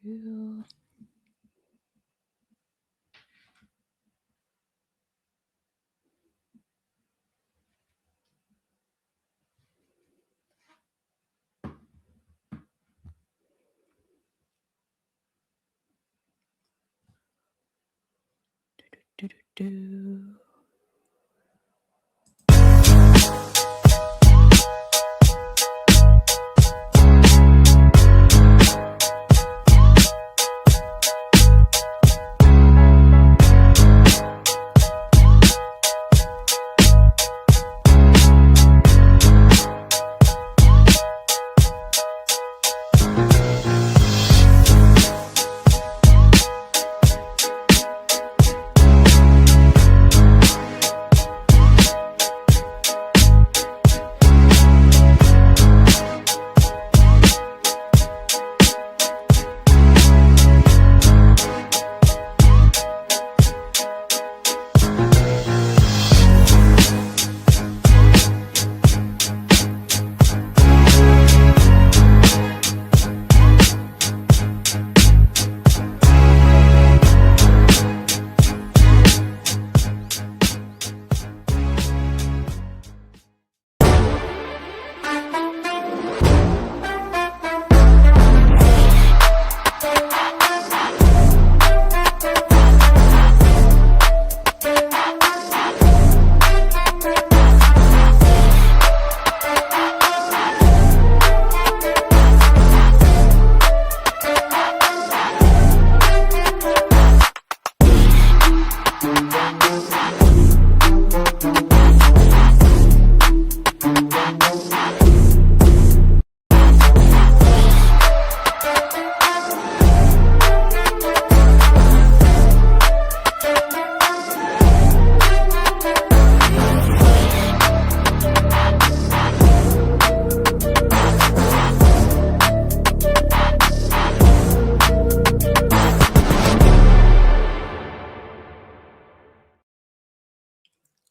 do. Do.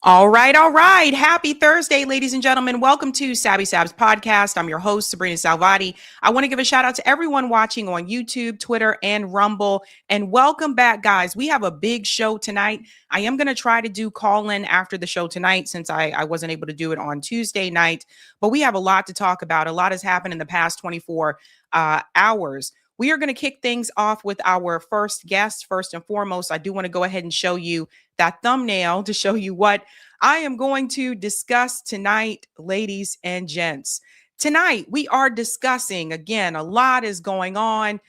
All right. Happy Thursday, ladies and gentlemen. Welcome to Sabby Sabs podcast. I'm your host, sabrinasalvati. I want to give a shout out to everyone watching on YouTube, Twitter, and Rumble. And welcome back, guys. We have a big show tonight. I am going to try to do call-in after the show tonight since I wasn't able to do it on Tuesday night. But we have a lot to talk about. A lot has happened in the past 24 hours. We are going to kick things off with our first guest. First and foremost, I do want to go ahead and show you that thumbnail to show you what I am going to discuss tonight, ladies and gents. Tonight, we are discussing, again, a lot is going on.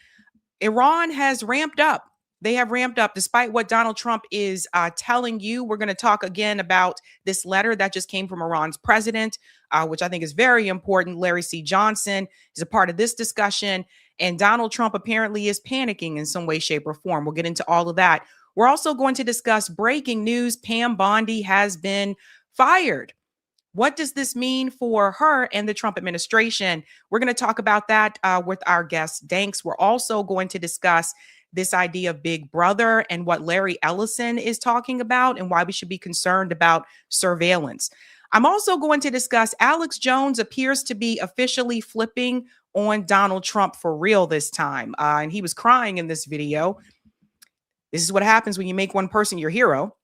Iran has ramped up. They have ramped up despite what Donald Trump is telling you. We're going to talk again about this letter that just came from Iran's president, which I think is very important. Larry C. Johnson is a part of this discussion. And Donald Trump apparently is panicking in some way, shape, or form. We'll get into all of that. We're also going to discuss breaking news. Pam Bondi has been fired. What does this mean for her and the Trump administration? We're going to talk about that with our guest, Danks. We're also going to discuss this idea of Big Brother and what Larry Ellison is talking about and why we should be concerned about surveillance. I'm also going to discuss Alex Jones appears to be officially flipping on Donald Trump for real this time. And he was crying in this video. This is what happens when you make one person your hero.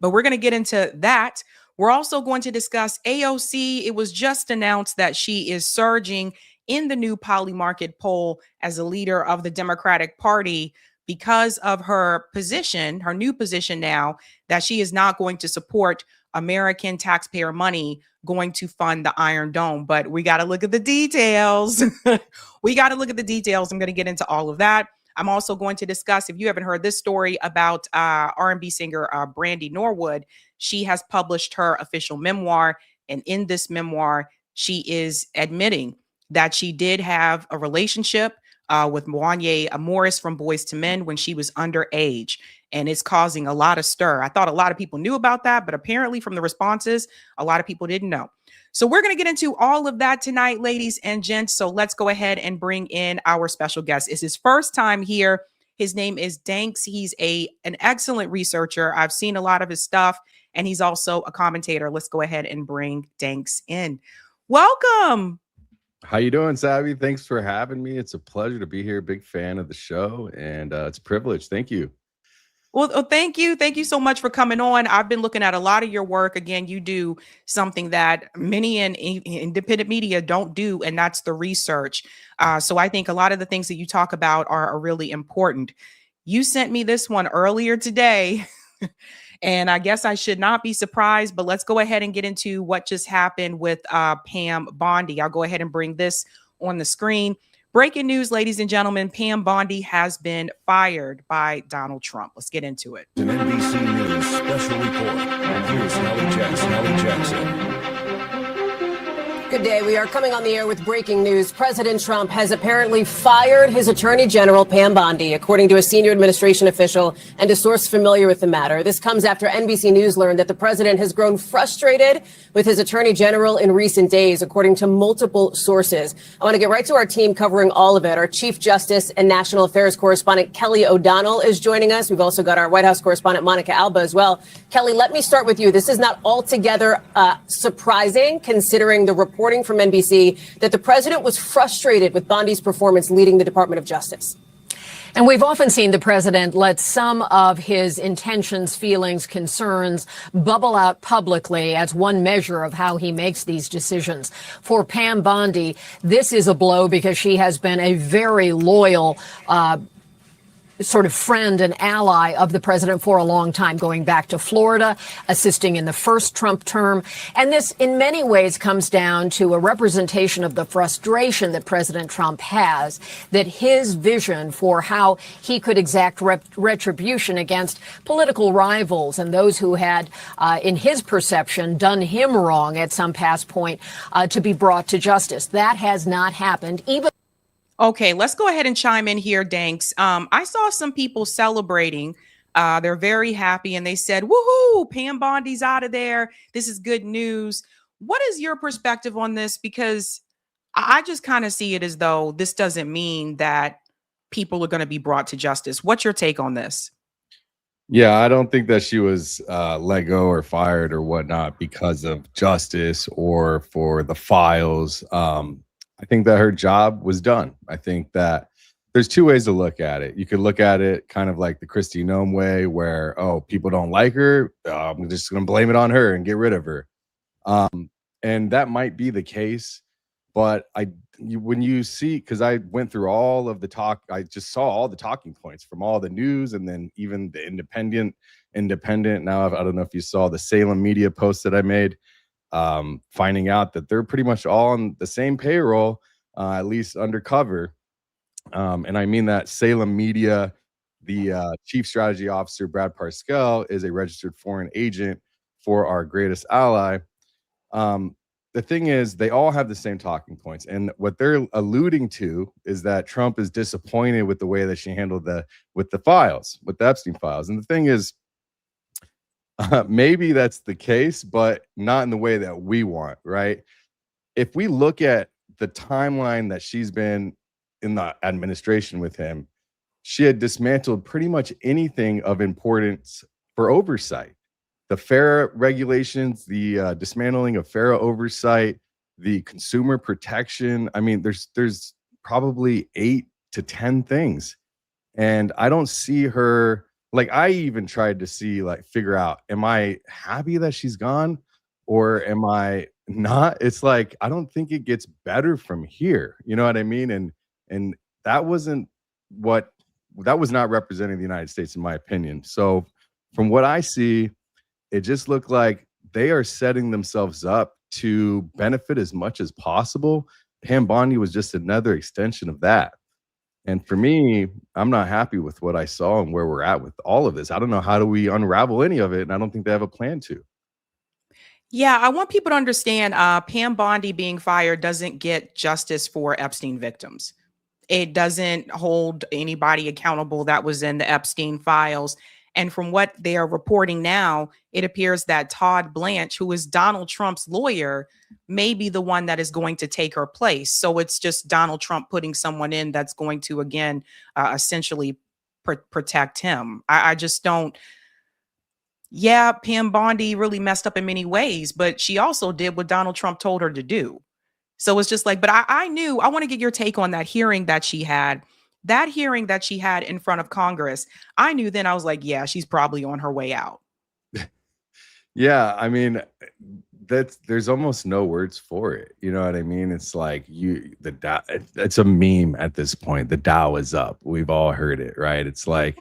But we're going to get into that. We're also going to discuss AOC. It was just announced that she is surging in the new Polymarket poll as a leader of the Democratic Party because of her position, her new position now, that she is not going to support American taxpayer money going to fund the Iron Dome. But we got to look at the details. We got to look at the details. I'm going to get into all of that. I'm also going to discuss, if you haven't heard this story about R&B singer Brandy Norwood, she has published her official memoir. And in this memoir, she is admitting that she did have a relationship with Mwanye Morris from Boys to Men when she was underage. And it's causing a lot of stir. I thought a lot of people knew about that, but apparently from the responses, a lot of people didn't know. So we're going to get into all of that tonight, ladies and gents. So let's go ahead and bring in our special guest. It's his first time here. His name is Danks. He's an excellent researcher. I've seen a lot of his stuff, and he's also a commentator. Let's go ahead and bring Danks in. Welcome. How you doing, Sabby? Thanks for having me. It's a pleasure to be here. Big fan of the show, and it's a privilege. Thank you. Well, thank you. Thank you so much for coming on. I've been looking at a lot of your work. Again, you do something that many in independent media don't do, and that's the research. So I think a lot of the things that you talk about are really important. You sent me this one earlier today, and I guess I should not be surprised, but let's go ahead and get into what just happened with Pam Bondi. I'll go ahead and bring this on the screen. Breaking news, ladies and gentlemen, Pam Bondi has been fired by Donald Trump. Let's get into it. An NBC News special report. Here's Hallie Jackson. Good day. We are coming on the air with breaking news. President Trump has apparently fired his Attorney General, Pam Bondi, according to a senior administration official and a source familiar with the matter. This comes after NBC News learned that the president has grown frustrated with his Attorney General in recent days, according to multiple sources. I want to get right to our team covering all of it. Our Chief Justice and National Affairs correspondent, Kelly O'Donnell, is joining us. We've also got our White House correspondent, Monica Alba, as well. Kelly, let me start with you. This is not altogether surprising, considering the reporting from NBC that the president was frustrated with Bondi's performance leading the Department of Justice. And we've often seen the president let some of his intentions, feelings, concerns bubble out publicly as one measure of how he makes these decisions. For Pam Bondi, this is a blow because she has been a very loyal sort of friend and ally of the president for a long time, going back to Florida, assisting in the first Trump term. And this, in many ways, comes down to a representation of the frustration that President Trump has, that his vision for how he could exact retribution against political rivals and those who had, in his perception, done him wrong at some past point, to be brought to justice. That has not happened, even. Okay, let's go ahead and chime in here, Danks. I saw some people celebrating. They're very happy, and they said, woohoo, Pam Bondi's out of there. This is good news. What is your perspective on this? Because I just kind of see it as though this doesn't mean that people are going to be brought to justice. What's your take on this? Yeah, I don't think that she was let go or fired or whatnot because of justice or for the files. I think that her job was done. I think that there's two ways to look at it. You could look at it kind of like the Kristi Noem way, where, oh, people don't like her, I'm just going to blame it on her and get rid of her. And that might be the case. But when you see, because I went through all of the talk, I just saw all the talking points from all the news and then even the independent. Now, I don't know if you saw the Salem media post that I made. Finding out that they're pretty much all on the same payroll, at least undercover. And I mean that Salem Media, the chief strategy officer, Brad Parscale, is a registered foreign agent for our greatest ally. The thing is, they all have the same talking points. And what they're alluding to is that Trump is disappointed with the way that she handled the Epstein files. And the thing is, maybe that's the case, but not in the way that we want, right? If we look at the timeline that she's been in the administration with him, she had dismantled pretty much anything of importance for oversight. The FARA regulations, the dismantling of FARA oversight, the consumer protection. I mean, there's probably 8 to 10 things. And I don't see her. Like, I even tried to figure out, am I happy that she's gone or am I not? It's like, I don't think it gets better from here. You know what I mean? And that was not representing the United States, in my opinion. So from what I see, it just looked like they are setting themselves up to benefit as much as possible. Pam Bondi was just another extension of that. And for me, I'm not happy with what I saw and where we're at with all of this. I don't know, how do we unravel any of it? And I don't think they have a plan to. Yeah, I want people to understand Pam Bondi being fired doesn't get justice for Epstein victims. It doesn't hold anybody accountable that was in the Epstein files. And from what they are reporting now, it appears that Todd Blanche, who is Donald Trump's lawyer, may be the one that is going to take her place. So it's just Donald Trump putting someone in that's going to, again, essentially protect him. I just don't. Yeah, Pam Bondi really messed up in many ways, but she also did what Donald Trump told her to do. So it's just like, but I knew, I want to get your take on that hearing that she had. That hearing that she had in front of Congress, I knew then, I was like, yeah, she's probably on her way out. Yeah, I mean, there's almost no words for it. You know what I mean? It's like it's a meme at this point. The Dow is up. We've all heard it, right? It's like,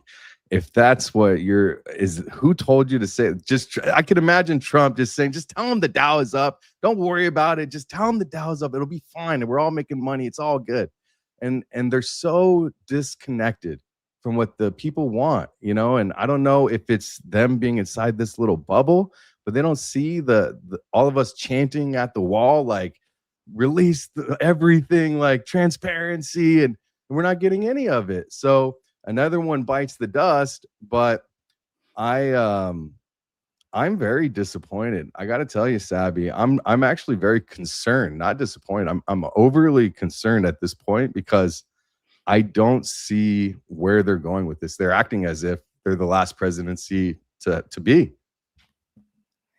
if that's what who told you to say it? I could imagine Trump just saying, just tell him the Dow is up. Don't worry about it. Just tell him the Dow is up. It'll be fine. And we're all making money. It's all good. And they're so disconnected from what the people want, and I don't know if it's them being inside this little bubble, but they don't see the all of us chanting at the wall, like, release everything, like transparency, and we're not getting any of it. So another one bites the dust. But I'm very disappointed. I got to tell you, Sabby, I'm actually very concerned, not disappointed. I'm overly concerned at this point, because I don't see where they're going with this. They're acting as if they're the last presidency to be.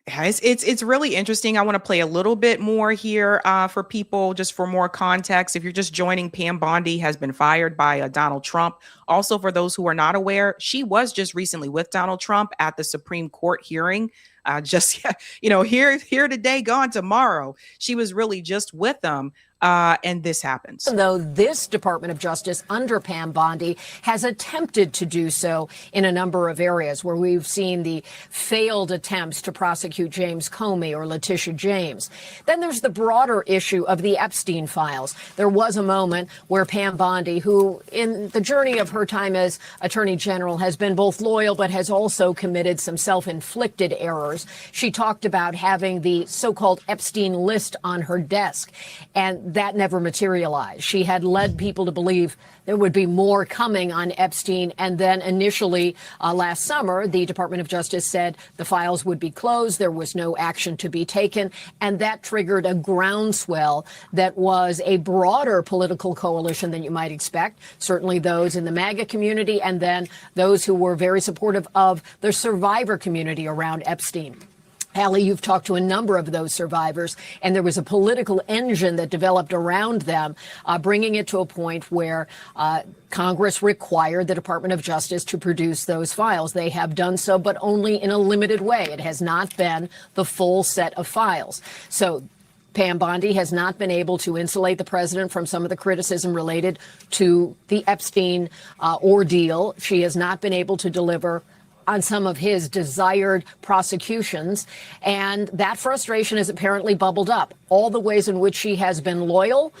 It's really interesting. I want to play a little bit more here for people, just for more context. If you're just joining, Pam Bondi has been fired by Donald Trump. Also, for those who are not aware, she was just recently with Donald Trump at the Supreme Court hearing. Here today, gone tomorrow. She was really just with them. And this happens. Though this Department of Justice under Pam Bondi has attempted to do so in a number of areas where we've seen the failed attempts to prosecute James Comey or Letitia James. Then there's the broader issue of the Epstein files. There was a moment where Pam Bondi, who in the journey of her time as Attorney General has been both loyal but has also committed some self-inflicted errors. She talked about having the so-called Epstein list on her desk, and that never materialized. She had led people to believe there would be more coming on Epstein. And then initially last summer, the Department of Justice said the files would be closed. There was no action to be taken. And that triggered a groundswell that was a broader political coalition than you might expect. Certainly those in the MAGA community, and then those who were very supportive of the survivor community around Epstein. Hallie, you've talked to a number of those survivors, and there was a political engine that developed around them, bringing it to a point where Congress required the Department of Justice to produce those files. They have done so, but only in a limited way. It has not been the full set of files. So Pam Bondi has not been able to insulate the president from some of the criticism related to the Epstein ordeal. She has not been able to deliver on some of his desired prosecutions. And that frustration has apparently bubbled up. All the ways in which she has been loyal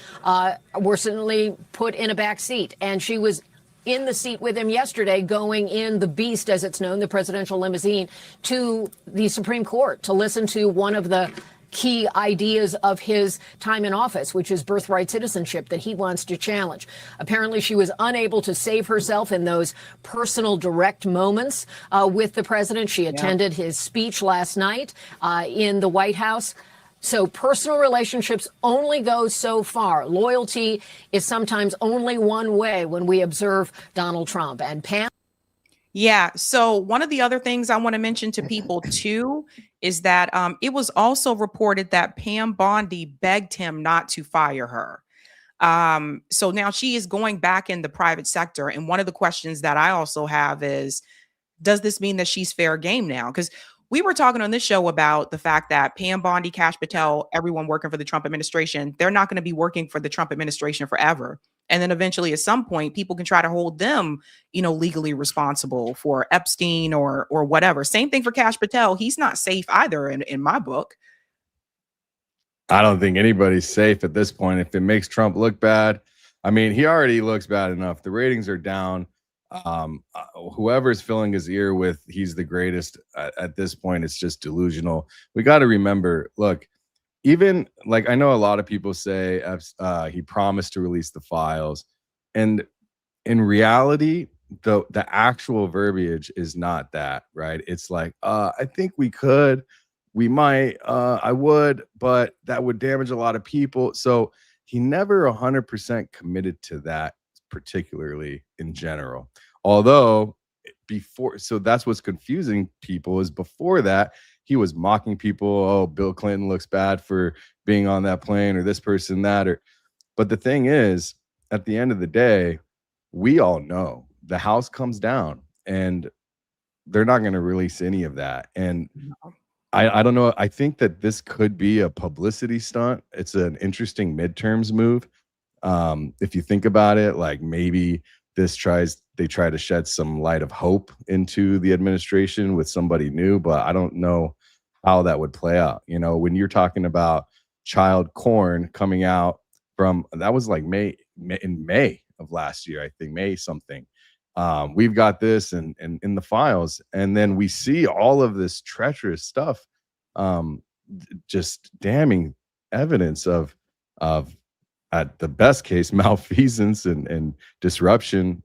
were certainly put in a back seat. And she was in the seat with him yesterday, going in the beast, as it's known, the presidential limousine, to the Supreme Court to listen to one of the key ideas of his time in office, which is birthright citizenship that he wants to challenge. Apparently, she was unable to save herself in those personal direct moments with the president. She attended his speech last night in the White House. So personal relationships only go so far. Loyalty is sometimes only one way when we observe Donald Trump. And Pam. Yeah. So one of the other things I want to mention to people too is that it was also reported that Pam Bondi begged him not to fire her. So now she is going back in the private sector. And one of the questions that I also have is, does this mean that she's fair game now? Because we were talking on this show about the fact that Pam Bondi, Kash Patel, everyone working for the Trump administration, they're not going to be working for the Trump administration forever. And then eventually at some point, people can try to hold them, legally responsible for Epstein or whatever. Same thing for Kash Patel. He's not safe either in my book. I don't think anybody's safe at this point. If it makes Trump look bad, I mean, he already looks bad enough. The ratings are down. Whoever's filling his ear with he's the greatest at this point, it's just delusional. We got to remember, look, even like I know a lot of people say he promised to release the files, and in reality, the actual verbiage is not that, right? It's like, I think we could, we might, I would, but that would damage a lot of people. So he never 100% committed to that, particularly in general. Although before, so that's what's confusing people is before that, he was mocking people. Oh, Bill Clinton looks bad for being on that plane, or this person, that, or. But the thing is, at the end of the day, we all know the House comes down and they're not going to release any of that. And I don't know. I think that this could be a publicity stunt. It's an interesting midterms move. If you think about it, like maybe they try to shed some light of hope into the administration with somebody new, but I don't know how that would play out. You know, when you're talking about child corn coming out from, that was like May of last year, I think May something. We've got this and in the files, and then we see all of this treacherous stuff, just damning evidence of at the best case malfeasance and disruption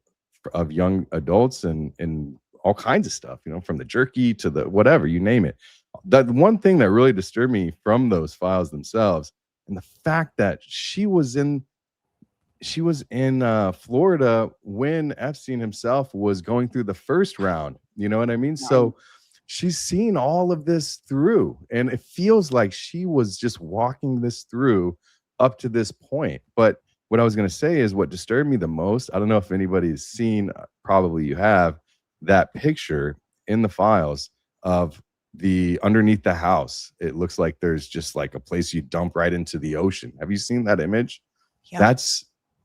of young adults and all kinds of stuff, you know, from the jerky to the whatever, you name it. That one thing that really disturbed me from those files themselves, and the fact that she was in Florida when Epstein himself was going through the first round. You know what I mean? So she's seen all of this through, and it feels like she was just walking this through up to this point. But what I was going to say is what disturbed me the most, I don't know if anybody's seen, probably you have, that picture in the files of the underneath the house. It looks like there's just like a place you dump right into the ocean. Have you seen that image? Yeah.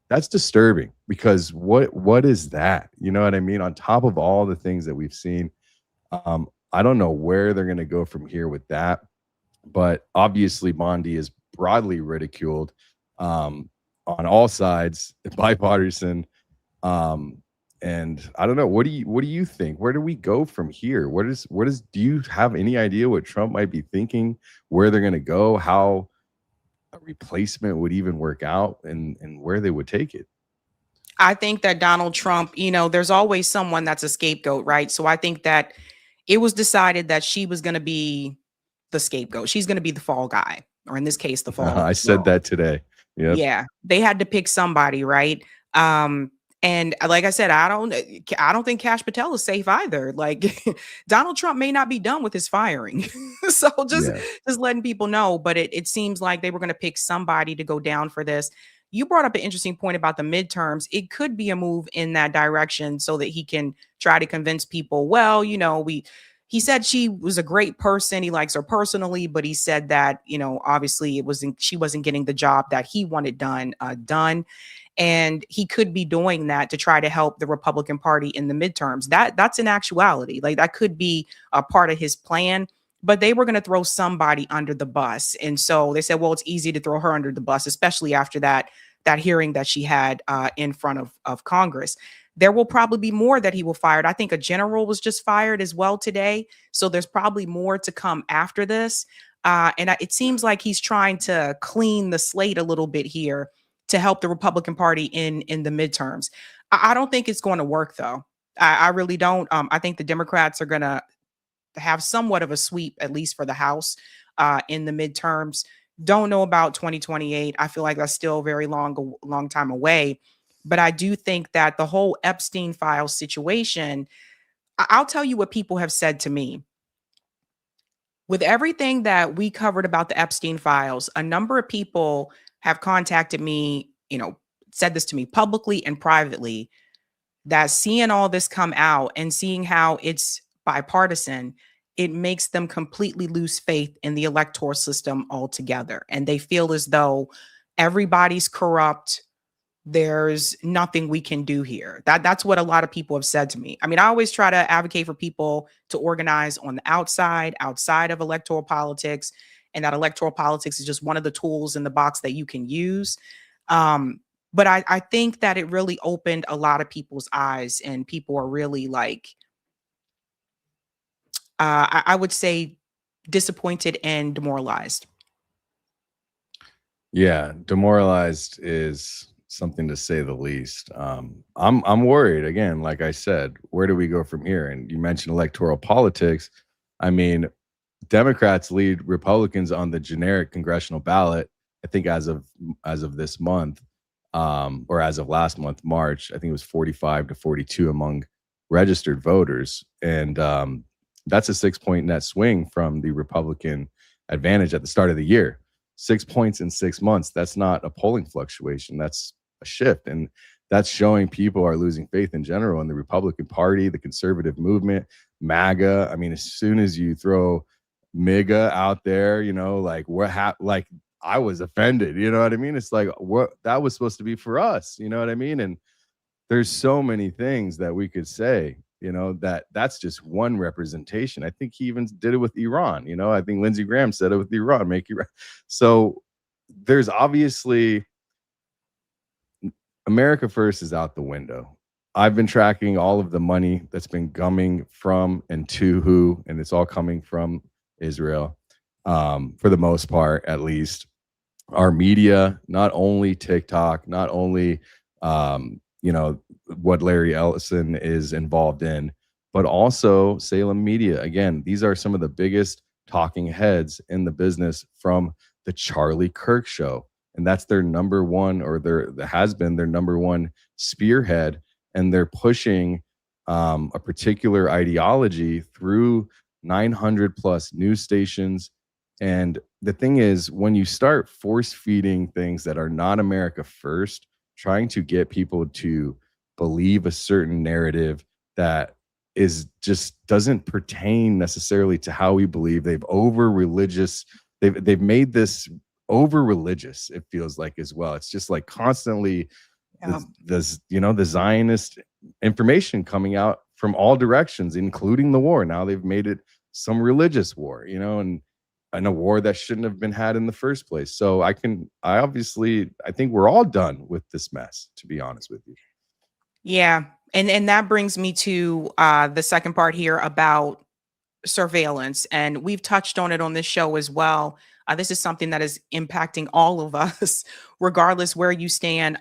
That's disturbing, because what is that? You know what I mean? On top of all the things that we've seen, I don't know where they're going to go from here with that. But obviously Bondi is broadly ridiculed on all sides, bipartisan. And I don't know. What do you think? Where do we go from here? Do you have any idea what Trump might be thinking? Where they're going to go? How a replacement would even work out, and where they would take it? I think that Donald Trump, you know, there's always someone that's a scapegoat, right? So I think that it was decided that she was going to be the scapegoat. She's going to be the fall guy, or in this case, the fall. I said that today. Yep. Yeah, they had to pick somebody, right? And like I said, I don't think Kash Patel is safe either. Like Donald Trump may not be done with his firing. So just letting people know, but it seems like they were going to pick somebody to go down for this. You brought up an interesting point about the midterms. It could be a move in that direction so that he can try to convince people, well, you know, he said she was a great person. He likes her personally, but he said that, you know, obviously she wasn't getting the job that he wanted done. And he could be doing that to try to help the Republican Party in the midterms. That's an actuality. Like that could be a part of his plan, but they were going to throw somebody under the bus. And so they said, well, it's easy to throw her under the bus, especially after that hearing that she had in front of Congress. There will probably be more that he will fire. I think a general was just fired as well today. So there's probably more to come after this. It seems like he's trying to clean the slate a little bit here to help the Republican Party in the midterms. I don't think it's going to work, though. I really don't. I think the Democrats are going to have somewhat of a sweep, at least for the House, in the midterms. Don't know about 2028. I feel like that's still a very long time away. But I do think that the whole Epstein file situation, I'll tell you what people have said to me. With everything that we covered about the Epstein files, a number of people have contacted me, you know, said this to me publicly and privately, that seeing all this come out and seeing how it's bipartisan, it makes them completely lose faith in the electoral system altogether. And they feel as though everybody's corrupt. There's nothing we can do here. That's what a lot of people have said to me. I mean, I always try to advocate for people to organize on the outside of electoral politics, and that electoral politics is just one of the tools in the box that you can use. But I think that it really opened a lot of people's eyes, and people are really like, I would say, disappointed and demoralized. Yeah, demoralized is something to say the least. I'm worried again. Like I said, where do we go from here? And you mentioned electoral politics. I mean, Democrats lead Republicans on the generic congressional ballot. I think as of this month, or as of last month, March, I think it was 45 to 42 among registered voters. And that's a 6-point net swing from the Republican advantage at the start of the year. 6 points in 6 months. That's not a polling fluctuation. That's a shift. And that's showing people are losing faith in general in the Republican Party, the conservative movement, MAGA. I mean, as soon as you throw MAGA out there, you know, like like I was offended, you know what I mean? It's like, what that was supposed to be for us, you know what I mean? And there's so many things that we could say, you know, that's just one representation. I think he even did it with Iran, you know. I think Lindsey Graham said it with Iran, make Iran. So there's obviously America First is out the window. I've been tracking all of the money that's been coming from and to who, and it's all coming from Israel, for the most part, at least. Our media, not only TikTok, not only, you know, what Larry Ellison is involved in, but also Salem Media. Again, these are some of the biggest talking heads in the business from the Charlie Kirk show. And that's their number one, or that has been their number one spearhead. And they're pushing a particular ideology through 900 plus news stations. And the thing is, when you start force feeding things that are not America First, trying to get people to believe a certain narrative that is just doesn't pertain necessarily to how we believe, they've made this over religious, it feels like, as well. It's just like constantly the Zionist information coming out from all directions, including the war. Now they've made it some religious war, you know, and a war that shouldn't have been had in the first place. So I think we're all done with this mess, to be honest with you. Yeah. And that brings me to the second part here about surveillance. And we've touched on it on this show as well. This is something that is impacting all of us, regardless where you stand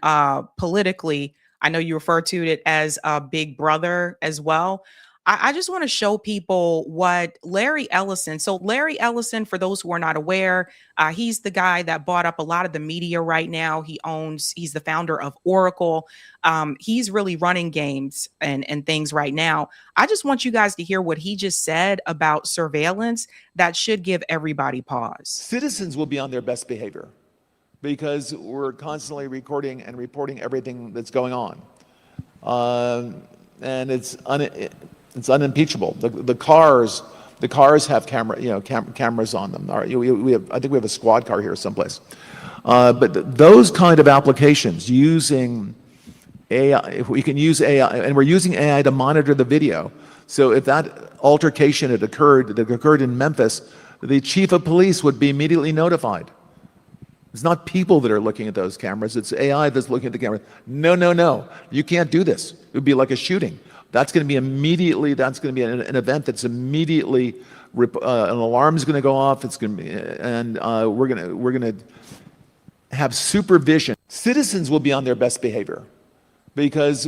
politically. I know you refer to it as a big brother as well. I just want to show people what Larry Ellison. So Larry Ellison, for those who are not aware, he's the guy that bought up a lot of the media right now. He's the founder of Oracle. He's really running games and things right now. I just want you guys to hear what he just said about surveillance that should give everybody pause. Citizens will be on their best behavior because we're constantly recording and reporting everything that's going on. And it's unimpeachable. The cars have cameras on them. I think we have a squad car here someplace. But those kind of applications using AI, if we can use AI, and we're using AI to monitor the video. So if that altercation that occurred in Memphis, the chief of police would be immediately notified. It's not people that are looking at those cameras. It's AI that's looking at the camera. No. You can't do this. It would be like a shooting. That's going to be an event that's immediately, an alarm is going to go off. It's going to be, and we're going to have supervision. Citizens will be on their best behavior because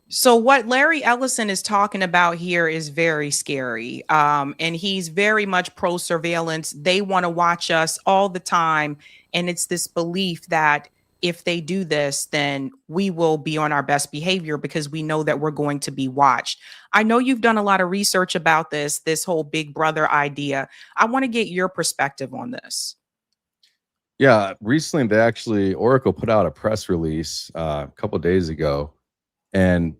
So what Larry Ellison is talking about here is very scary. And he's very much pro surveillance. They want to watch us all the time. And it's this belief that if they do this, then we will be on our best behavior because we know that we're going to be watched. I know you've done a lot of research about this whole big brother idea. I want to get your perspective on this. Yeah, recently Oracle put out a press release a couple of days ago, and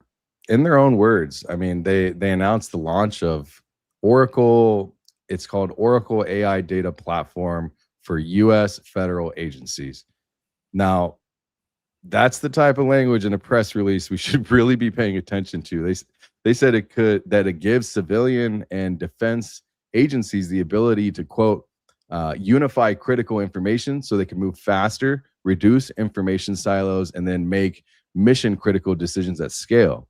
in their own words, I mean, they announced the launch of Oracle. It's called Oracle AI Data Platform for U.S. federal agencies. Now, that's the type of language in a press release we should really be paying attention to. They said it gives civilian and defense agencies the ability to, quote, unify critical information so they can move faster, reduce information silos, and then make mission critical decisions at scale.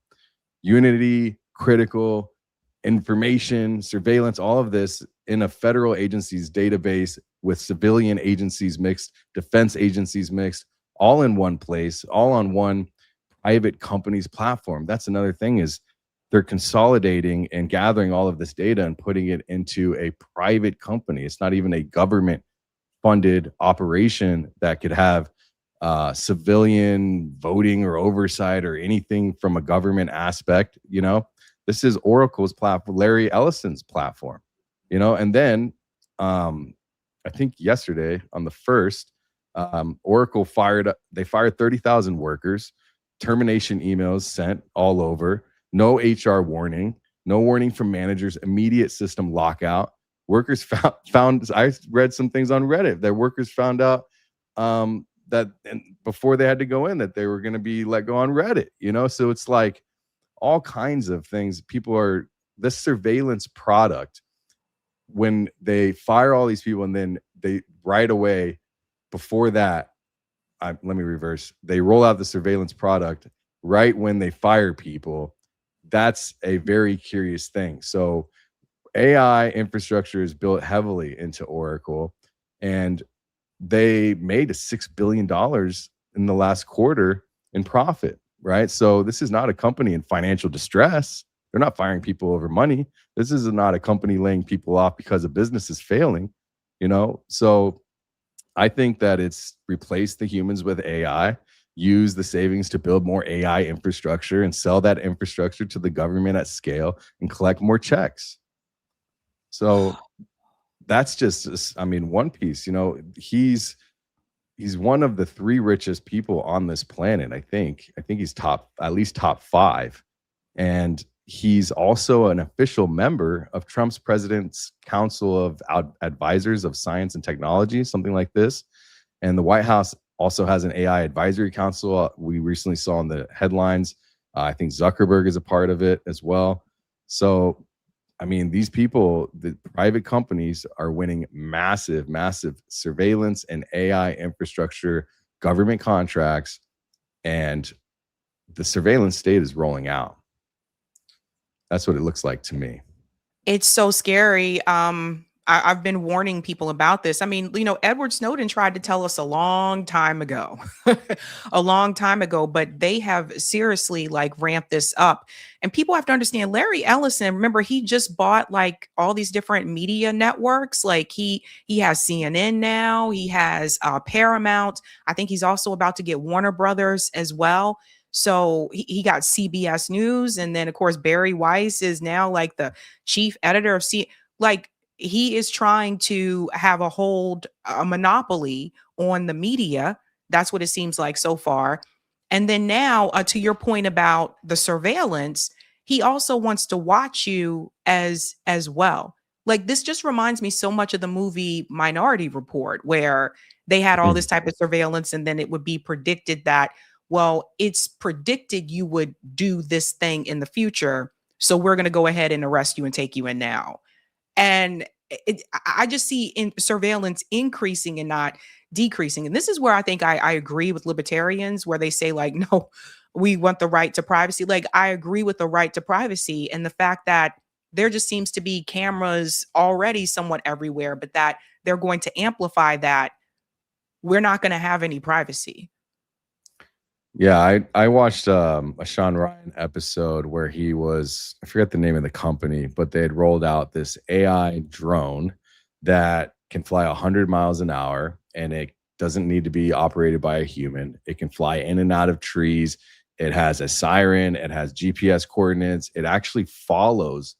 Unity, critical information, surveillance, all of this in a federal agency's database with civilian agencies mixed, defense agencies mixed, all in one place, all on one private company's platform. That's another thing, is they're consolidating and gathering all of this data and putting it into a private company. It's not even a government funded operation that could have civilian voting or oversight or anything from a government aspect. You know, This is Oracle's platform, Larry Ellison's platform, you know. And then I think yesterday on the 1st, Oracle fired 30,000 workers, termination emails sent all over, no HR warning, no warning from managers, immediate system lockout. Workers found I read some things on Reddit that workers found out that before they had to go in that they were going to be let go on Reddit, you know. So it's like all kinds of things. This surveillance product, when they fire all these people and then they right away before that, let me reverse. They roll out the surveillance product right when they fire people. That's a very curious thing. So AI infrastructure is built heavily into Oracle, and they made $6 billion in the last quarter in profit, right? So this is not a company in financial distress. They're not firing people over money. This is not a company laying people off because a business is failing, you know? So I think that it's replaced the humans with AI, use the savings to build more AI infrastructure and sell that infrastructure to the government at scale and collect more checks. So that's just, I mean, one piece, you know, he's one of the 3 richest people on this planet. I think he's at least top 5. And he's also an official member of Trump's president's Council of Advisors of Science and Technology, something like this. And the White House also has an AI advisory council. We recently saw in the headlines. I think Zuckerberg is a part of it as well. So, I mean, these people, the private companies, are winning massive, massive surveillance and AI infrastructure government contracts, and the surveillance state is rolling out. That's what it looks like to me. It's so scary. I've been warning people about this. I mean, you know, Edward Snowden tried to tell us a long time ago, but they have seriously like ramped this up. And people have to understand Larry Ellison, remember, he just bought like all these different media networks. Like he has CNN now, he has Paramount. I think he's also about to get Warner Brothers as well. So he got CBS News. And then, of course, Barry Weiss is now like the chief editor of he is trying to have a monopoly on the media. That's what it seems like so far. And then now, to your point about the surveillance, he also wants to watch you as well. Like, this just reminds me so much of the movie Minority Report, where they had all this type of surveillance, and then it would be predicted that, well, it's predicted you would do this thing in the future, so we're going to go ahead and arrest you and take you in now. And I just see surveillance increasing and not decreasing. And this is where I think I agree with libertarians, where they say like, no, we want the right to privacy. Like, I agree with the right to privacy and the fact that there just seems to be cameras already somewhat everywhere, but that they're going to amplify that. We're not going to have any privacy. Yeah, I watched a Sean Ryan episode where he was, I forget the name of the company, but they had rolled out this AI drone that can fly 100 miles an hour, and it doesn't need to be operated by a human. It can fly in and out of trees. It has a siren. It has GPS coordinates. It actually follows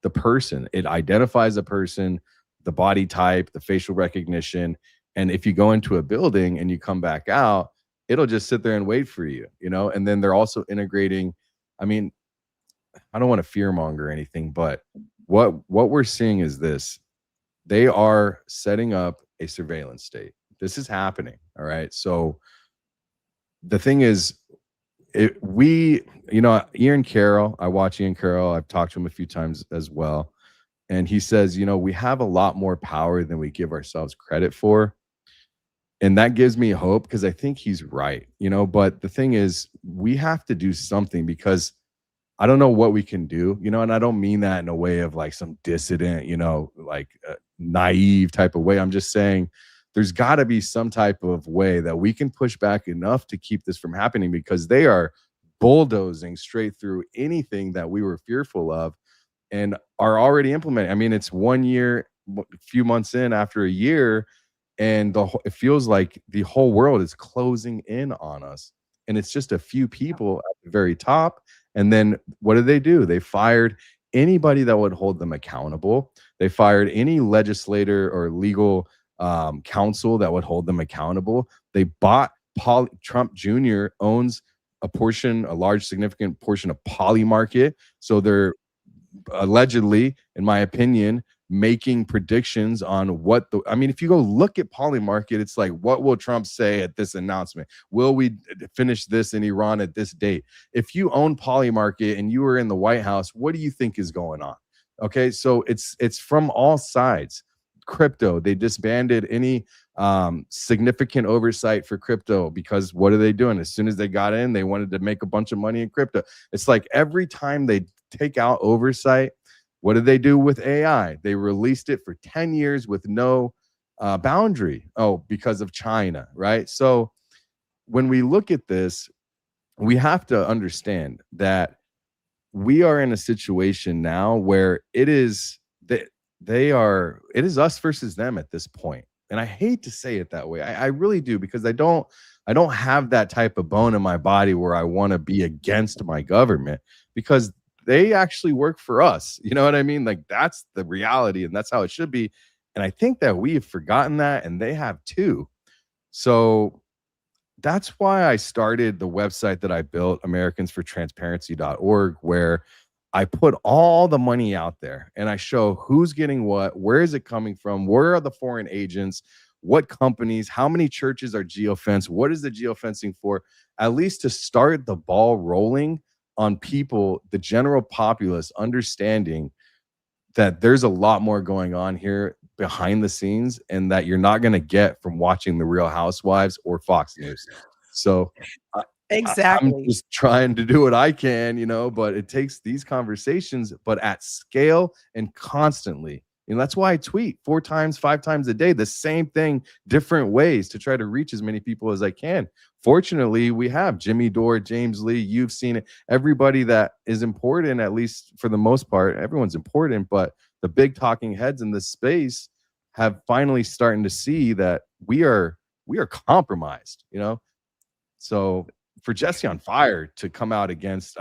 the person. It identifies a person, the body type, the facial recognition. And if you go into a building and you come back out, it'll just sit there and wait for you, you know? And then they're also integrating, I mean, I don't want to fearmonger or anything, but what we're seeing is this. They are setting up a surveillance state. This is happening, all right? So the thing is, Ian Carroll, I watch Ian Carroll. I've talked to him a few times as well. And he says, you know, we have a lot more power than we give ourselves credit for. And that gives me hope, because I think he's right, you know. But the thing is, we have to do something, because I don't know what we can do, you know. And I don't mean that in a way of like some dissident, you know, like naive type of way. I'm just saying there's got to be some type of way that we can push back enough to keep this from happening, because they are bulldozing straight through anything that we were fearful of and are already implementing. I mean, it's 1 year, a few months in after a year, and it feels like the whole world is closing in on us, and it's just a few people at the very top. And then what did they do? They fired anybody that would hold them accountable. They fired any legislator or legal counsel that would hold them accountable. They bought Trump Jr. owns a large significant portion of Poly Market. So they're allegedly, in my opinion, making predictions on if you go look at Poly Market, it's like, what will Trump say at this announcement? Will we finish this in Iran at this date? If you own Poly Market and you were in the White House, what do you think is going on? Okay, so it's from all sides. Crypto, they disbanded any significant oversight for crypto, because what are they doing? As soon as they got in, they wanted to make a bunch of money in crypto. It's like every time they take out oversight, what did they do with AI? They released it for 10 years with no boundary. Oh, because of China, right? So when we look at this, we have to understand that we are in a situation now where it is us versus them at this point. And I hate to say it that way. I really do, because I don't have that type of bone in my body where I want to be against my government, because they actually work for us. You know what I mean? Like, that's the reality, and that's how it should be. And I think that we have forgotten that, and they have too. So that's why I started the website that I built, americansfortransparency.org, where I put all the money out there and I show who's getting what, where is it coming from, where are the foreign agents, what companies, how many churches are geofenced, what is the geofencing for, at least to start the ball rolling on people, the general populace, understanding that there's a lot more going on here behind the scenes, and that you're not going to get from watching The Real Housewives or Fox News. So exactly, I'm just trying to do what I can, but it takes these conversations, but at scale and constantly. And that's why I tweet 4 times, 5 times a day, the same thing, different ways, to try to reach as many people as I can. Fortunately, we have Jimmy Dore, James Lee, you've seen it. Everybody that is important, at least for the most part, everyone's important, but the big talking heads in this space have finally starting to see that we are compromised, So for Jesse on Fire to come out against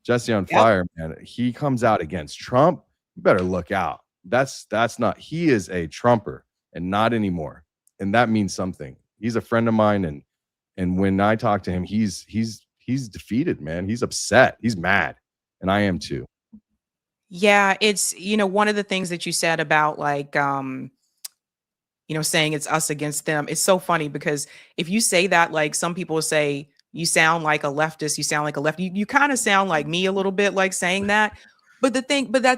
Jesse on Fire, man, he comes out against Trump, you better look out. That's not, he is a Trumper and not anymore. And that means something. He's a friend of mine, and when I talk to him, he's defeated, man. He's upset. He's mad. And I am too. Yeah, it's, one of the things that you said about saying it's us against them. It's so funny, because if you say that, like, some people say you sound like a leftist, you sound like a left. You kind of sound like me a little bit, like saying that. But at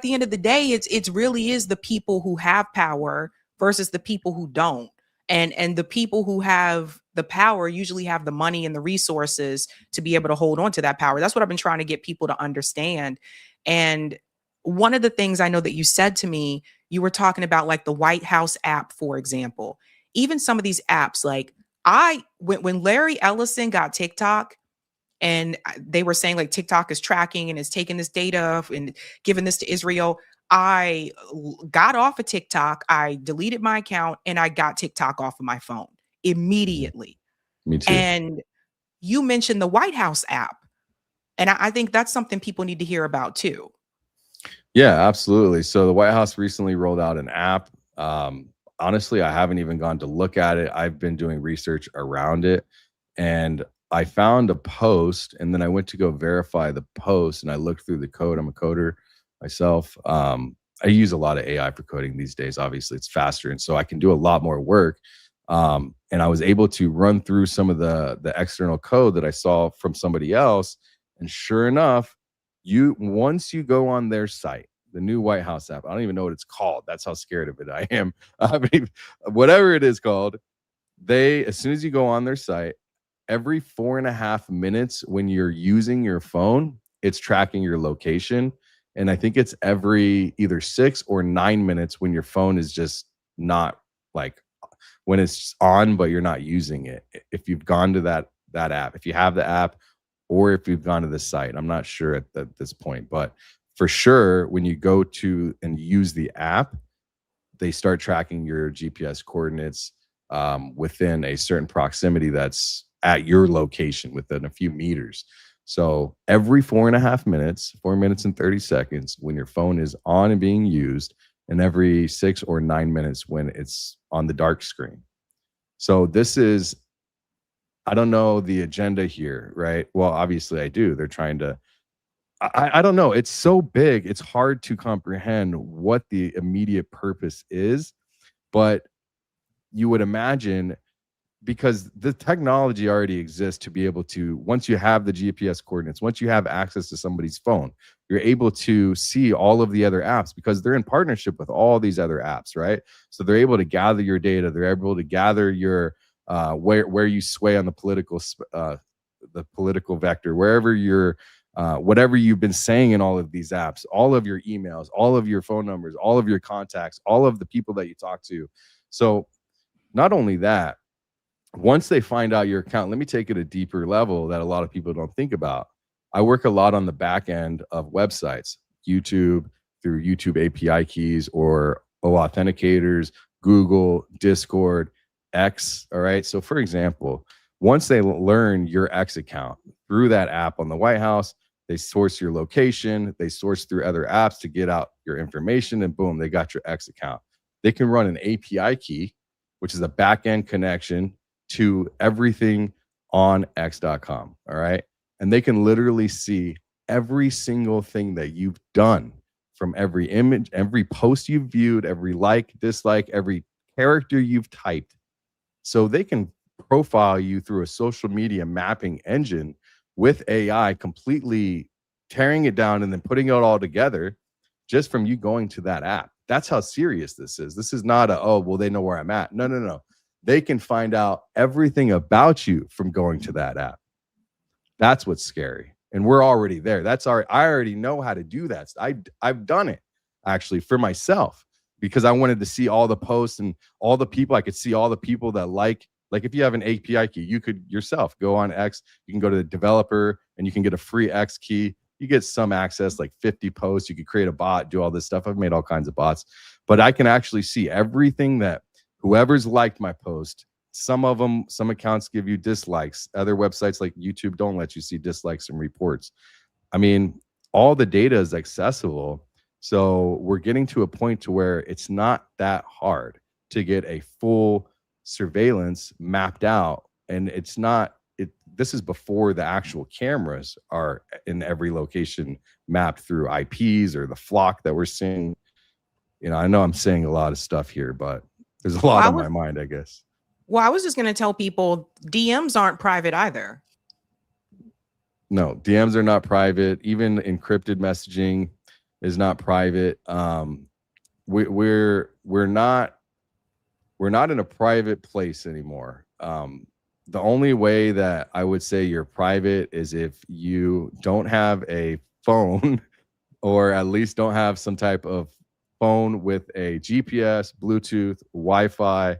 the end of the day, it's really is the people who have power versus the people who don't. And the people who have the power usually have the money and the resources to be able to hold on to that power. That's what I've been trying to get people to understand. And one of the things I know that you said to me, you were talking about, like, the White House app, for example. Even some of these apps, like, when Larry Ellison got TikTok, and they were saying, like, TikTok is tracking and is taking this data and giving this to Israel, I got off of TikTok. I deleted my account and I got TikTok off of my phone immediately. Me too. And you mentioned the White House app, and I think that's something people need to hear about too. Yeah, absolutely. So the White House recently rolled out an app. Honestly, I haven't even gone to look at it. I've been doing research around it, and I found a post, and then I went to go verify the post, and I looked through the code. I'm a coder myself. I use a lot of AI for coding these days. Obviously, it's faster, and so I can do a lot more work. And I was able to run through some of the external code that I saw from somebody else, and sure enough, once you go on their site, the new White House app, I don't even know what it's called. That's how scared of it I am. I mean, whatever it is called, as soon as you go on their site, every 4.5 minutes when you're using your phone, it's tracking your location. And I think it's every either 6 or 9 minutes when your phone is just not, like, when it's on, but you're not using it. If you've gone to that app, if you have the app, or if you've gone to the site, I'm not sure at this point, but for sure, when you go to and use the app, they start tracking your GPS coordinates within a certain proximity that's at your location, within a few meters. So every 4.5 minutes, 4 minutes and 30 seconds, when your phone is on and being used, and every 6 or 9 minutes when it's on the dark screen. So this is, I don't know the agenda here, right? Well, obviously I do. They're trying to, I don't know. It's so big. It's hard to comprehend what the immediate purpose is, but you would imagine, because the technology already exists to be able to, once you have the GPS coordinates, once you have access to somebody's phone, you're able to see all of the other apps because they're in partnership with all these other apps, right? So they're able to gather your data. They're able to gather your where you sway on the political vector, wherever you're, whatever you've been saying in all of these apps, all of your emails, all of your phone numbers, all of your contacts, all of the people that you talk to. So not only that, once they find out your account, let me take it a deeper level that a lot of people don't think about. I work a lot on the back end of websites, YouTube, through YouTube API keys or authenticators, Google, Discord, X. All right. So for example, once they learn your X account through that app on the White House, they source your location, they source through other apps to get out your information, and boom, they got your X account. They can run an API key, which is a back end connection to everything on x.com. All right. And they can literally see every single thing that you've done, from every image, every post you've viewed, every like, dislike, every character you've typed. So they can profile you through a social media mapping engine with AI, completely tearing it down and then putting it all together just from you going to that app. That's how serious this is. This is not a, oh, well, they know where I'm at. No. They can find out everything about you from going to that app. That's what's scary. And we're already there. I already know how to do that. I've done it actually for myself, because I wanted to see all the posts and all the people. I could see all the people that like if you have an API key, you could yourself go on X, you can go to the developer and you can get a free X key. You get some access, like 50 posts. You could create a bot, do all this stuff. I've made all kinds of bots, but I can actually see everything that whoever's liked my post. Some accounts give you dislikes. Other websites like YouTube don't let you see dislikes and reports. I mean, all the data is accessible. So we're getting to a point to where it's not that hard to get a full surveillance mapped out. And it's not, this is before the actual cameras are in every location mapped through IPs or the flock that we're seeing. You know, I know I'm saying a lot of stuff here, but there's a lot on my mind, I guess. Well, I was just going to tell people DMs aren't private either. No, DMs are not private. Even encrypted messaging is not private. We're not in a private place anymore. The only way that I would say you're private is if you don't have a phone, or at least don't have some type of phone with a GPS, Bluetooth, Wi-Fi,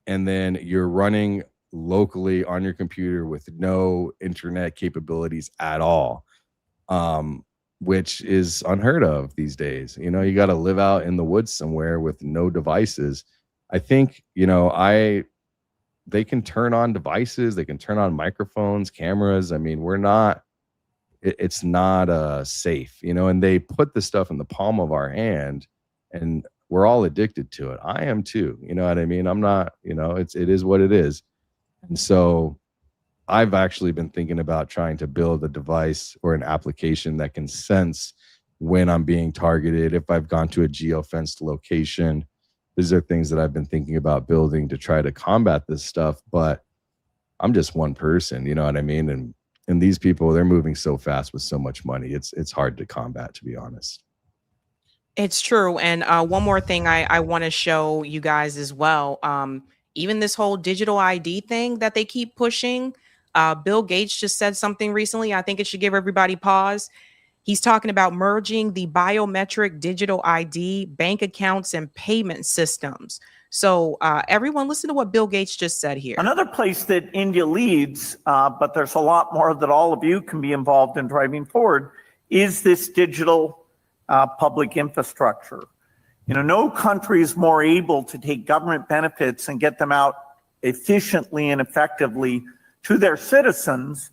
and then you're running locally on your computer with no internet capabilities at all, which is unheard of these days. You know, you got to live out in the woods somewhere with no devices. I think, you know, they can turn on devices, they can turn on microphones, cameras. I mean, it's not safe, you know, and they put the stuff in the palm of our hand, and we're all addicted to it. I am too. You know what I mean? I'm not, you know, it is what it is. And so I've actually been thinking about trying to build a device or an application that can sense when I'm being targeted, if I've gone to a geofenced location. These are things that I've been thinking about building to try to combat this stuff, but I'm just one person, you know what I mean? And these people, they're moving so fast with so much money. It's hard to combat, to be honest. It's true. And one more thing I want to show you guys as well. Even this whole digital ID thing that they keep pushing. Bill Gates just said something recently. I think it should give everybody pause. He's talking about merging the biometric digital ID, bank accounts, and payment systems. So everyone, listen to what Bill Gates just said here. Another place that India leads, but there's a lot more that all of you can be involved in driving forward, is this digital public infrastructure. You know, no country is more able to take government benefits and get them out efficiently and effectively to their citizens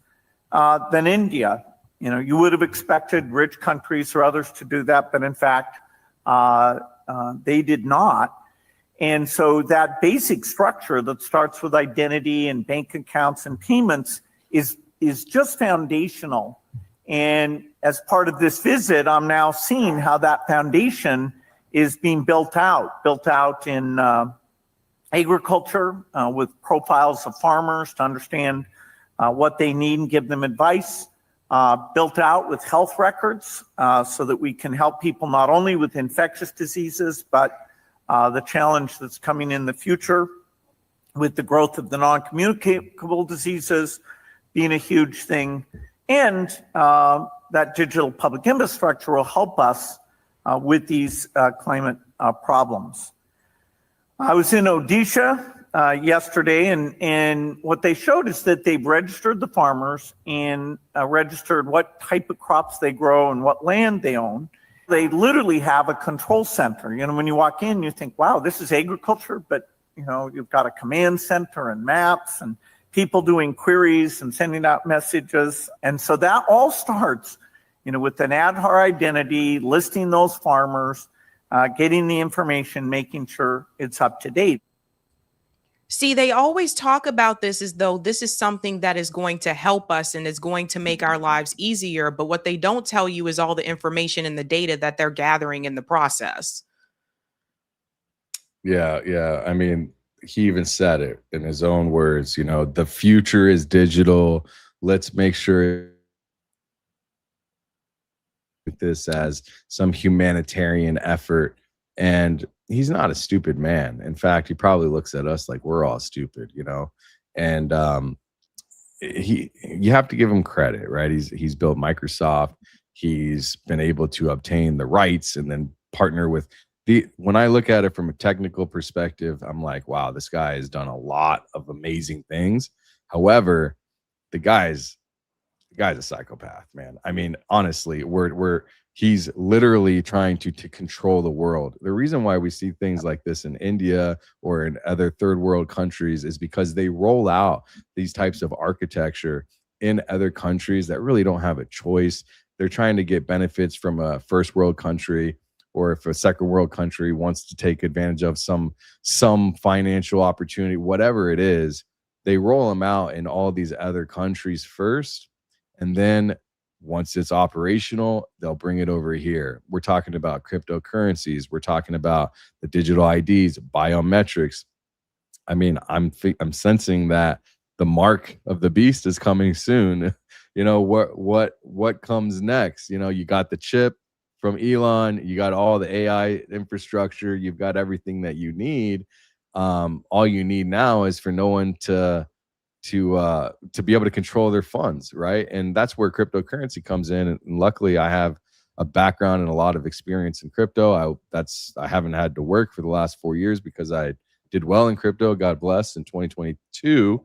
than India. You would have expected rich countries or others to do that, but in fact, they did not. And so that basic structure that starts with identity and bank accounts and payments is just foundational. And as part of this visit, I'm now seeing how that foundation is being built out in agriculture with profiles of farmers to understand what they need and give them advice, built out with health records so that we can help people not only with infectious diseases, but the challenge that's coming in the future with the growth of the non-communicable diseases being a huge thing. And that digital public infrastructure will help us with these climate problems. I was in Odisha yesterday, and what they showed is that they've registered the farmers and registered what type of crops they grow and what land they own. They literally have a control center. When you walk in, you think, wow, this is agriculture, but you've got a command center and maps and people doing queries and sending out messages. And so that all starts, with an Aadhaar identity, listing those farmers, getting the information, making sure it's up to date. See, they always talk about this as though this is something that is going to help us and is going to make our lives easier. But what they don't tell you is all the information and the data that they're gathering in the process. Yeah. I mean, he even said it in his own words, the future is digital. Let's make sure this as some humanitarian effort. And he's not a stupid man. In fact, he probably looks at us like we're all stupid, and you have to give him credit, right? He's built Microsoft. He's been able to obtain the rights and then partner with when I look at it from a technical perspective, I'm like, wow, this guy has done a lot of amazing things. However, the guy's a psychopath, man. I mean, honestly, he's literally trying to control the world. The reason why we see things like this in India or in other third world countries is because they roll out these types of architecture in other countries that really don't have a choice. They're trying to get benefits from a first world country, or if a second world country wants to take advantage of some financial opportunity, whatever it is, they roll them out in all these other countries first. And then once it's operational, they'll bring it over here. We're talking about cryptocurrencies. We're talking about the digital IDs, biometrics. I mean, I'm sensing that the mark of the beast is coming soon. What comes next? You got the chip from Elon. You got all the AI infrastructure. You've got everything that you need. All you need now is for no one to be able to control their funds, right? And that's where cryptocurrency comes in. And luckily, I have a background and a lot of experience in crypto. I haven't had to work for the last 4 years because I did well in crypto, God bless, in 2022.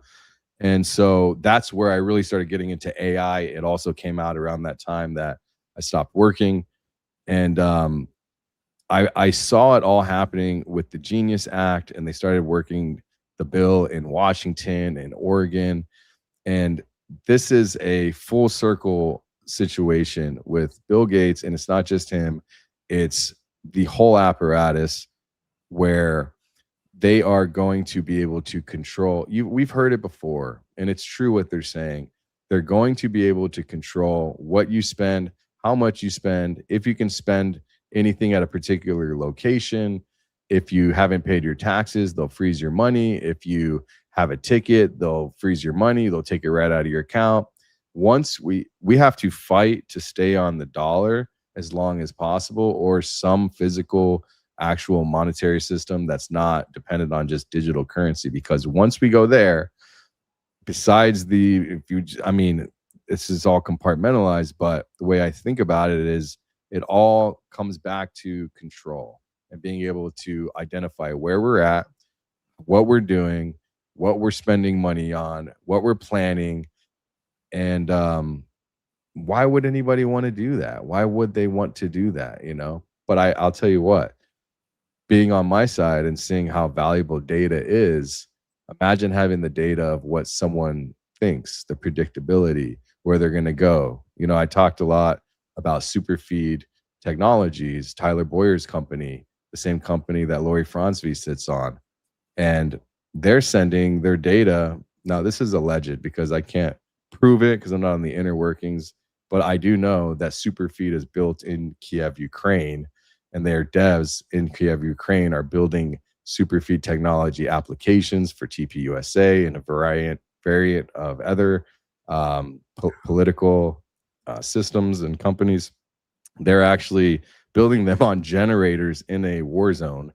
And so that's where I really started getting into AI. It also came out around that time that I stopped working. And I saw it all happening with the Genius Act, and they started working the bill in Washington and Oregon. And this is a full circle situation with Bill Gates. And it's not just him, it's the whole apparatus where they are going to be able to control you. We've heard it before, and it's true what they're saying. They're going to be able to control what you spend, how much you spend, if you can spend anything at a particular location. If you haven't paid your taxes, they'll freeze your money. If you have a ticket, they'll freeze your money. They'll take it right out of your account. Once we have to fight to stay on the dollar as long as possible, or some physical, actual monetary system that's not dependent on just digital currency. Because once we go there, besides this is all compartmentalized, but the way I think about it is it all comes back to control and being able to identify where we're at, what we're doing, what we're spending money on, what we're planning. And why would anybody want to do that? Why would they want to do that? But I'll tell you what, being on my side and seeing how valuable data is, imagine having the data of what someone thinks, the predictability, where they're going to go. You know, I talked a lot about Superfeed Technologies, Tyler Boyer's company, the same company that Lori Fransby sits on. And they're sending their data. Now, this is alleged because I can't prove it because I'm not on the inner workings, but I do know that Superfeed is built in Kiev, Ukraine, and their devs in Kiev, Ukraine are building Superfeed technology applications for TPUSA and a variant of other political systems and companies. They're actually building them on generators in a war zone,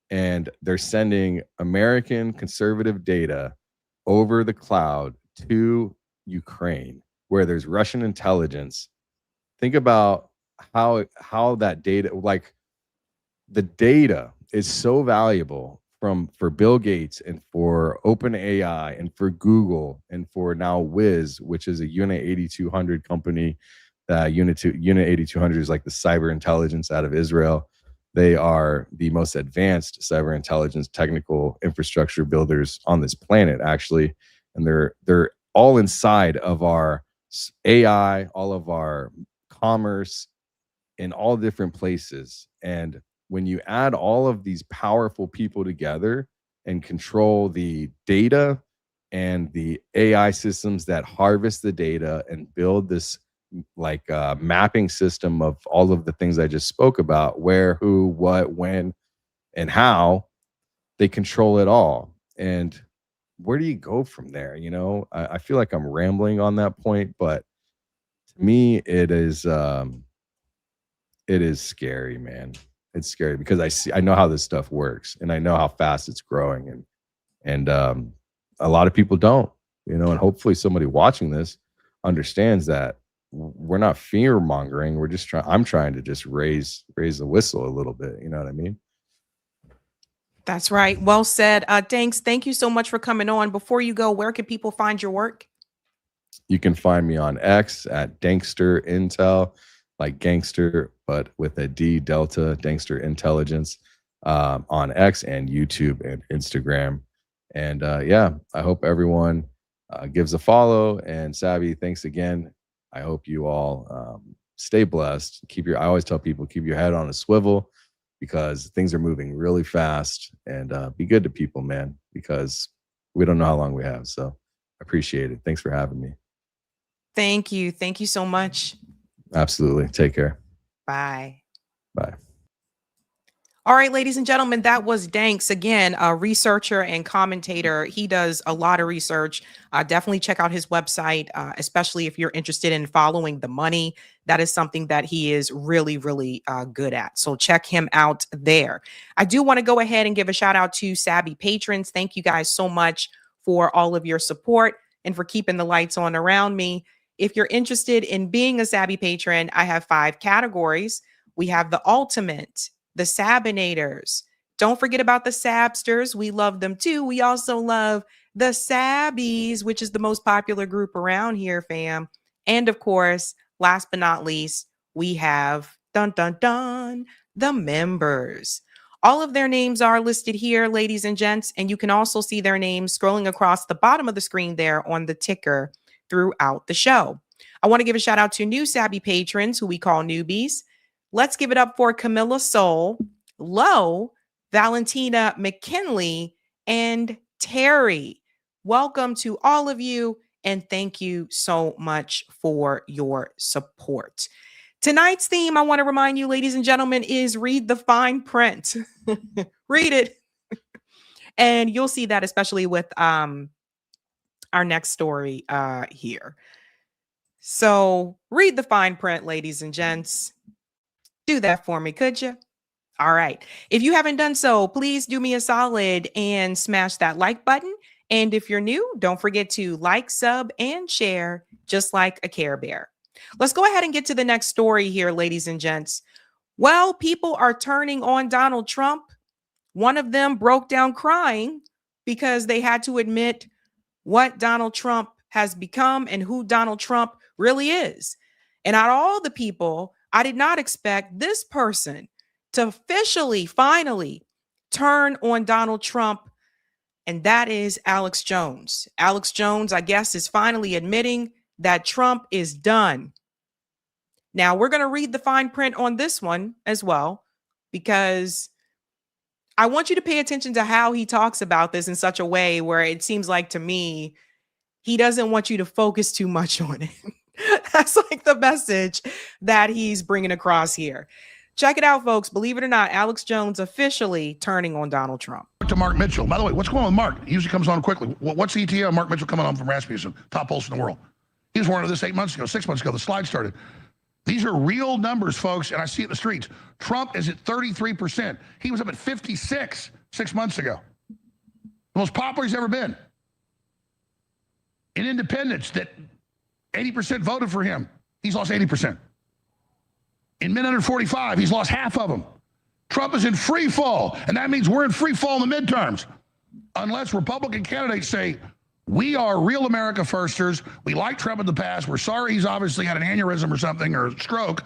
and they're sending American conservative data over the cloud to Ukraine, where there's Russian intelligence. Think about how that data, like the data is so valuable for Bill Gates and for OpenAI and for Google and for now Wiz, which is a Unit 8200 company. Unit 8200 is like the cyber intelligence out of Israel. They are the most advanced cyber intelligence technical infrastructure builders on this planet, actually. And they're all inside of our AI, all of our commerce, in all different places. And when you add all of these powerful people together and control the data and the AI systems that harvest the data and build this like mapping system of all of the things I just spoke about, where, who, what, when, and how, they control it all. And where do you go from there? You know, I feel like I'm rambling on that point, but to me, it is scary, man. It's scary because I know how this stuff works, and I know how fast it's growing, and a lot of people don't, you know, and hopefully somebody watching this understands that we're not fear mongering. We're just I'm trying to just raise the whistle a little bit. You know what I mean? That's right. Well said. Thanks. Thank you so much for coming on. Before you go, where can people find your work? You can find me on X at Dankster Intel, like gangster, but with a D Delta, Dankster Intelligence, on X and YouTube and Instagram. And yeah, I hope everyone gives a follow. And Sabby, thanks again. I hope you all stay blessed. I always tell people, keep your head on a swivel, because things are moving really fast, and be good to people, man, because we don't know how long we have. So I appreciate it. Thanks for having me. Thank you. Thank you so much. Absolutely. Take care. Bye. Bye. All right, ladies and gentlemen, that was Danks, again, a researcher and commentator. He does a lot of research. Definitely check out his website, especially if you're interested in following the money. That is something that he is really, really good at. So check him out there. I do want to go ahead and give a shout out to Sabby patrons. Thank you guys so much for all of your support and for keeping the lights on around me. If you're interested in being a Sabby patron, I have 5 categories. We have the ultimate, the Sabinators. Don't forget about the Sabsters. We love them too. We also love the Sabbies, which is the most popular group around here, fam. And of course, last but not least, we have the members. All of their names are listed here, ladies and gents, and you can also see their names scrolling across the bottom of the screen there on the ticker throughout the show. I want to give a shout out to new Sabby patrons who we call newbies. Let's give it up for Camilla Soul, Lo, Valentina McKinley, and Terry. Welcome to all of you, and thank you so much for your support. Tonight's theme, I want to remind you, ladies and gentlemen, is read the fine print. Read it. And you'll see that especially with our next story here. So read the fine print, ladies and gents. Do that for me, could you? All right. If you haven't done so, please do me a solid and smash that like button. And if you're new, don't forget to like, sub, and share, just like a Care Bear. Let's go ahead and get to the next story here, ladies and gents. Well, people are turning on Donald Trump. One of them broke down crying because they had to admit what Donald Trump has become and who Donald Trump really is. And out of all the people, I did not expect this person to officially, finally turn on Donald Trump. And that is Alex Jones. Alex Jones, I guess, is finally admitting that Trump is done. Now, we're going to read the fine print on this one as well, because I want you to pay attention to how he talks about this in such a way where it seems like, to me, he doesn't want you to focus too much on it. That's like the message that he's bringing across here. Check it out, folks. Believe it or not, Alex Jones officially turning on Donald Trump. To Mark Mitchell. By the way, what's going on with Mark? He usually comes on quickly. What's the ETA on Mark Mitchell coming on from Rasmussen, top pollster in the world? He was warned of this 8 months ago, 6 months ago. The slide started. These are real numbers, folks, and I see it in the streets. Trump is at 33%. He was up at 56 6 months ago. The most popular he's ever been. In independents that 80% voted for him, he's lost 80%. In men under 45, he's lost half of them. Trump is in free fall, and that means we're in free fall in the midterms. Unless Republican candidates say, we are real America firsters, we like Trump in the past, we're sorry he's obviously had an aneurysm or something or a stroke,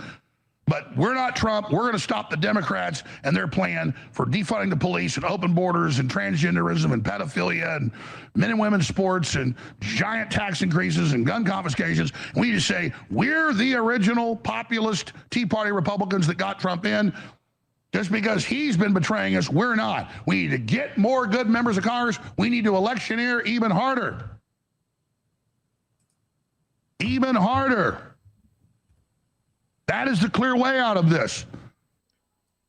but we're not Trump, we're going to stop the Democrats and their plan for defunding the police and open borders and transgenderism and pedophilia and men and women's sports and giant tax increases and gun confiscations. And we just say, we're the original populist Tea Party Republicans that got Trump in. Just because he's been betraying us, we're not. We need to get more good members of Congress. We need to electioneer even harder. Even harder. That is the clear way out of this.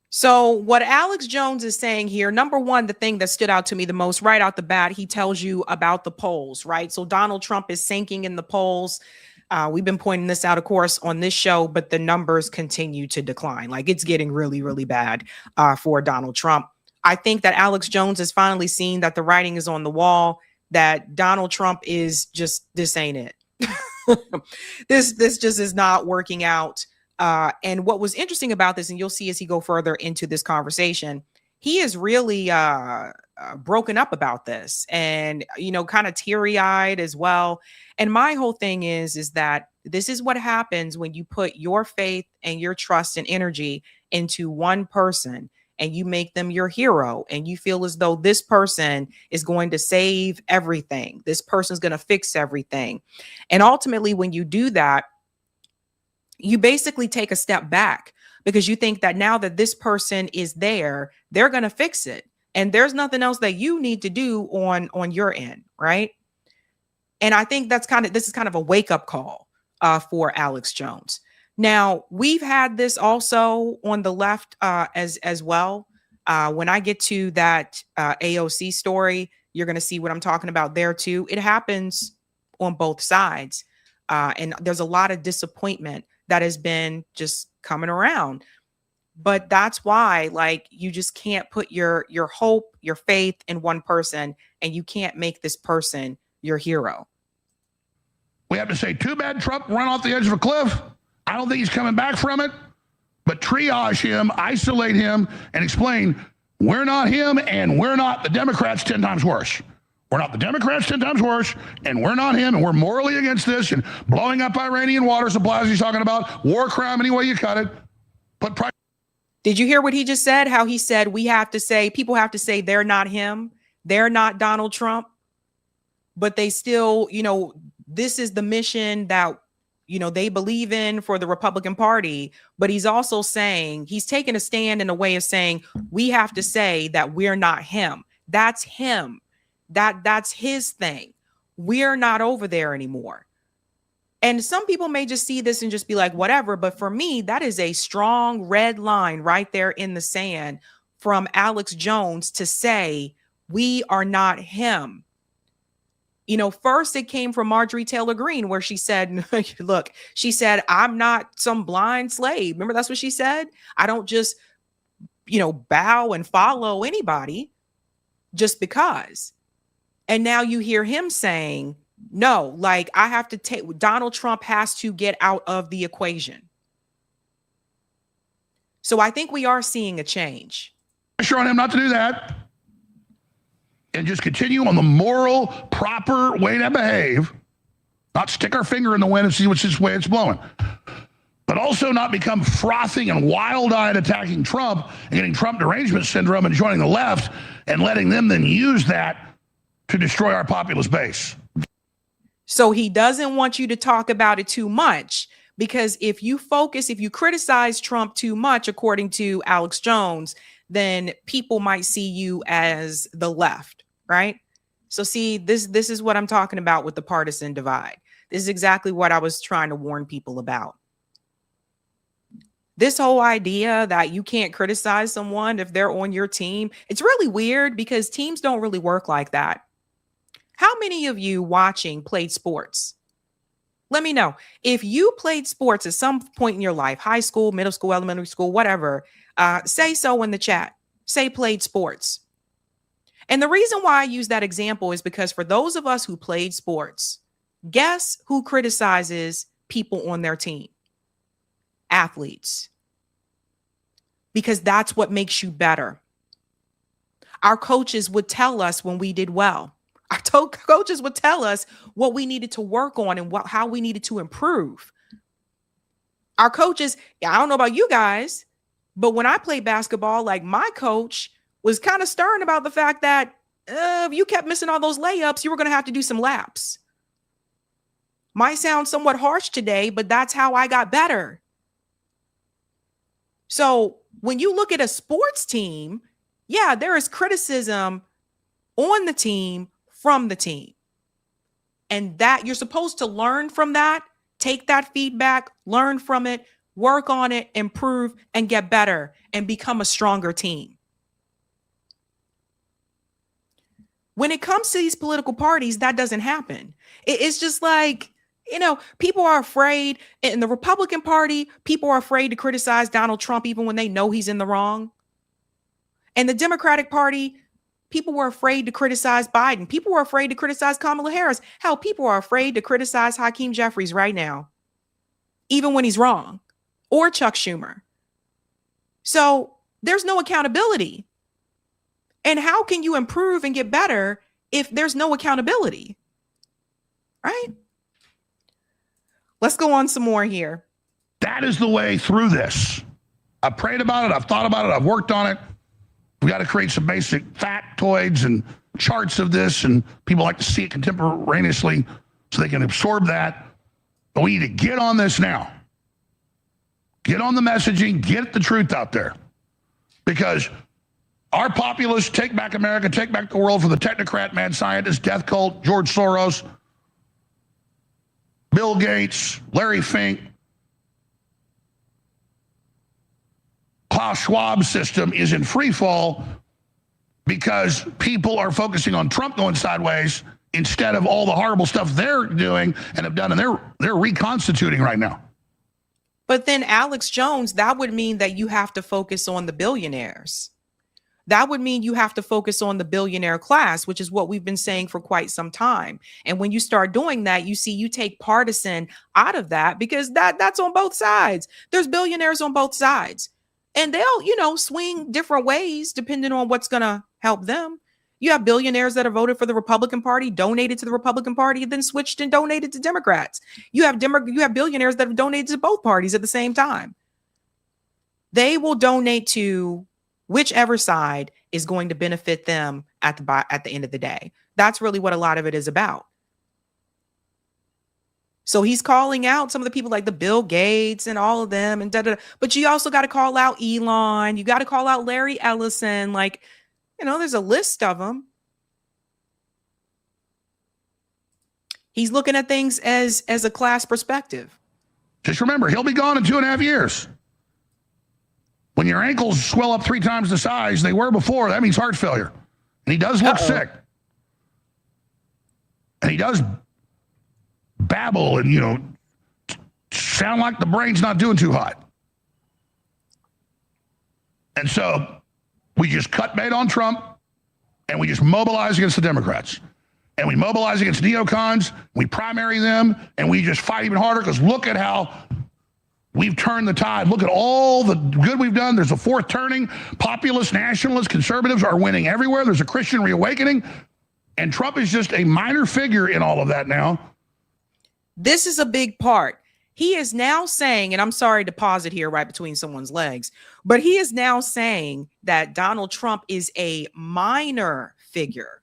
So what Alex Jones is saying here, number one, the thing that stood out to me the most right out the bat, he tells you about the polls, right? So Donald Trump is sinking in the polls. We've been pointing this out, of course, on this show, but the numbers continue to decline. Like, it's getting really, really bad for Donald Trump. I think that Alex Jones has finally seen that the writing is on the wall, that Donald Trump is just, this ain't it. This just is not working out. And what was interesting about this, and you'll see as he go further into this conversation, he is really broken up about this and, you know, kind of teary-eyed as well. And my whole thing is that this is what happens when you put your faith and your trust and energy into one person and you make them your hero and you feel as though this person is going to save everything. This person's going to fix everything. And ultimately, when you do that, you basically take a step back because you think that now that this person is there, they're going to fix it. And there's nothing else that you need to do on your end, right? And I think this is kind of a wake up call for Alex Jones. Now, we've had this also on the left as well. When I get to that AOC story, you're going to see what I'm talking about there too. It happens on both sides. And there's a lot of disappointment that has been just coming around. But that's why, like, you just can't put your hope, your faith in one person, and you can't make this person your hero. We have to say, too bad Trump ran off the edge of a cliff. I don't think he's coming back from it. But triage him, isolate him, and explain, we're not him, and we're not the Democrats 10 times worse. We're not the Democrats 10 times worse, and we're not him, and we're morally against this, and blowing up Iranian water supplies he's talking about, war crime any way you cut it. But did you hear what he just said? How he said people have to say they're not him, they're not Donald Trump, but they still, you know, this is the mission that, you know, they believe in for the Republican Party. But he's also saying, he's taking a stand in a way of saying, we have to say that we're not him. That's him. That's his thing. We're not over there anymore. And some people may just see this and just be like, whatever. But for me, that is a strong red line right there in the sand from Alex Jones to say, we are not him. You know, first it came from Marjorie Taylor Greene, where she said, look, she said, I'm not some blind slave. Remember, that's what she said. I don't just, you know, bow and follow anybody just because. And now you hear him saying, no, like, I have to take, Donald Trump has to get out of the equation. So I think we are seeing a change. Pressure on him not to do that. And just continue on the moral, proper way to behave. Not stick our finger in the wind and see which way it's blowing. But also not become frothing and wild-eyed attacking Trump and getting Trump derangement syndrome and joining the left and letting them then use that to destroy our populist base. So he doesn't want you to talk about it too much, because if you criticize Trump too much, according to Alex Jones, then people might see you as the left, right? So see, this is what I'm talking about with the partisan divide. This is exactly what I was trying to warn people about. This whole idea that you can't criticize someone if they're on your team, it's really weird because teams don't really work like that. How many of you watching played sports? Let me know. If you played sports at some point in your life, high school, middle school, elementary school, whatever, say so in the chat. Say played sports. And the reason why I use that example is because for those of us who played sports, guess who criticizes people on their team? Athletes. Because that's what makes you better. Our coaches would tell us when we did well. Our coaches would tell us what we needed to work on and how we needed to improve. Our coaches, I don't know about you guys, but when I played basketball, like my coach was kind of stern about the fact that if you kept missing all those layups, you were going to have to do some laps. Might sound somewhat harsh today, but that's how I got better. So when you look at a sports team, yeah, there is criticism on the team from the team. And that you're supposed to learn from that, take that feedback, learn from it, work on it, improve, and get better and become a stronger team. When it comes to these political parties, that doesn't happen. It's just like, people are afraid in the Republican Party. People are afraid to criticize Donald Trump even when they know he's in the wrong. And the Democratic Party, people were afraid to criticize Biden. People were afraid to criticize Kamala Harris. Hell, people are afraid to criticize Hakeem Jeffries right now, even when he's wrong, or Chuck Schumer. So there's no accountability. And how can you improve and get better if there's no accountability? Right? Let's go on some more here. That is the way through this. I've prayed about it. I've thought about it. I've worked on it. We got to create some basic factoids and charts of this, and people like to see it contemporaneously so they can absorb that. But we need to get on this now. Get on the messaging, get the truth out there. Because our populists take back America, take back the world for the technocrat, mad scientist, death cult, George Soros, Bill Gates, Larry Fink, Klaus Schwab system is in free fall because people are focusing on Trump going sideways instead of all the horrible stuff they're doing and have done, and they're reconstituting right now. But then Alex Jones, that would mean that you have to focus on the billionaires. That would mean you have to focus on the billionaire class, which is what we've been saying for quite some time. And when you start doing that, you take partisan out of that, because that's on both sides. There's billionaires on both sides. And they'll, swing different ways depending on what's going to help them. You have billionaires that have voted for the Republican Party, donated to the Republican Party, and then switched and donated to Democrats. You have billionaires that have donated to both parties at the same time. They will donate to whichever side is going to benefit them at the end of the day. That's really what a lot of it is about. So he's calling out some of the people like the Bill Gates and all of them and but you also got to call out Elon. You got to call out Larry Ellison. There's a list of them. He's looking at things as a class perspective. Just remember, he'll be gone in 2.5 years. When your ankles swell up 3 times the size they were before, that means heart failure. And he does look sick. And he does babble and, sound like the brain's not doing too hot. And so we just cut bait on Trump, and we just mobilize against the Democrats. And we mobilize against neocons, we primary them, and we just fight even harder, because look at how we've turned the tide. Look at all the good we've done. There's a fourth turning. Populists, nationalists, conservatives are winning everywhere. There's a Christian reawakening. And Trump is just a minor figure in all of that now. This is a big part. He is now saying, and I'm sorry to pause it here right between someone's legs, but he is now saying that Donald Trump is a minor figure.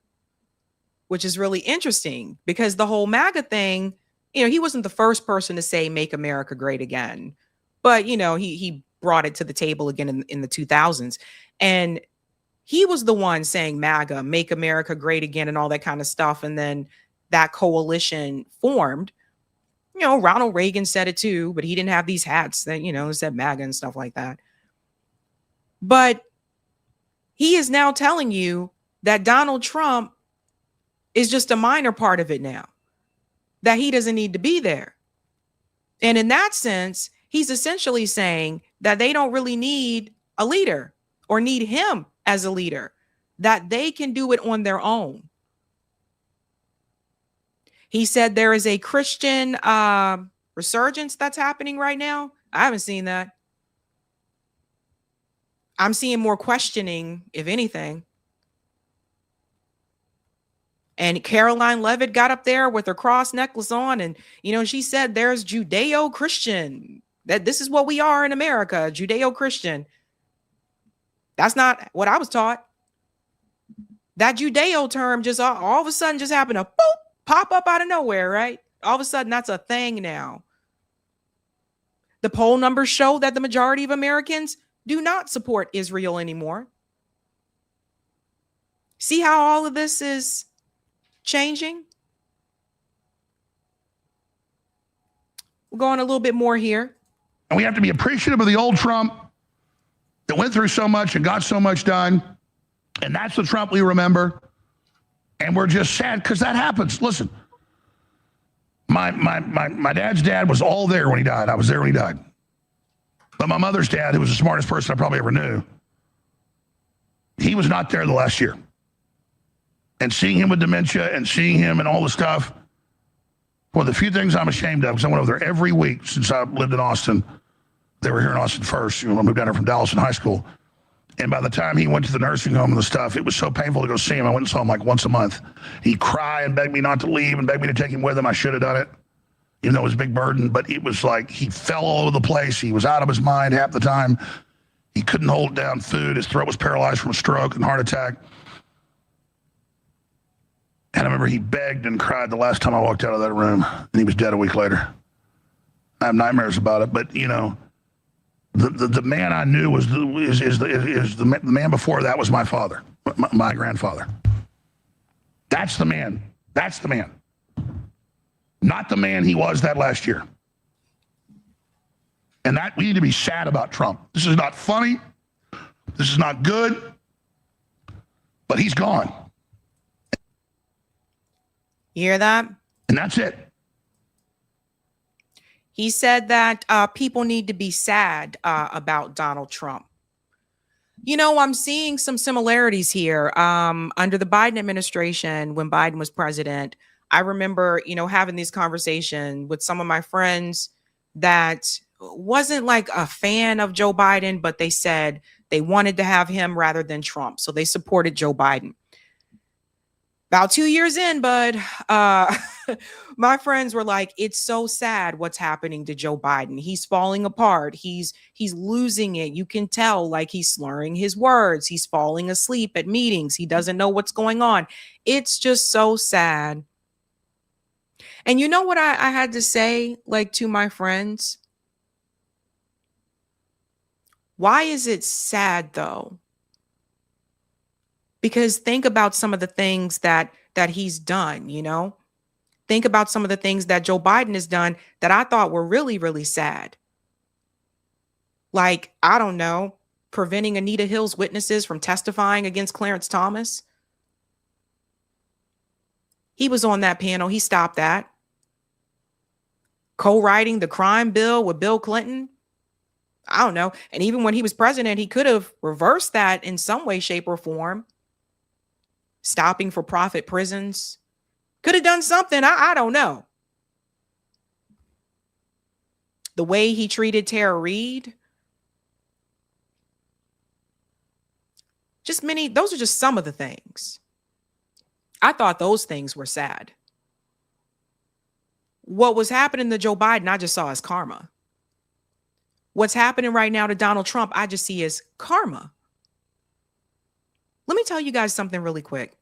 which is really interesting because the whole MAGA thing, he wasn't the first person to say "Make America Great Again," but he brought it to the table again in the 2000s, and he was the one saying MAGA, "Make America Great Again," and all that kind of stuff. And then that coalition formed. Ronald Reagan said it too, but he didn't have these hats that said MAGA and stuff like that. But he is now telling you that Donald Trump is just a minor part of it now, that he doesn't need to be there. And in that sense, he's essentially saying that they don't really need a leader or need him as a leader, that they can do it on their own. He said there is a Christian resurgence that's happening right now. I haven't seen that. I'm seeing more questioning, if anything. And Caroline Levitt got up there with her cross necklace on, and she said there's Judeo-Christian, that this is what we are in America, Judeo-Christian. That's not what I was taught. That Judeo term just all of a sudden just happened to pop up out of nowhere, right? All of a sudden that's a thing now. The poll numbers show that the majority of Americans do not support Israel anymore. See how all of this is changing? We're going a little bit more here. And we have to be appreciative of the old Trump that went through so much and got so much done. And that's the Trump we remember. And we're just sad because that happens. Listen, my dad's dad was all there when he died. I was there when he died. But my mother's dad, who was the smartest person I probably ever knew, he was not there the last year. And seeing him with dementia and seeing him and all the stuff, well, the few things I'm ashamed of, because I went over there every week since I lived in Austin. They were here in Austin first. I moved down there from Dallas in high school. And by the time he went to the nursing home and the stuff, it was so painful to go see him. I went and saw him like once a month. He'd cry and beg me not to leave and beg me to take him with him. I should have done it, even though it was a big burden. But it was like he fell all over the place. He was out of his mind half the time. He couldn't hold down food. His throat was paralyzed from a stroke and heart attack. And I remember he begged and cried the last time I walked out of that room, and he was dead a week later. I have nightmares about it, but the man I knew was the man before that was my father, my grandfather. That's the man. That's the man. Not the man he was that last year. And that we need to be sad about Trump. This is not funny. This is not good. But he's gone. You hear that? And that's it. He said that people need to be sad about Donald Trump. I'm seeing some similarities here. Under the Biden administration, when Biden was president, I remember, having these conversations with some of my friends that wasn't like a fan of Joe Biden, but they said they wanted to have him rather than Trump. So they supported Joe Biden. About 2 years in, bud, my friends were like, it's so sad what's happening to Joe Biden. He's falling apart. He's losing it. You can tell, like, he's slurring his words. He's falling asleep at meetings. He doesn't know what's going on. It's just so sad. And you know what I had to say, like, to my friends? Why is it sad, though? Because think about some of the things that he's done, Think about some of the things that Joe Biden has done that I thought were really, really sad. Like, I don't know, preventing Anita Hill's witnesses from testifying against Clarence Thomas. He was on that panel. He stopped that. Co-writing the crime bill with Bill Clinton. I don't know. And even when he was president, he could have reversed that in some way, shape, or form. Stopping for profit prisons. Could have done something. I don't know. The way he treated Tara Reid. Those are just some of the things. I thought those things were sad. What was happening to Joe Biden, I just saw as karma. What's happening right now to Donald Trump, I just see as karma. Let me tell you guys something really quick.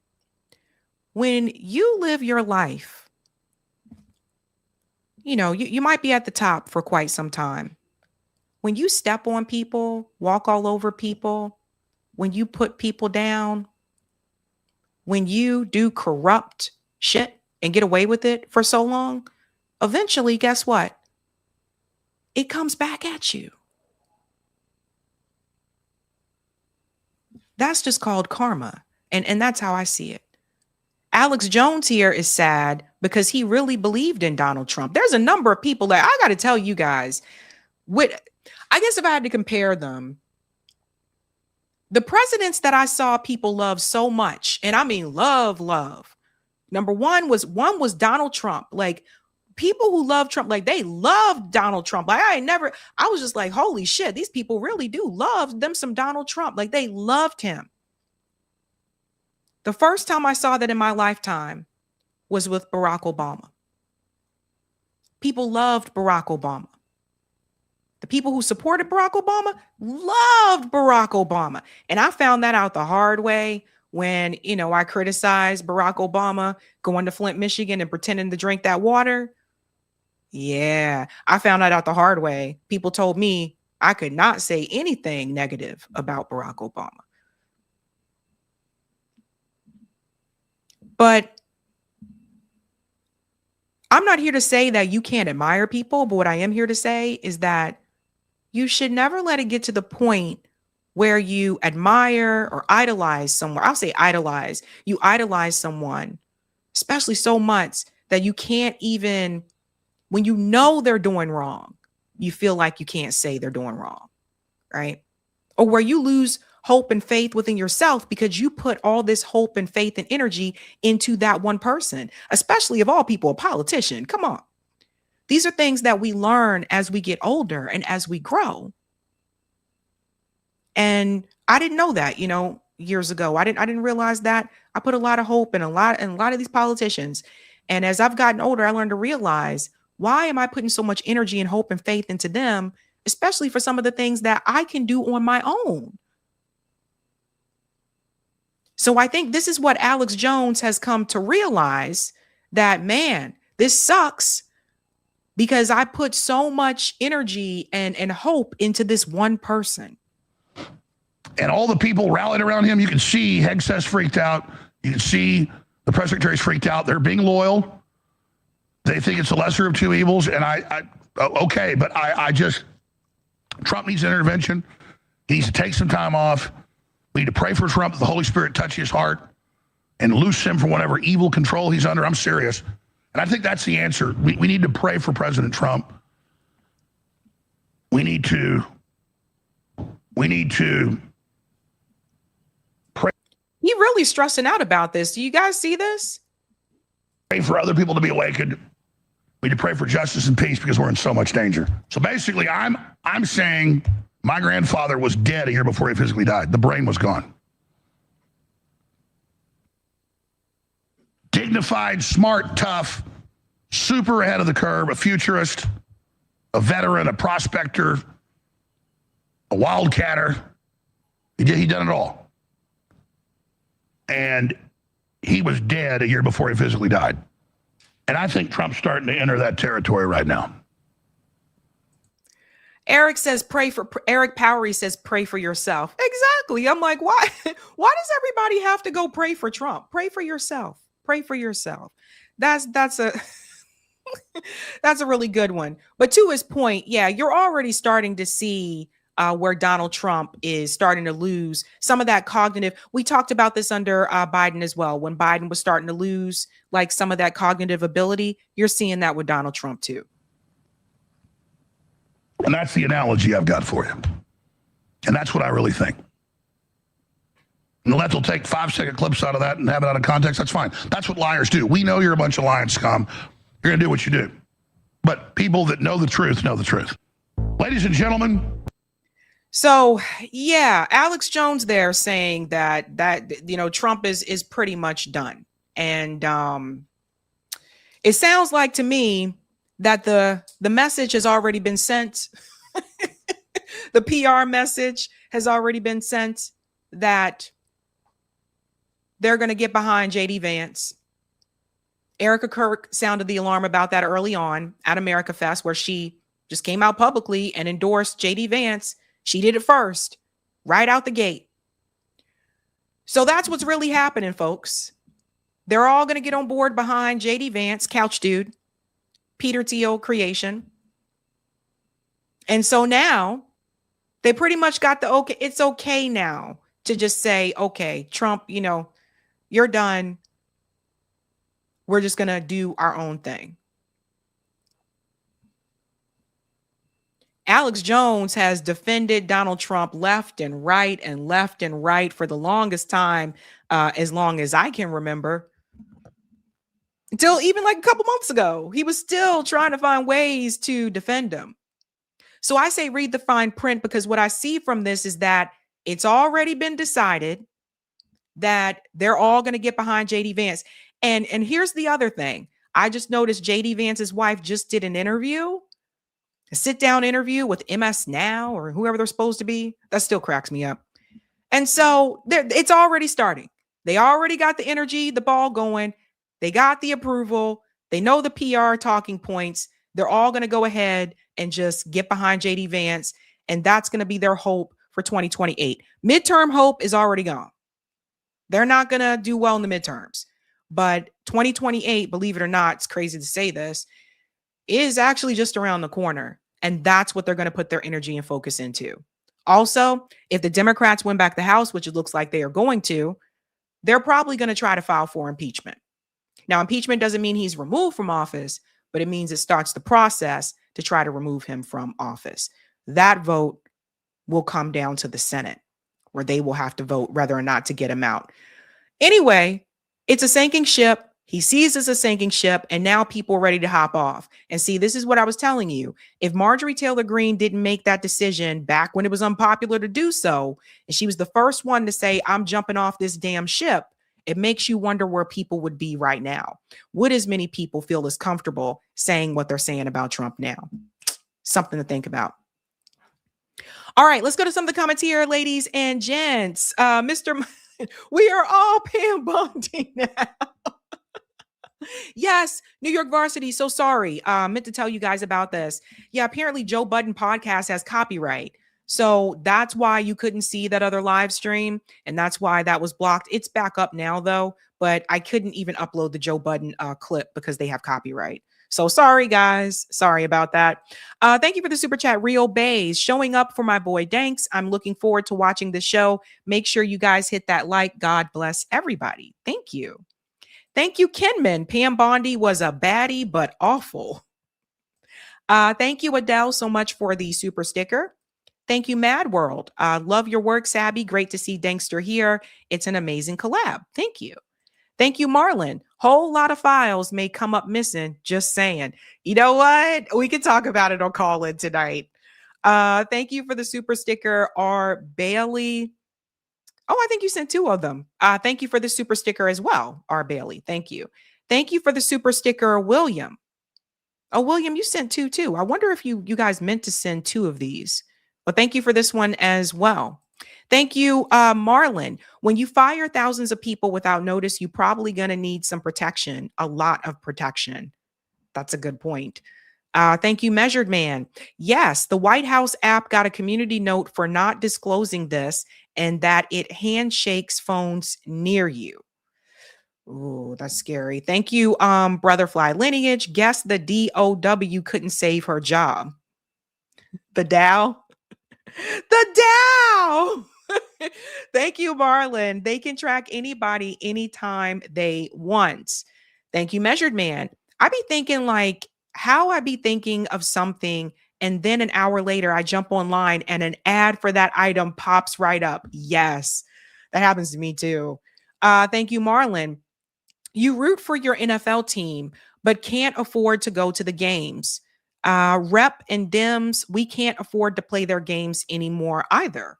when you live your life, you might be at the top for quite some time. When you step on people, walk all over people, when you put people down, when you do corrupt shit and get away with it for so long, eventually, guess what? It comes back at you. That's just called karma. And that's how I see it. Alex Jones here is sad because he really believed in Donald Trump. There's a number of people that I got to tell you guys, I guess if I had to compare them, the presidents that I saw people love so much, and I mean love. Number one was Donald Trump. Like, people who love Trump, like, they loved Donald Trump. Like, I was just like, holy shit, these people really do love them some Donald Trump. Like, they loved him. The first time I saw that in my lifetime was with Barack Obama. People loved Barack Obama. The people who supported Barack Obama loved Barack Obama. And I found that out the hard way when, I criticized Barack Obama going to Flint, Michigan and pretending to drink that water. Yeah, I found that out the hard way. People told me I could not say anything negative about Barack Obama. But I'm not here to say that you can't admire people, but what I am here to say is that you should never let it get to the point where you admire or idolize someone. I'll say idolize. You idolize someone, especially so much that you can't even, when you know they're doing wrong, you feel like you can't say they're doing wrong, right? Or where you lose hope and faith within yourself because you put all this hope and faith and energy into that one person, especially of all people, a politician. Come on. These are things that we learn as we get older and as we grow. And I didn't know that, years ago. I didn't realize that. I put a lot of hope in a lot of these politicians. And as I've gotten older, I learned to realize, why am I putting so much energy and hope and faith into them, especially for some of the things that I can do on my own? So I think this is what Alex Jones has come to realize, that, man, this sucks because I put so much energy and hope into this one person. And all the people rallied around him. You can see Hegseth's freaked out. You can see the press secretary's freaked out. They're being loyal. They think it's the lesser of two evils. And okay, but I just, Trump needs intervention. He needs to take some time off. We need to pray for Trump, that the Holy Spirit touch his heart and loose him from whatever evil control he's under. I'm serious. And I think that's the answer. We need to pray for President Trump. We need to pray. He really stressing out about this. Do you guys see this? Pray for other people to be awakened. We need to pray for justice and peace because we're in so much danger. So basically, I'm saying my grandfather was dead a year before he physically died. The brain was gone. Dignified, smart, tough, super ahead of the curve, a futurist, a veteran, a prospector, a wildcatter. He done it all. And he was dead a year before he physically died. And I think Trump's starting to enter that territory right now. Eric Powery says, pray for yourself. Exactly. I'm like, why does everybody have to go pray for Trump? Pray for yourself. Pray for yourself. That's a that's a really good one. But to his point, yeah, you're already starting to see where Donald Trump is starting to lose some of that cognitive. We talked about this under Biden as well. When Biden was starting to lose like some of that cognitive ability, you're seeing that with Donald Trump too. And that's the analogy I've got for you. And that's what I really think. And the left will take 5-second clips out of that and have it out of context. That's fine. That's what liars do. We know you're a bunch of lying scum. You're going to do what you do. But people that know the truth know the truth. Ladies and gentlemen. So, yeah, Alex Jones there saying that Trump is pretty much done. And it sounds like to me that the message has already been sent. The PR message has already been sent that they're going to get behind JD Vance. Erica Kirk sounded the alarm about that early on at America Fest, where she just came out publicly and endorsed JD Vance. She did it first, right out the gate. So that's what's really happening, folks. They're all going to get on board behind JD Vance, Couch Dude, Peter Thiel creation. And so now they pretty much got the okay. It's okay now to just say, okay, Trump, you're done. We're just going to do our own thing. Alex Jones has defended Donald Trump left and right for the longest time, as long as I can remember. Until even like a couple months ago, he was still trying to find ways to defend him. So I say read the fine print, because what I see from this is that it's already been decided that they're all going to get behind JD Vance. And here's the other thing. I just noticed JD Vance's wife just did an interview, a sit-down interview with MS Now or whoever they're supposed to be. That still cracks me up. And so it's already starting. They already got the energy, the ball going. They got the approval. They know the PR talking points. They're all going to go ahead and just get behind JD Vance. And that's going to be their hope for 2028. Midterm hope is already gone. They're not going to do well in the midterms. But 2028, believe it or not, it's crazy to say this, is actually just around the corner. And that's what they're going to put their energy and focus into. Also, if the Democrats win back the House, which it looks like they are going to, they're probably going to try to file for impeachment. Now, impeachment doesn't mean he's removed from office, but it means it starts the process to try to remove him from office. That vote will come down to the Senate, where they will have to vote whether or not to get him out. Anyway, it's a sinking ship. He sees it's a sinking ship, and now people are ready to hop off. And see, this is what I was telling you. If Marjorie Taylor Greene didn't make that decision back when it was unpopular to do so, and she was the first one to say, I'm jumping off this damn ship, it makes you wonder where people would be right now. Would as many people feel as comfortable saying what they're saying about Trump now? Something to think about. All right, let's go to some of the comments here, ladies and gents. We are all Pam Bondi now. Yes, New York Varsity. So sorry. Meant to tell you guys about this. Yeah, apparently Joe Budden podcast has copyright. So that's why you couldn't see that other live stream. And that's why that was blocked. It's back up now, though. But I couldn't even upload the Joe Budden clip because they have copyright. So sorry, guys. Sorry about that. Thank you for the super chat. Rio Bays showing up for my boy Danks. I'm looking forward to watching the show. Make sure you guys hit that like. God bless everybody. Thank you. Thank you, Kenman. Pam Bondi was a baddie, but awful. Thank you, Adele, so much for the super sticker. Thank you, Mad World. Love your work, Sabby. Great to see Dankster here. It's an amazing collab. Thank you. Thank you, Marlon. Whole lot of files may come up missing. Just saying. You know what? We can talk about it on call-in tonight. Thank you for the super sticker, R. Bailey. Oh, I think you sent two of them. Thank you for the super sticker as well, R. Bailey. Thank you. Thank you for the super sticker, William. Oh, William, you sent two too. I wonder if you guys meant to send two of these. But thank you for this one as well. Thank you, Marlon. When you fire thousands of people without notice, you're probably going to need some protection, a lot of protection. That's a good point. Thank you, Measured Man. Yes, the White House app got a community note for not disclosing this and that it handshakes phones near you. Oh, that's scary. Thank you, Brotherfly Lineage. Guess the DOW couldn't save her job. The Dow? The Dow! Thank you, Marlon. They can track anybody anytime they want. Thank you, Measured Man. I be thinking like how I be thinking of something and then an hour later I jump online and an ad for that item pops right up. Yes, that happens to me too. Thank you, Marlon. You root for your NFL team, but can't afford to go to the games. Rep and Dems, we can't afford to play their games anymore either.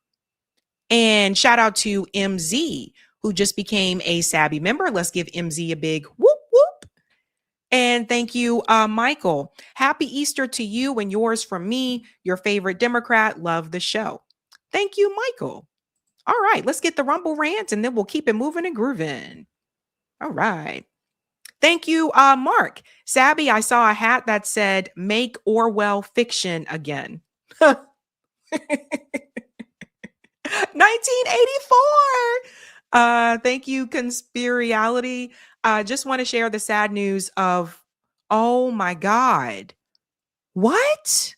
And shout out to MZ, who just became a Sabby member. Let's give MZ a big whoop whoop. And thank you, Michael. Happy Easter to you and yours from me, your favorite Democrat. Love the show. Thank you, Michael. All right, let's get the Rumble rant and then we'll keep it moving and grooving. All right. Thank you, Mark. Sabby, I saw a hat that said "Make Orwell fiction again." 1984. Thank you, Conspiriality. Just want to share the sad news of, oh my God. What?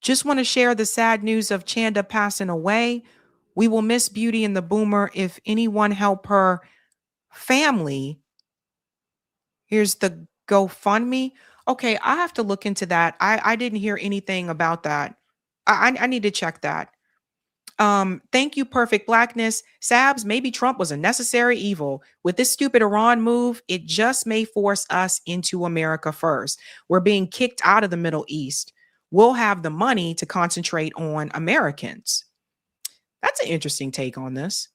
Just want to share the sad news of Chanda passing away. We will miss Beauty and the Boomer. If anyone help her family, here's the GoFundMe. Okay, I have to look into that. I didn't hear anything about that. I need to check that. Thank you, Perfect Blackness. Sabs, maybe Trump was a necessary evil. With this stupid Iran move, it just may force us into America first. We're being kicked out of the Middle East. We'll have the money to concentrate on Americans. That's an interesting take on this.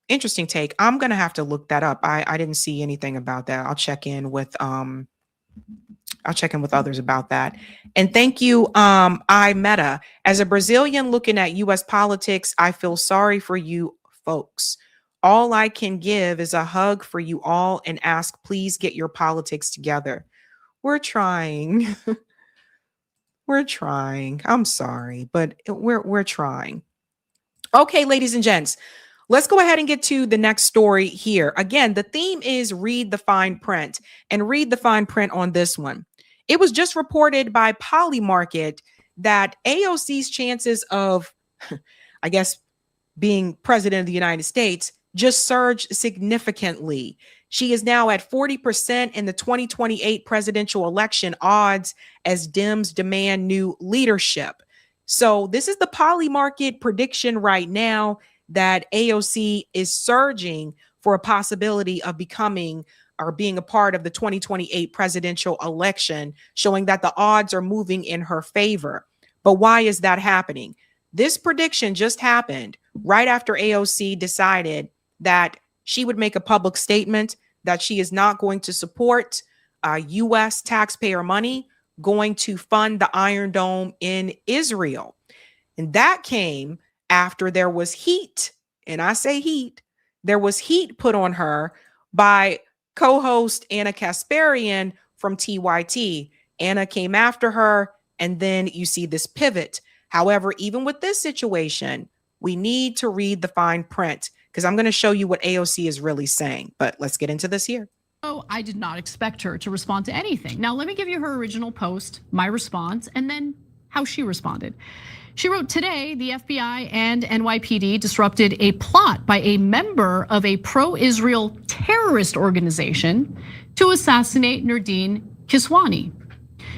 Interesting take. I'm gonna have to look that up. I didn't see anything about that. I'll check in with others about that. And thank you, iMeta. As a Brazilian looking at US politics, I feel sorry for you folks. All I can give is a hug for you all and ask, please get your politics together. We're trying. We're trying. I'm sorry, but we're trying. Okay, ladies and gents, let's go ahead and get to the next story here. Again, the theme is read the fine print, and read the fine print on this one. It was just reported by Polymarket that AOC's chances of, I guess, being president of the United States just surged significantly. She is now at 40% in the 2028 presidential election odds as Dems demand new leadership. So this is the Polymarket prediction right now that AOC is surging for a possibility of becoming or being a part of the 2028 presidential election, showing that the odds are moving in her favor. But why is that happening? This prediction just happened right after AOC decided that she would make a public statement that she is not going to support U.S. taxpayer money going to fund the Iron Dome in Israel. And that came after there was heat, and I say heat, there was heat put on her by co-host Anna Kasparian from TYT. Anna came after her, and then you see this pivot. However, even with this situation, we need to read the fine print because I'm going to show you what AOC is really saying. But let's get into this here. Oh, I did not expect her to respond to anything. Now, let me give you her original post, my response, and then how she responded. She wrote, today, the FBI and NYPD disrupted a plot by a member of a pro-Israel terrorist organization to assassinate Nordine Kiswani.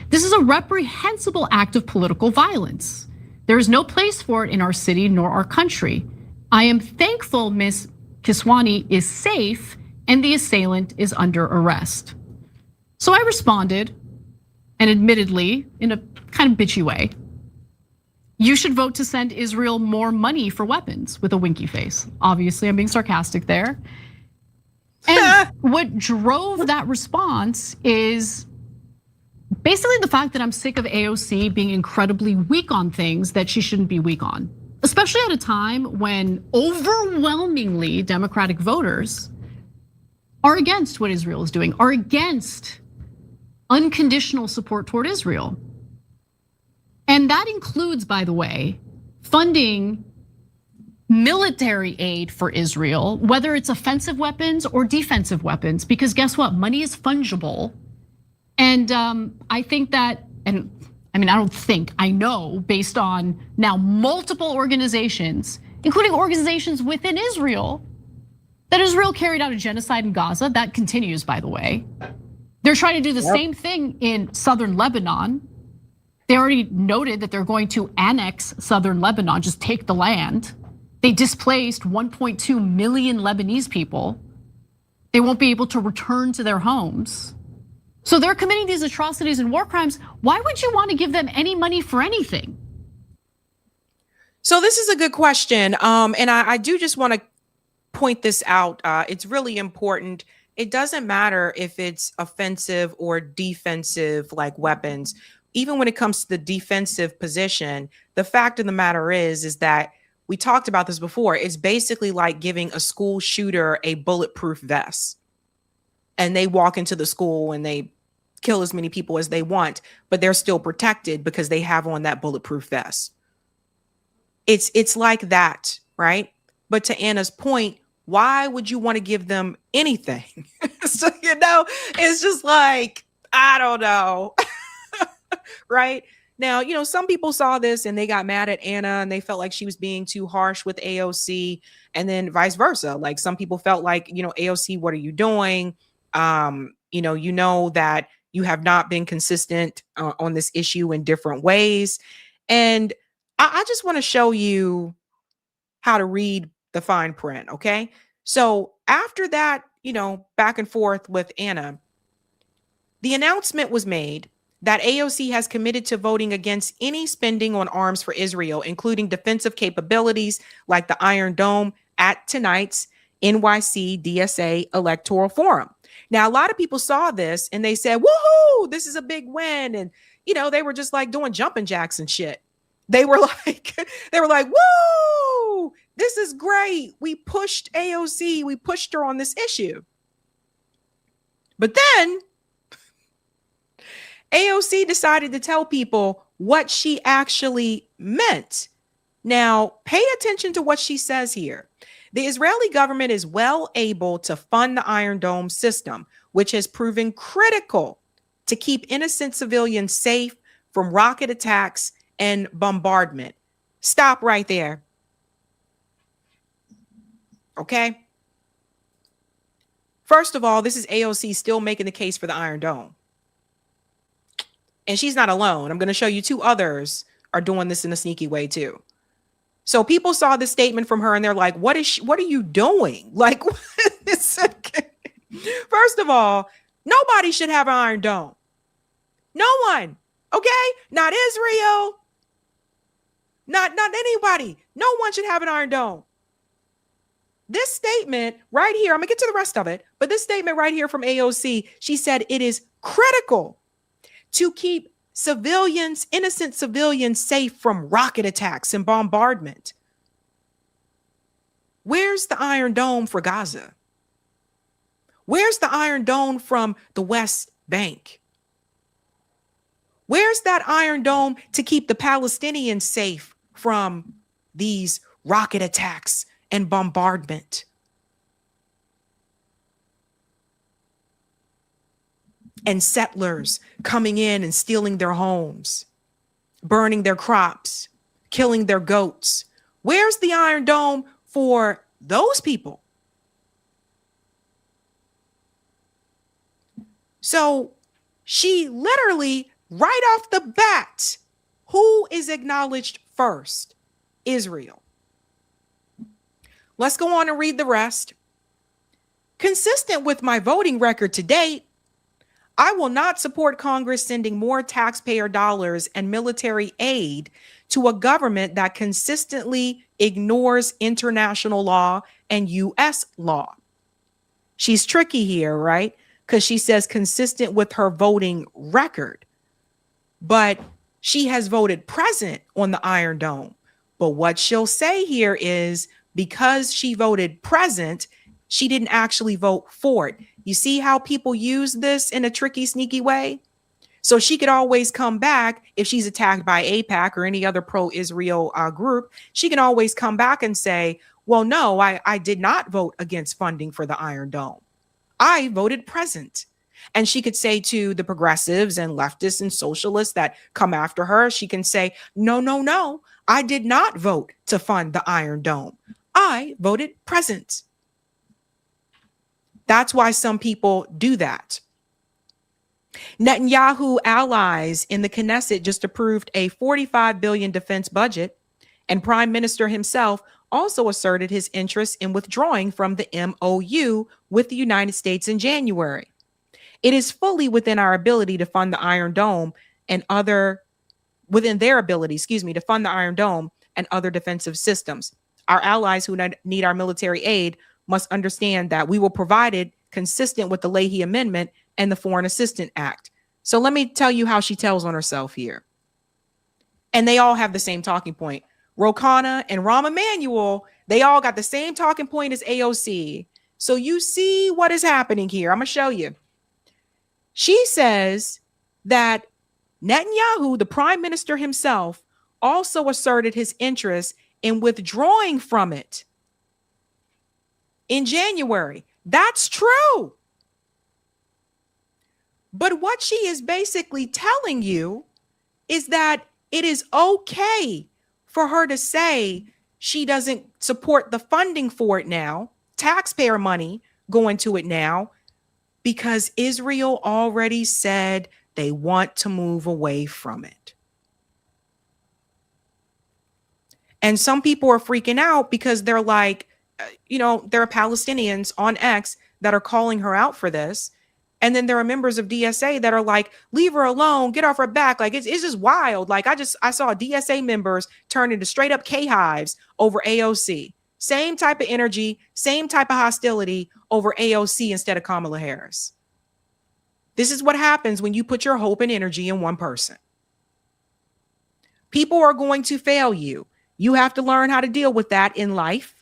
This is a reprehensible act of political violence. There is no place for it in our city nor our country. I am thankful Ms. Kiswani is safe and the assailant is under arrest. So I responded, and admittedly, in a kind of bitchy way, you should vote to send Israel more money for weapons, with a winky face. Obviously, I'm being sarcastic there. And what drove that response is basically the fact that I'm sick of AOC being incredibly weak on things that she shouldn't be weak on, especially at a time when overwhelmingly Democratic voters are against what Israel is doing, are against unconditional support toward Israel. And that includes, by the way, funding military aid for Israel, whether it's offensive weapons or defensive weapons, because guess what? Money is fungible. And I think that, and I mean, I don't think, I know based on now multiple organizations, including organizations within Israel, that Israel carried out a genocide in Gaza. That continues, by the way. They're trying to do the same thing in southern Lebanon. They already noted that they're going to annex southern Lebanon, just take the land. They displaced 1.2 million Lebanese people. They won't be able to return to their homes. So they're committing these atrocities and war crimes. Why would you want to give them any money for anything? So this is a good question. And I do just want to point this out. It's really important. It doesn't matter if it's offensive or defensive like weapons. Even when it comes to the defensive position, the fact of the matter is that we talked about this before. It's basically like giving a school shooter a bulletproof vest. and they walk into the school and they kill as many people as they want, but they're still protected because they have on that bulletproof vest. It's like that, right? But to Anna's point, why would you want to give them anything? So, it's just like, I don't know. Right? Now, some people saw this and they got mad at Anna and they felt like she was being too harsh with AOC, and then vice versa. Like some people felt like, AOC, what are you doing? You know that you have not been consistent on this issue in different ways. And I just want to show you how to read the fine print. Okay. So after that, back and forth with Anna, the announcement was made that AOC has committed to voting against any spending on arms for Israel, including defensive capabilities like the Iron Dome at tonight's NYC DSA Electoral Forum. Now, a lot of people saw this and they said, woohoo, this is a big win. And, they were just like doing jumping jacks and shit. They were like, woo, this is great. We pushed AOC. We pushed her on this issue. But then AOC decided to tell people what she actually meant. Now, pay attention to what she says here. The Israeli government is well able to fund the Iron Dome system, which has proven critical to keep innocent civilians safe from rocket attacks and bombardment. Stop right there. Okay. First of all, this is AOC still making the case for the Iron Dome. And she's not alone. I'm going to show you two others are doing this in a sneaky way too. So people saw this statement from her and they're like, what are you doing? Like, first of all, nobody should have an Iron Dome. No one. Okay. Not Israel. Not anybody. No one should have an Iron Dome. This statement right here, I'm gonna get to the rest of it, but this statement right here from AOC, she said it is critical to keep civilians, innocent civilians, safe from rocket attacks and bombardment. Where's the Iron Dome for Gaza? Where's the Iron Dome from the West Bank? Where's that Iron Dome to keep the Palestinians safe from these rocket attacks and bombardment? And settlers coming in and stealing their homes, burning their crops, killing their goats. Where's the Iron Dome for those people? So she literally, right off the bat, who is acknowledged first? Israel. Let's go on and read the rest. Consistent with my voting record to date, I will not support Congress sending more taxpayer dollars and military aid to a government that consistently ignores international law and U.S. law. She's tricky here, right? Because she says consistent with her voting record. But she has voted present on the Iron Dome. But what she'll say here is because she voted present, she didn't actually vote for it. You see how people use this in a tricky, sneaky way? So she could always come back if she's attacked by AIPAC or any other pro-Israel group. She can always come back and say, well, no, I did not vote against funding for the Iron Dome. I voted present. And she could say to the progressives and leftists and socialists that come after her, she can say, no, I did not vote to fund the Iron Dome. I voted present. That's why some people do that. Netanyahu allies in the Knesset just approved a $45 billion defense budget, and Prime Minister himself also asserted his interest in withdrawing from the MOU with the United States in January. It is fully within our ability to fund the Iron Dome and within their ability, to fund the Iron Dome and other defensive systems. Our allies who need our military aid must understand that we will provide it consistent with the Leahy Amendment and the Foreign Assistance Act. So let me tell you how she tells on herself here. And they all have the same talking point. Ro Khanna and Rahm Emanuel, they all got the same talking point as AOC. So you see what is happening here. I'm going to show you. She says that Netanyahu, the prime minister himself, also asserted his interest in withdrawing from it in January. That's true. But what she is basically telling you is that it is okay for her to say she doesn't support the funding for it now, taxpayer money going to it now, because Israel already said they want to move away from it. And some people are freaking out because they're like, there are Palestinians on X that are calling her out for this. And then there are members of DSA that are like, leave her alone, get off her back. Like, it's just wild. Like, I saw DSA members turn into straight up K-hives over AOC. Same type of energy, same type of hostility over AOC instead of Kamala Harris. This is what happens when you put your hope and energy in one person. People are going to fail you. You have to learn how to deal with that in life.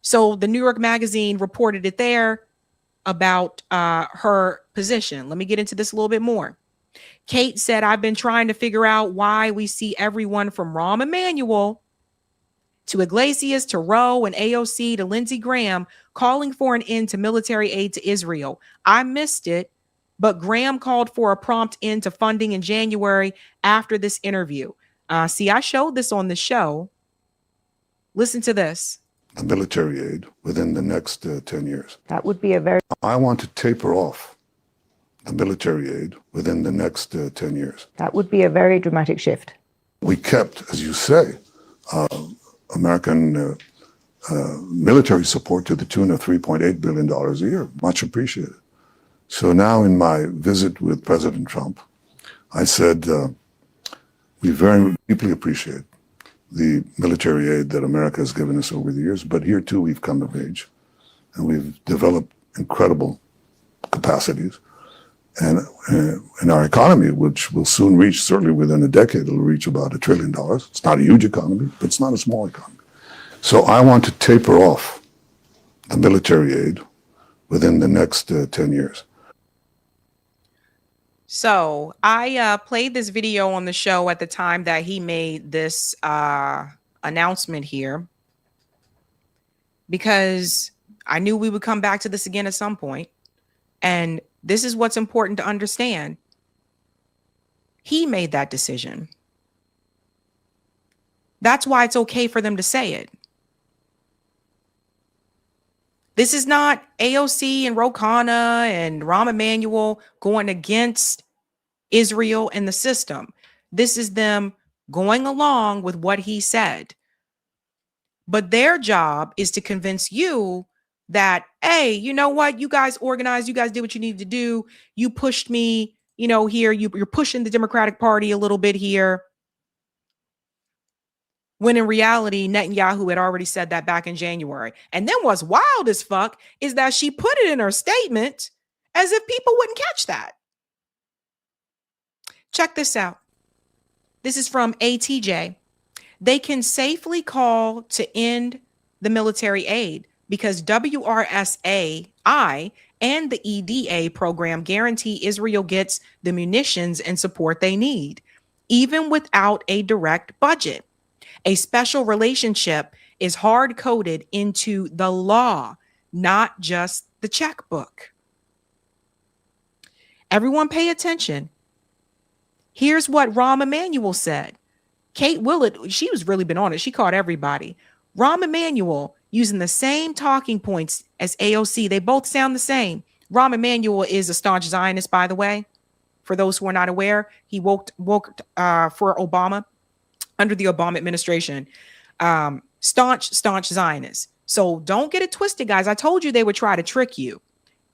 So the New York Magazine reported it there about her position. Let me get into this a little bit more. Kate said, I've been trying to figure out why we see everyone from Rahm Emanuel to Iglesias to Roe and AOC to Lindsey Graham calling for an end to military aid to Israel. I missed it, but Graham called for a prompt end to funding in January after this interview. See, I showed this on the show. Listen to this. The military aid within the next 10 years. That would be a very... I want to taper off the military aid within the next 10 years. That would be a very dramatic shift. We kept, as you say, American military support to the tune of $3.8 billion a year. Much appreciated. So now in my visit with President Trump, I said, we very deeply appreciate the military aid that America has given us over the years, but here too we've come of age and we've developed incredible capacities. And in our economy, which will soon reach, certainly within a decade, it'll reach about $1 trillion. It's not a huge economy, but it's not a small economy. So I want to taper off the military aid within the next 10 years. So I played this video on the show at the time that he made this announcement here because I knew we would come back to this again at some point. And this is what's important to understand. He made that decision. That's why it's okay for them to say it. This is not AOC and Ro Khanna and Rahm Emanuel going against Israel and the system. This is them going along with what he said. But their job is to convince you that, hey, you know what? You guys organized. You guys did what you needed to do. You pushed me, here. You're pushing the Democratic Party a little bit here. When in reality, Netanyahu had already said that back in January. And then what's wild as fuck is that she put it in her statement as if people wouldn't catch that. Check this out. This is from ATJ. They can safely call to end the military aid because WRSAI and the EDA program guarantee Israel gets the munitions and support they need, even without a direct budget. A special relationship is hard-coded into the law, not just the checkbook. Everyone pay attention. Here's what Rahm Emanuel said. Kate Willett, she was really been on it. She caught everybody. Rahm Emanuel using the same talking points as AOC. They both sound the same. Rahm Emanuel is a staunch Zionist, by the way. For those who are not aware, he worked for Obama. Under the Obama administration, staunch Zionists. So don't get it twisted, guys. I told you they would try to trick you.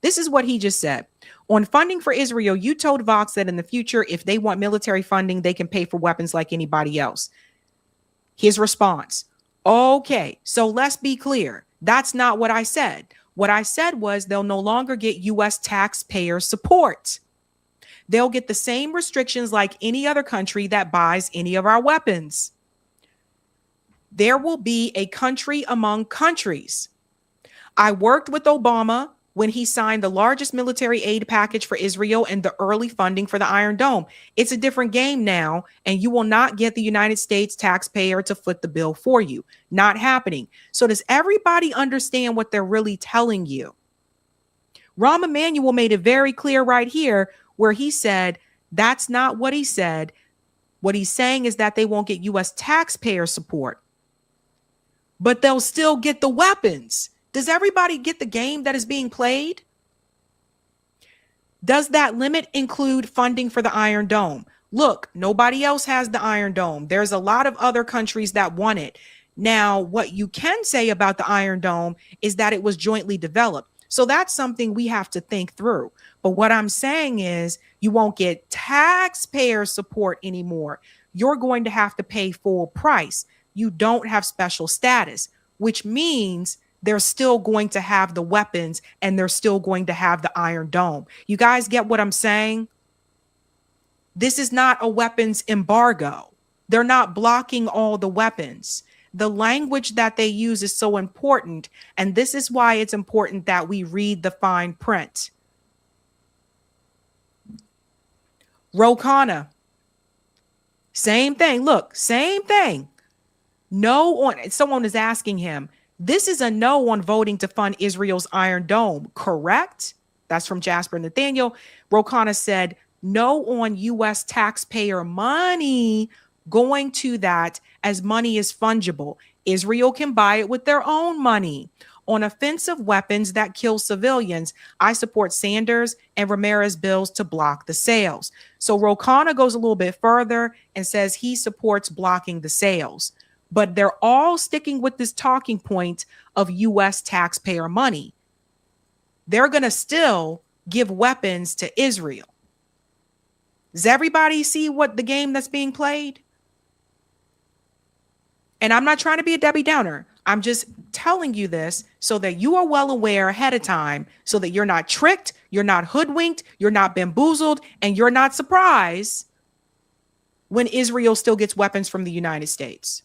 This is what he just said. On funding for Israel, you told Vox that in the future, if they want military funding, they can pay for weapons like anybody else. His response, okay, so let's be clear. That's not what I said. What I said was they'll no longer get U.S. taxpayer support. They'll get the same restrictions like any other country that buys any of our weapons. There will be a country among countries. I worked with Obama when he signed the largest military aid package for Israel and the early funding for the Iron Dome. It's a different game now, and you will not get the United States taxpayer to foot the bill for you. Not happening. So does everybody understand what they're really telling you? Rahm Emanuel made it very clear right here where he said that's not what he said. What he's saying is that they won't get U.S. taxpayer support, but they'll still get the weapons. Does everybody get the game that is being played? Does that limit include funding for the Iron Dome? Look, nobody else has the Iron Dome. There's a lot of other countries that want it. Now, what you can say about the Iron Dome is that it was jointly developed. So that's something we have to think through. But what I'm saying is you won't get taxpayer support anymore. You're going to have to pay full price. You don't have special status, which means they're still going to have the weapons and they're still going to have the Iron Dome. You guys get what I'm saying? This is not a weapons embargo. They're not blocking all the weapons. The language that they use is so important. And this is why it's important that we read the fine print. Ro Khanna, same thing. Look, same thing. No on, someone is asking him, this is a no on voting to fund Israel's Iron Dome, correct? That's from Jasper Nathaniel. Ro Khanna said, no on U.S. taxpayer money going to that, as money is fungible. Israel can buy it with their own money. On offensive weapons that kill civilians, I support Sanders and Ramirez bills to block the sales. So Ro Khanna goes a little bit further and says he supports blocking the sales. But they're all sticking with this talking point of U.S. taxpayer money. They're going to still give weapons to Israel. Does everybody see what the game that's being played? And I'm not trying to be a Debbie Downer. I'm just telling you this so that you are well aware ahead of time, so that you're not tricked, you're not hoodwinked, you're not bamboozled, and you're not surprised when Israel still gets weapons from the United States.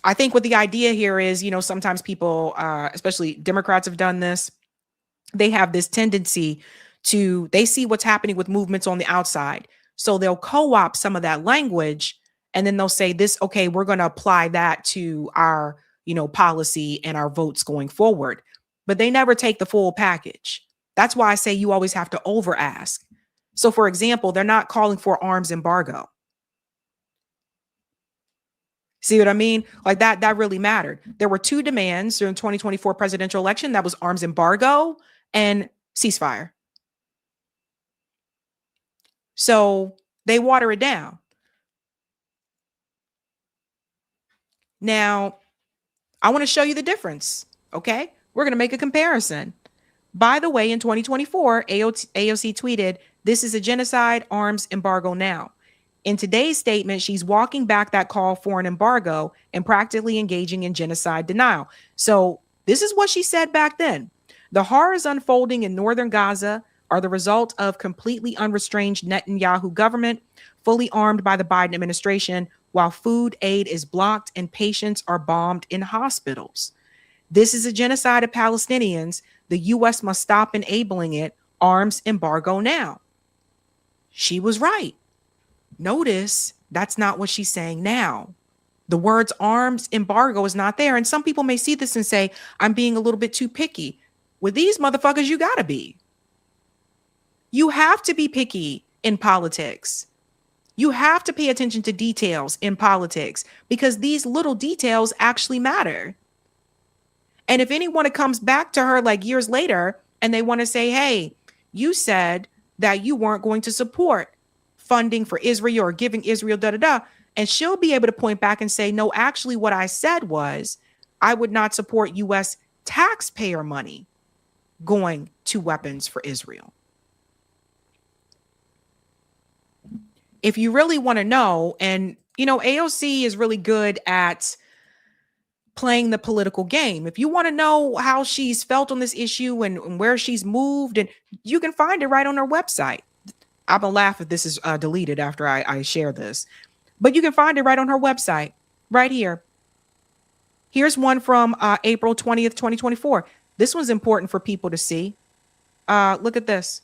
I think what the idea here is, you know, sometimes people, especially Democrats have done this. They have this tendency to, they see what's happening with movements on the outside. So they'll co-opt some of that language and then they'll say this, okay, we're going to apply that to our, you know, policy and our votes going forward. But they never take the full package. That's why I say you always have to over ask. So for example, they're not calling for arms embargo. See what I mean? Like that really mattered. There were two demands during the 2024 presidential election. That was arms embargo and ceasefire. So they water it down. Now, I want to show you the difference. Okay. We're going to make a comparison. By the way, in 2024, AOC tweeted, "This is a genocide, arms embargo now." In today's statement, she's walking back that call for an embargo and practically engaging in genocide denial. So this is what she said back then. The horrors unfolding in northern Gaza are the result of completely unrestrained Netanyahu government, fully armed by the Biden administration, while food aid is blocked and patients are bombed in hospitals. This is a genocide of Palestinians. The U.S. must stop enabling it. Arms embargo now. She was right. Notice that's not what she's saying now. The words arms embargo is not there. And some people may see this and say, I'm being a little bit too picky. With these motherfuckers, you gotta be. You have to be picky in politics. You have to pay attention to details in politics because these little details actually matter. And if anyone comes back to her like years later and they want to say, hey, you said that you weren't going to support funding for Israel or giving Israel and she'll be able to point back and say, no, actually what I said was I would not support U.S. taxpayer money going to weapons for Israel. If you really want to know, and you know, AOC is really good at playing the political game. If you want to know how she's felt on this issue and where she's moved, and you can find it right on her website. I'm gonna laugh if this is deleted after I share this, but you can find it right on her website, right here. Here's one from April 20th, 2024. This one's important for people to see. Look at this.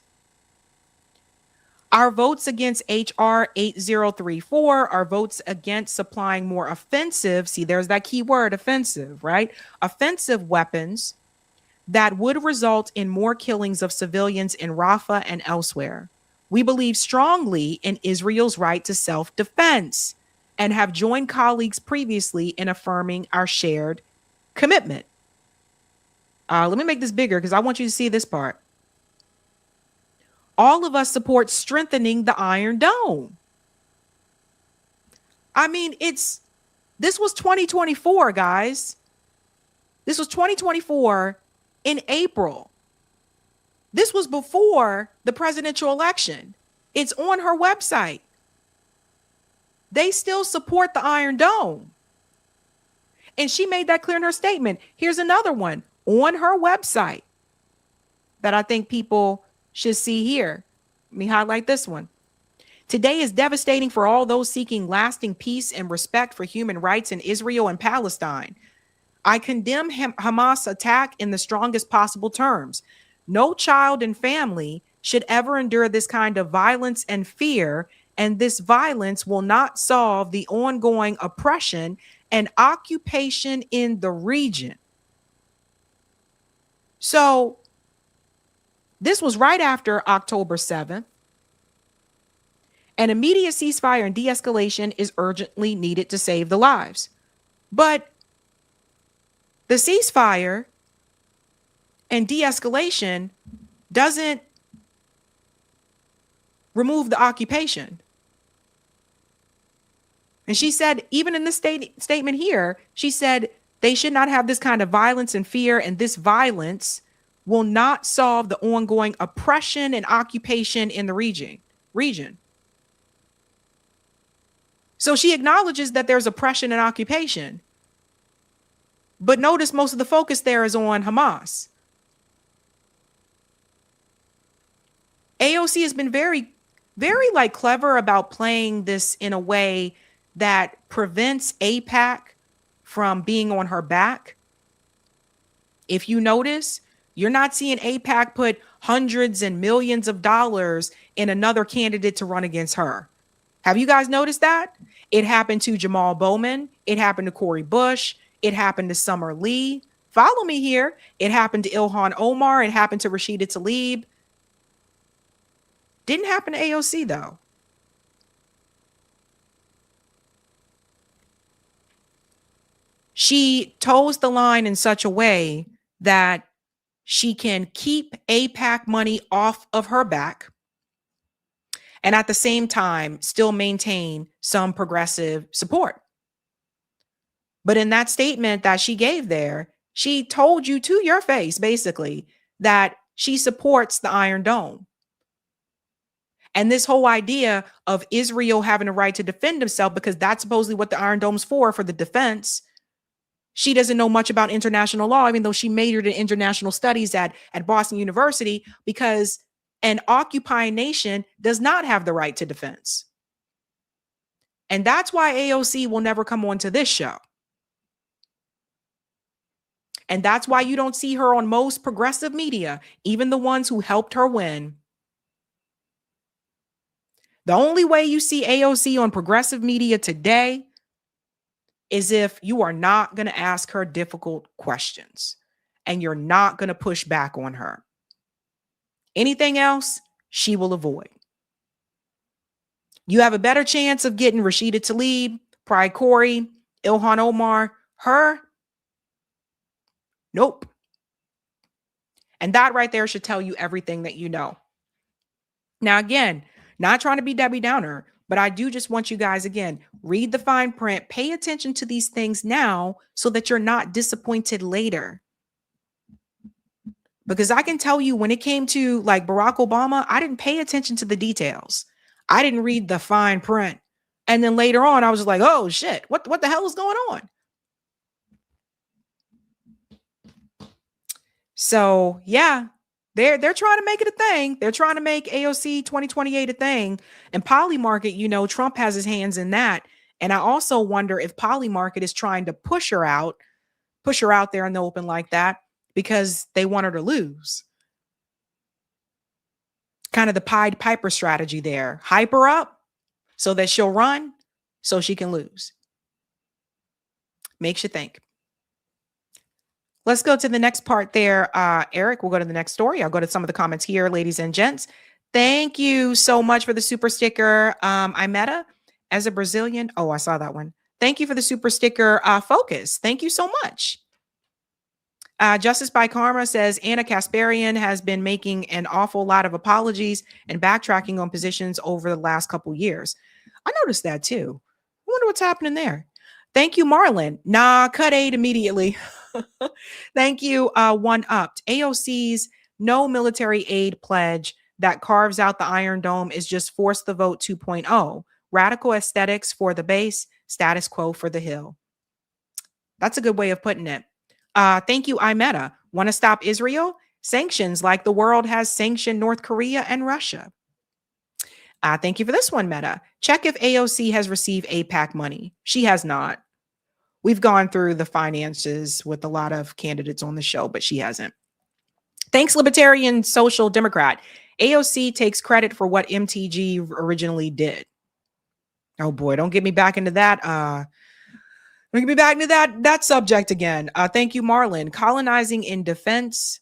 Our votes against HR 8034, our votes against supplying more offensive, see, there's that key word, offensive, right? Offensive weapons that would result in more killings of civilians in Rafah and elsewhere. We believe strongly in Israel's right to self-defense and have joined colleagues previously in affirming our shared commitment. Let me make this bigger because I want you to see this part. All of us support strengthening the Iron Dome. I mean, this was 2024, guys. This was 2024 in April. This was before the presidential election. It's on her website. They still support the Iron Dome. And she made that clear in her statement. Here's another one on her website that I think people should see here. Let me highlight this one. Today is devastating for all those seeking lasting peace and respect for human rights in Israel and Palestine. I condemn Hamas attack in the strongest possible terms. No child and family should ever endure this kind of violence and fear, and this violence will not solve the ongoing oppression and occupation in the region. So this was right after October 7th. An immediate ceasefire and de-escalation is urgently needed to save the lives. But the ceasefire and de-escalation doesn't remove the occupation. And she said, even in this statement here, she said they should not have this kind of violence and fear, and this violence will not solve the ongoing oppression and occupation in the region. So she acknowledges that there's oppression and occupation. But notice most of the focus there is on Hamas. AOC has been very, very clever about playing this in a way that prevents AIPAC from being on her back. If you notice, you're not seeing AIPAC put hundreds and millions of dollars in another candidate to run against her. Have you guys noticed that? It happened to Jamal Bowman. It happened to Cori Bush. It happened to Summer Lee. Follow me here. It happened to Ilhan Omar. It happened to Rashida Tlaib. Didn't happen to AOC, though. She toes the line in such a way that she can keep AIPAC money off of her back and at the same time still maintain some progressive support. But in that statement that she gave there, she told you to your face, basically, that she supports the Iron Dome. And this whole idea of Israel having a right to defend himself, because that's supposedly what the Iron Dome's for the defense. She doesn't know much about international law, even though she majored in international studies at Boston University, because an occupying nation does not have the right to defense. And that's why AOC will never come onto this show. And that's why you don't see her on most progressive media, even the ones who helped her win. The only way you see AOC on progressive media today is if you are not going to ask her difficult questions and you're not going to push back on her. Anything else, she will avoid. You have a better chance of getting Rashida Tlaib, Pride Corey, Ilhan Omar, her. Nope. And that right there should tell you everything that you know. Now, again, not trying to be Debbie Downer, but I do just want you guys, again, read the fine print, pay attention to these things now so that you're not disappointed later. Because I can tell you when it came to Barack Obama, I didn't pay attention to the details. I didn't read the fine print. And then later on, I was like, oh shit, what the hell is going on? So yeah, they're trying to make it a thing. They're trying to make AOC 2028 a thing. And Polymarket, Trump has his hands in that. And I also wonder if Polymarket is trying to push her out push her out there in the open like that because they want her to lose. Kind of the Pied Piper strategy there. Hype her up so that she'll run so she can lose. Makes you think. Let's go to the next part there. Eric, we'll go to the next story. I'll go to some of the comments here, ladies and gents. Thank you so much for the super sticker. I met her as a Brazilian. Oh, I saw that one. Thank you for the super sticker. Focus. Thank you so much. Justice by Karma says Anna Kasparian has been making an awful lot of apologies and backtracking on positions over the last couple years. I noticed that too. I wonder what's happening there. Thank you, Marlon. Nah, cut aid immediately. Thank you, One Upped. AOC's no military aid pledge that carves out the Iron Dome is just force the vote 2.0. Radical aesthetics for the base, status quo for the hill. That's a good way of putting it. Thank you, Imeta. Want to stop Israel? Sanctions like the world has sanctioned North Korea and Russia. Thank you for this one, Meta. Check if AOC has received AIPAC money. She has not. We've gone through the finances with a lot of candidates on the show, but she hasn't. Thanks, Libertarian Social Democrat. AOC takes credit for what MTG originally did. Oh boy, don't get me back into that. Don't get me back into that subject again. Thank you, Marlon. Colonizing in defense.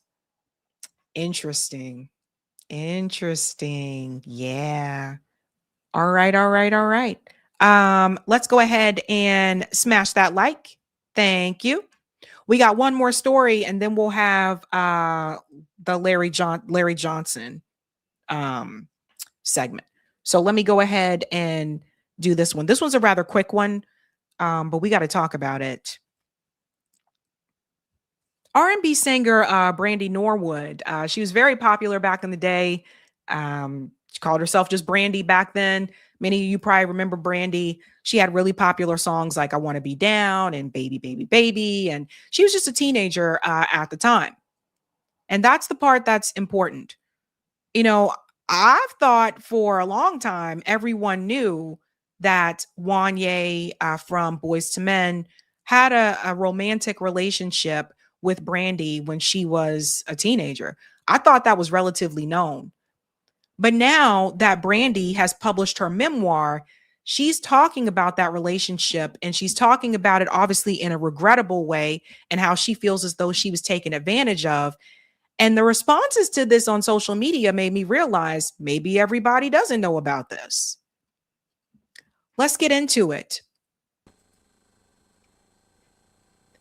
Interesting. Yeah. All right. Let's go ahead and smash that like. Thank you. We got one more story, and then we'll have the Larry Johnson segment. So let me go ahead and do this one. This one's a rather quick one, but we got to talk about it. R&B singer Brandy Norwood. She was very popular back in the day. She called herself just Brandy back then. Many of you probably remember Brandy. She had really popular songs like I Want to Be Down and Baby, Baby, Baby. And she was just a teenager at the time. And that's the part that's important. You know, I've thought for a long time, everyone knew that Wanye from Boyz II Men had a romantic relationship with Brandy when she was a teenager. I thought that was relatively known. But now that Brandy has published her memoir, she's talking about that relationship, and she's talking about it obviously in a regrettable way and how she feels as though she was taken advantage of. And the responses to this on social media made me realize maybe everybody doesn't know about this. Let's get into it.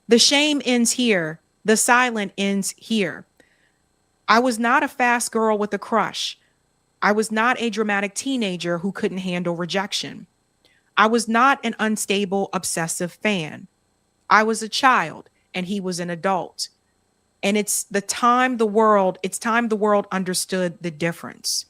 The shame ends here. The silent ends here. I was not a fast girl with a crush. I was not a dramatic teenager who couldn't handle rejection. I was not an unstable, obsessive fan. I was a child and he was an adult. And it's time the world understood the difference.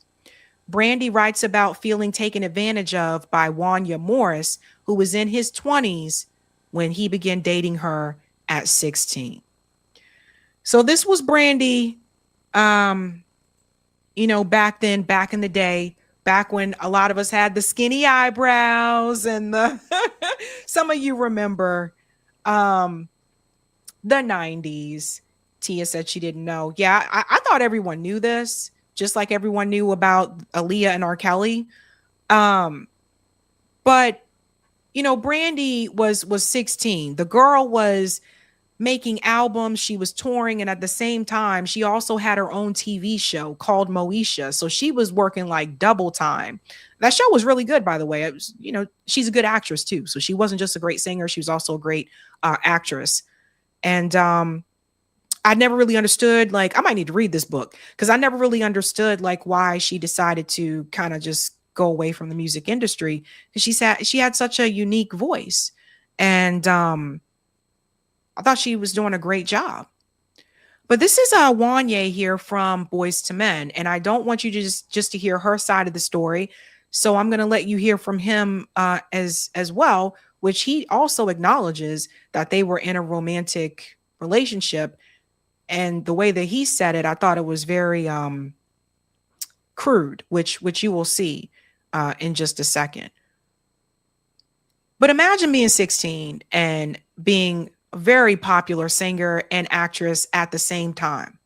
Brandy writes about feeling taken advantage of by Wanya Morris, who was in his 20s when he began dating her at 16. So this was Brandy, back then, back in the day, back when a lot of us had the skinny eyebrows and the some of you remember the 90s. Tia said she didn't know. Yeah, I thought everyone knew this, just like everyone knew about Aaliyah and R. Kelly. But Brandy was 16. The girl was making albums, she was touring, and at the same time, she also had her own TV show called Moesha. So she was working like double time. That show was really good, by the way. It was, she's a good actress too. So she wasn't just a great singer, she was also a great actress. And I never really understood, I might need to read this book because I never really understood why she decided to kind of just go away from the music industry, because she had such a unique voice. And I thought she was doing a great job. But this is Wanye here from Boyz II Men, and I don't want you to just to hear her side of the story. So I'm going to let you hear from him as well, which he also acknowledges that they were in a romantic relationship. And the way that he said it, I thought it was very crude, which you will see in just a second. But imagine being 16 and being a very popular singer and actress at the same time.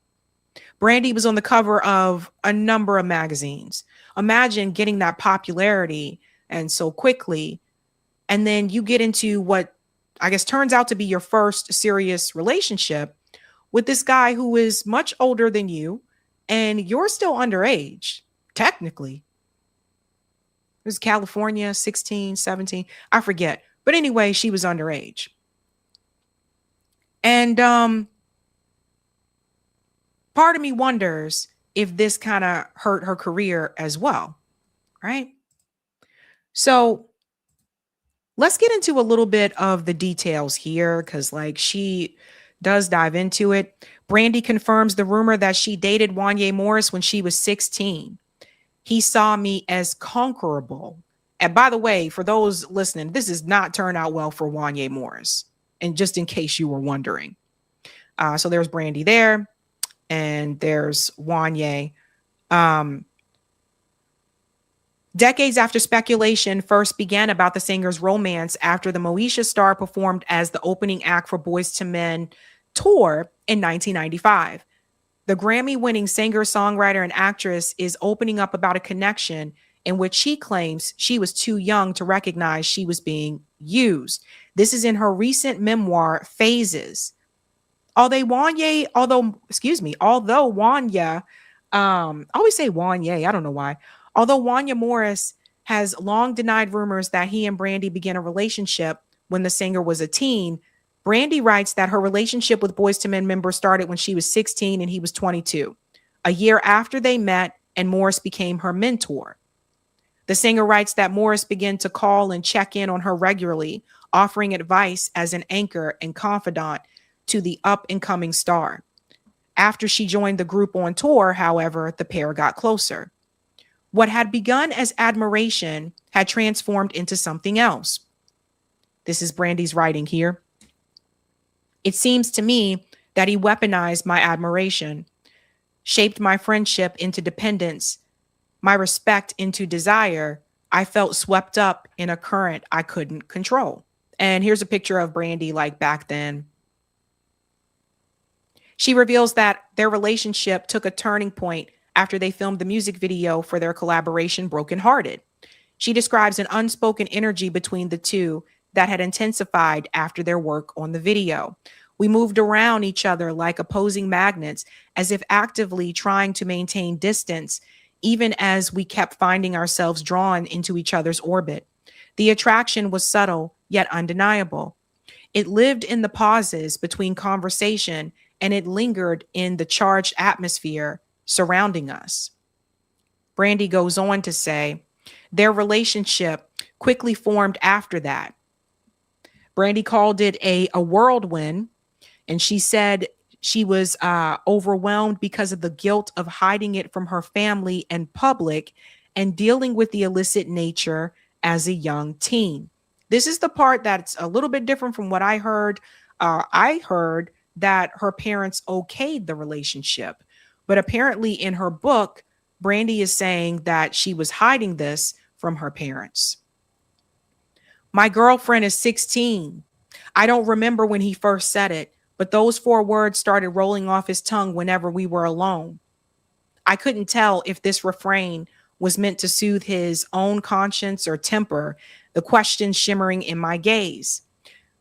Brandy was on the cover of a number of magazines. Imagine getting that popularity and so quickly, and then you get into what I guess turns out to be your first serious relationship with this guy who is much older than you, and you're still underage, technically. It was California, 16, 17, I forget. But anyway, she was underage. And part of me wonders if this kind of hurt her career as well, right? So let's get into a little bit of the details here, because like she does dive into it. Brandy confirms the rumor that she dated Wanya Morris when she was 16. He saw me as conquerable. And by the way, for those listening, this does not turn out well for Wanya Morris. And just in case you were wondering. So there's Brandy there. And there's Wanya. Decades after speculation first began about the singer's romance after the Moesha star performed as the opening act for Boyz II Men tour in 1995. The Grammy-winning singer, songwriter, and actress is opening up about a connection in which she claims she was too young to recognize she was being used. This is in her recent memoir, Phases. Although Wanya, I always say Wanya, I don't know why. Although Wanya Morris has long denied rumors that he and Brandy began a relationship when the singer was a teen, Brandy writes that her relationship with Boyz II Men members started when she was 16 and he was 22, a year after they met and Morris became her mentor. The singer writes that Morris began to call and check in on her regularly, offering advice as an anchor and confidant to the up-and-coming star. After she joined the group on tour, however, the pair got closer. What had begun as admiration had transformed into something else. This is Brandy's writing here. It seems to me that he weaponized my admiration, shaped my friendship into dependence, my respect into desire. I felt swept up in a current I couldn't control. And here's a picture of Brandy like back then. She reveals that their relationship took a turning point after they filmed the music video for their collaboration, Broken Hearted. She describes an unspoken energy between the two that had intensified after their work on the video. We moved around each other like opposing magnets, as if actively trying to maintain distance, even as we kept finding ourselves drawn into each other's orbit. The attraction was subtle, yet undeniable. It lived in the pauses between conversation, and it lingered in the charged atmosphere surrounding us. Brandy goes on to say, their relationship quickly formed after that. Brandy called it a whirlwind, and she said she was overwhelmed because of the guilt of hiding it from her family and public and dealing with the illicit nature as a young teen. This is the part that's a little bit different from what I heard. I heard that her parents okayed the relationship, but apparently in her book, Brandy is saying that she was hiding this from her parents. My girlfriend is 16. I don't remember when he first said it, but those 4 words started rolling off his tongue whenever we were alone. I couldn't tell if this refrain was meant to soothe his own conscience or temper the question shimmering in my gaze.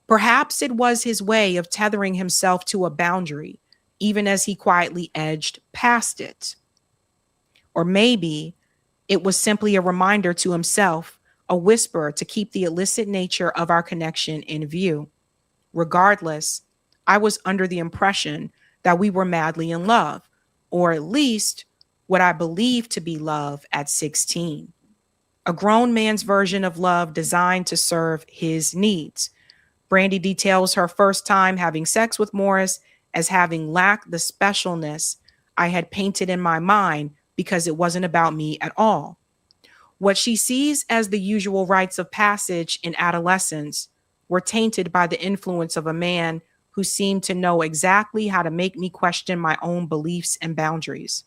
Perhaps it was his way of tethering himself to a boundary, even as he quietly edged past it. Or maybe it was simply a reminder to himself, a whisper to keep the illicit nature of our connection in view. Regardless, I was under the impression that we were madly in love, or at least what I believed to be love at 16. A grown man's version of love designed to serve his needs. Brandy details her first time having sex with Morris as having lacked the specialness I had painted in my mind because it wasn't about me at all. What she sees as the usual rites of passage in adolescence were tainted by the influence of a man who seemed to know exactly how to make me question my own beliefs and boundaries.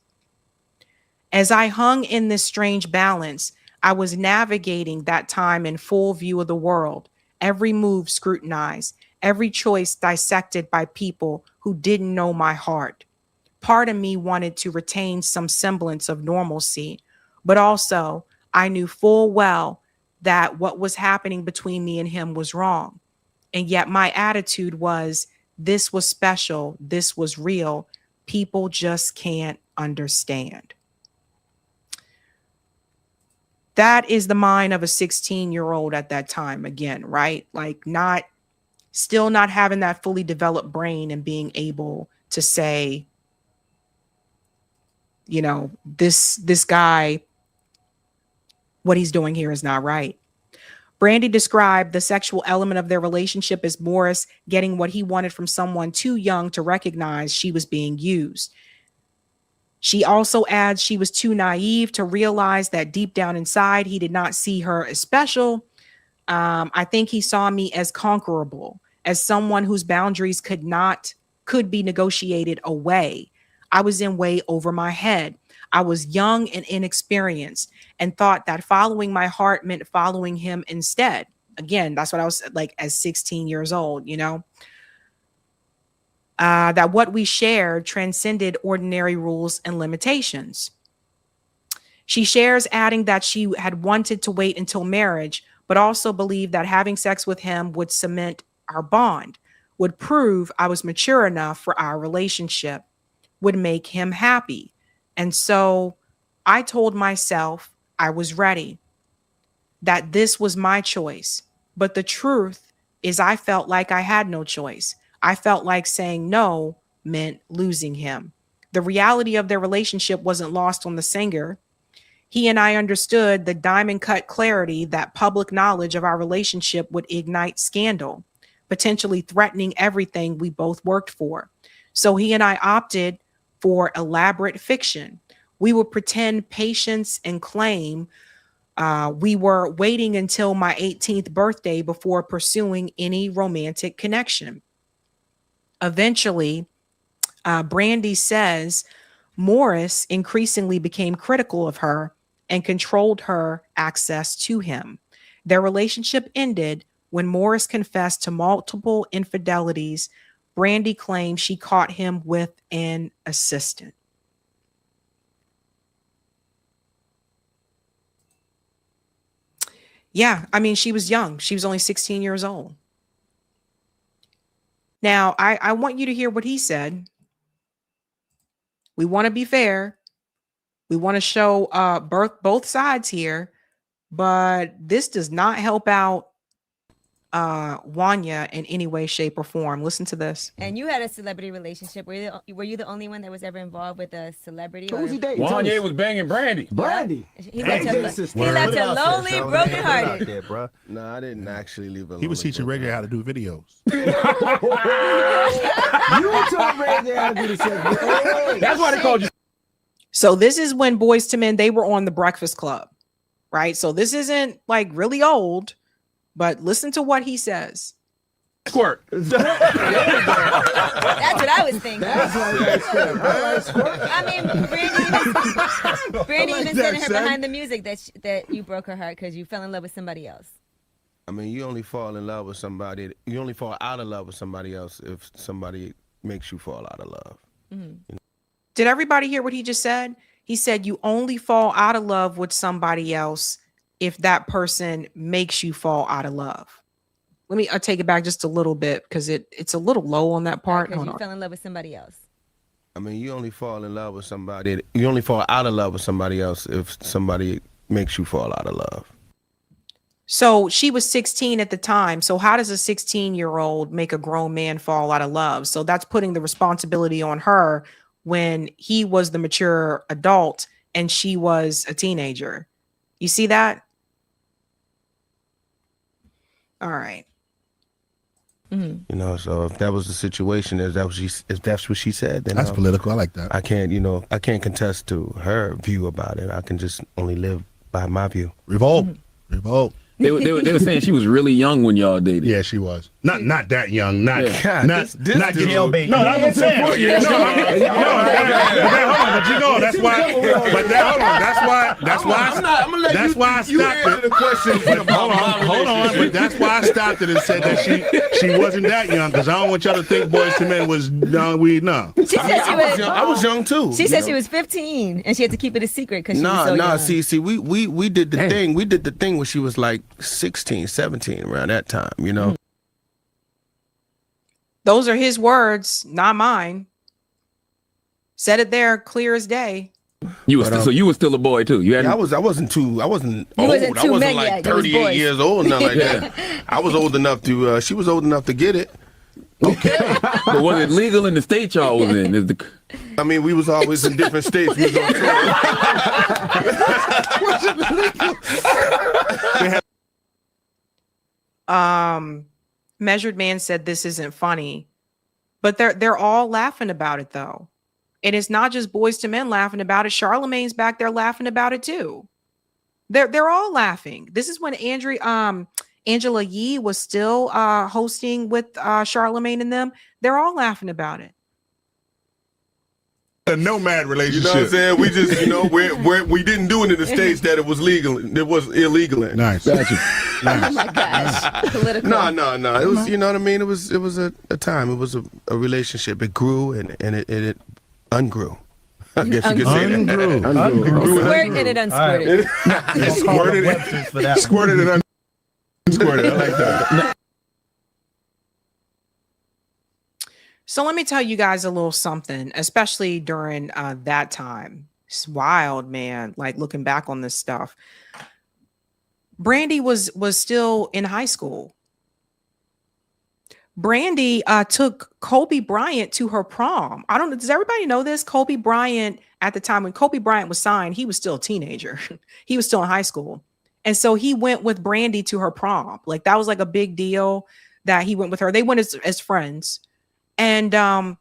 As I hung in this strange balance, I was navigating that time in full view of the world every move scrutinized, every choice dissected by people who didn't know my heart. Part of me wanted to retain some semblance of normalcy, but also I knew full well that what was happening between me and him was wrong. And yet my attitude was, this was special, this was real. People just can't understand. That is the mind of a 16-year-old at that time, again, right? Like still not having that fully developed brain and being able to say, you know, this guy, what he's doing here is not right. Brandy described the sexual element of their relationship as Morris getting what he wanted from someone too young to recognize she was being used. She also adds she was too naive to realize that deep down inside, he did not see her as special. I think he saw me as conquerable, as someone whose boundaries could be negotiated away. I was in way over my head. I was young and inexperienced and thought that following my heart meant following him instead. Again, that's what I was like as 16 years old, you know, that what we shared transcended ordinary rules and limitations. She shares, adding that she had wanted to wait until marriage, but also believed that having sex with him would cement our bond, would prove I was mature enough for our relationship, would make him happy. And so I told myself I was ready, that this was my choice. But the truth is I felt like I had no choice. I felt like saying no meant losing him. The reality of their relationship wasn't lost on the singer. He and I understood the diamond cut clarity that public knowledge of our relationship would ignite scandal, potentially threatening everything we both worked for. So he and I opted for elaborate fiction. We would pretend patience and claim we were waiting until my 18th birthday before pursuing any romantic connection. Eventually, Brandy says Morris increasingly became critical of her and controlled her access to him. Their relationship ended when Morris confessed to multiple infidelities. Brandy claimed she caught him with an assistant. Yeah, I mean, she was young. She was only 16 years old. Now, I want you to hear what he said. We want to be fair. We want to show both sides here, but this does not help out Wanya in any way, shape, or form. Listen to this. And you had a celebrity relationship. Were you the only one that was ever involved with a celebrity? Who was he dating? Wanya was banging Brandy. Brandy. He left her lonely, brokenhearted. No, I didn't actually leave alone. He was teaching Reggae how to do videos. You taught Reggae how to do the same. That's why they called you. So this is when Boyz II Men, they were on The Breakfast Club, right? So this isn't like really old, but listen to what he says. Squirt. That's what I was thinking. I mean, Brandy even said in her behind the music that you broke her heart because you fell in love with somebody else. I mean, you only fall in love with somebody. You only fall out of love with somebody else if somebody makes you fall out of love. Mm-hmm. You know? Did everybody hear what he just said? He said you only fall out of love with somebody else if that person makes you fall out of love. Let me take it back just a little bit because it's a little low on that part. Because you fell in love with somebody else. I mean, you only fall in love with somebody. You only fall out of love with somebody else if somebody makes you fall out of love. So she was 16 at the time. So how does a 16-year-old make a grown man fall out of love? So that's putting the responsibility on her when he was the mature adult and she was a teenager. You see that? All right. Mm-hmm. You know, so if that was the situation, if that's what she said, then That's political. I like that. I can't contest to her view about it. I can just only live by my view. Revolt. Mm-hmm. Revolt. They were saying she was really young when y'all dated. Yeah, she was. Not that young. Not this jailbait. No, that's what I'm saying. But you know, that's why. But hold on. That's why I stopped it. The question. Hold on. But that's That's why I stopped it and said that she wasn't that young, because I don't want y'all to think Boys to Men was young. She said I was young too. She said she was 15 and she had to keep it a secret because she was so young. See, we did the thing. We did the thing when she was like 16, 17, around that time, you know. Those are his words, not mine. Said it there, clear as day. You was so you were still a boy too. You had I wasn't old. I wasn't men like yet. 38 years old, nothing like that. I was old enough to. She was old enough to get it. Okay, but was it legal in the state y'all was in? I mean, we was always in different states. We was on Measured Man said this isn't funny, but they're all laughing about it though. And it's not just Boys to Men laughing about it. Charlamagne's back there laughing about it too. They're all laughing. This is when Angela Yee was still hosting with Charlamagne and them. They're all laughing about it. A nomad relationship. You know what I'm saying? We just, we didn't do it in the states that it was legal. It was illegal in. Nice. Oh my gosh. Political. No. It was, you know what I mean? It was a time. It was a relationship. It grew and it ungrew. I guess you could say that. Ungrew. Squirt and it unsquirted. Squirted and unsquirted. I like that. So let me tell you guys a little something, especially during that time. It's wild, man. Like looking back on this stuff. Brandy was still in high school. Brandy took Kobe Bryant to her prom. I don't know. Does everybody know this? Kobe Bryant, at the time when Kobe Bryant was signed, he was still a teenager. He was still in high school. And so he went with Brandy to her prom. Like that was like a big deal that he went with her. They went as friends. And, I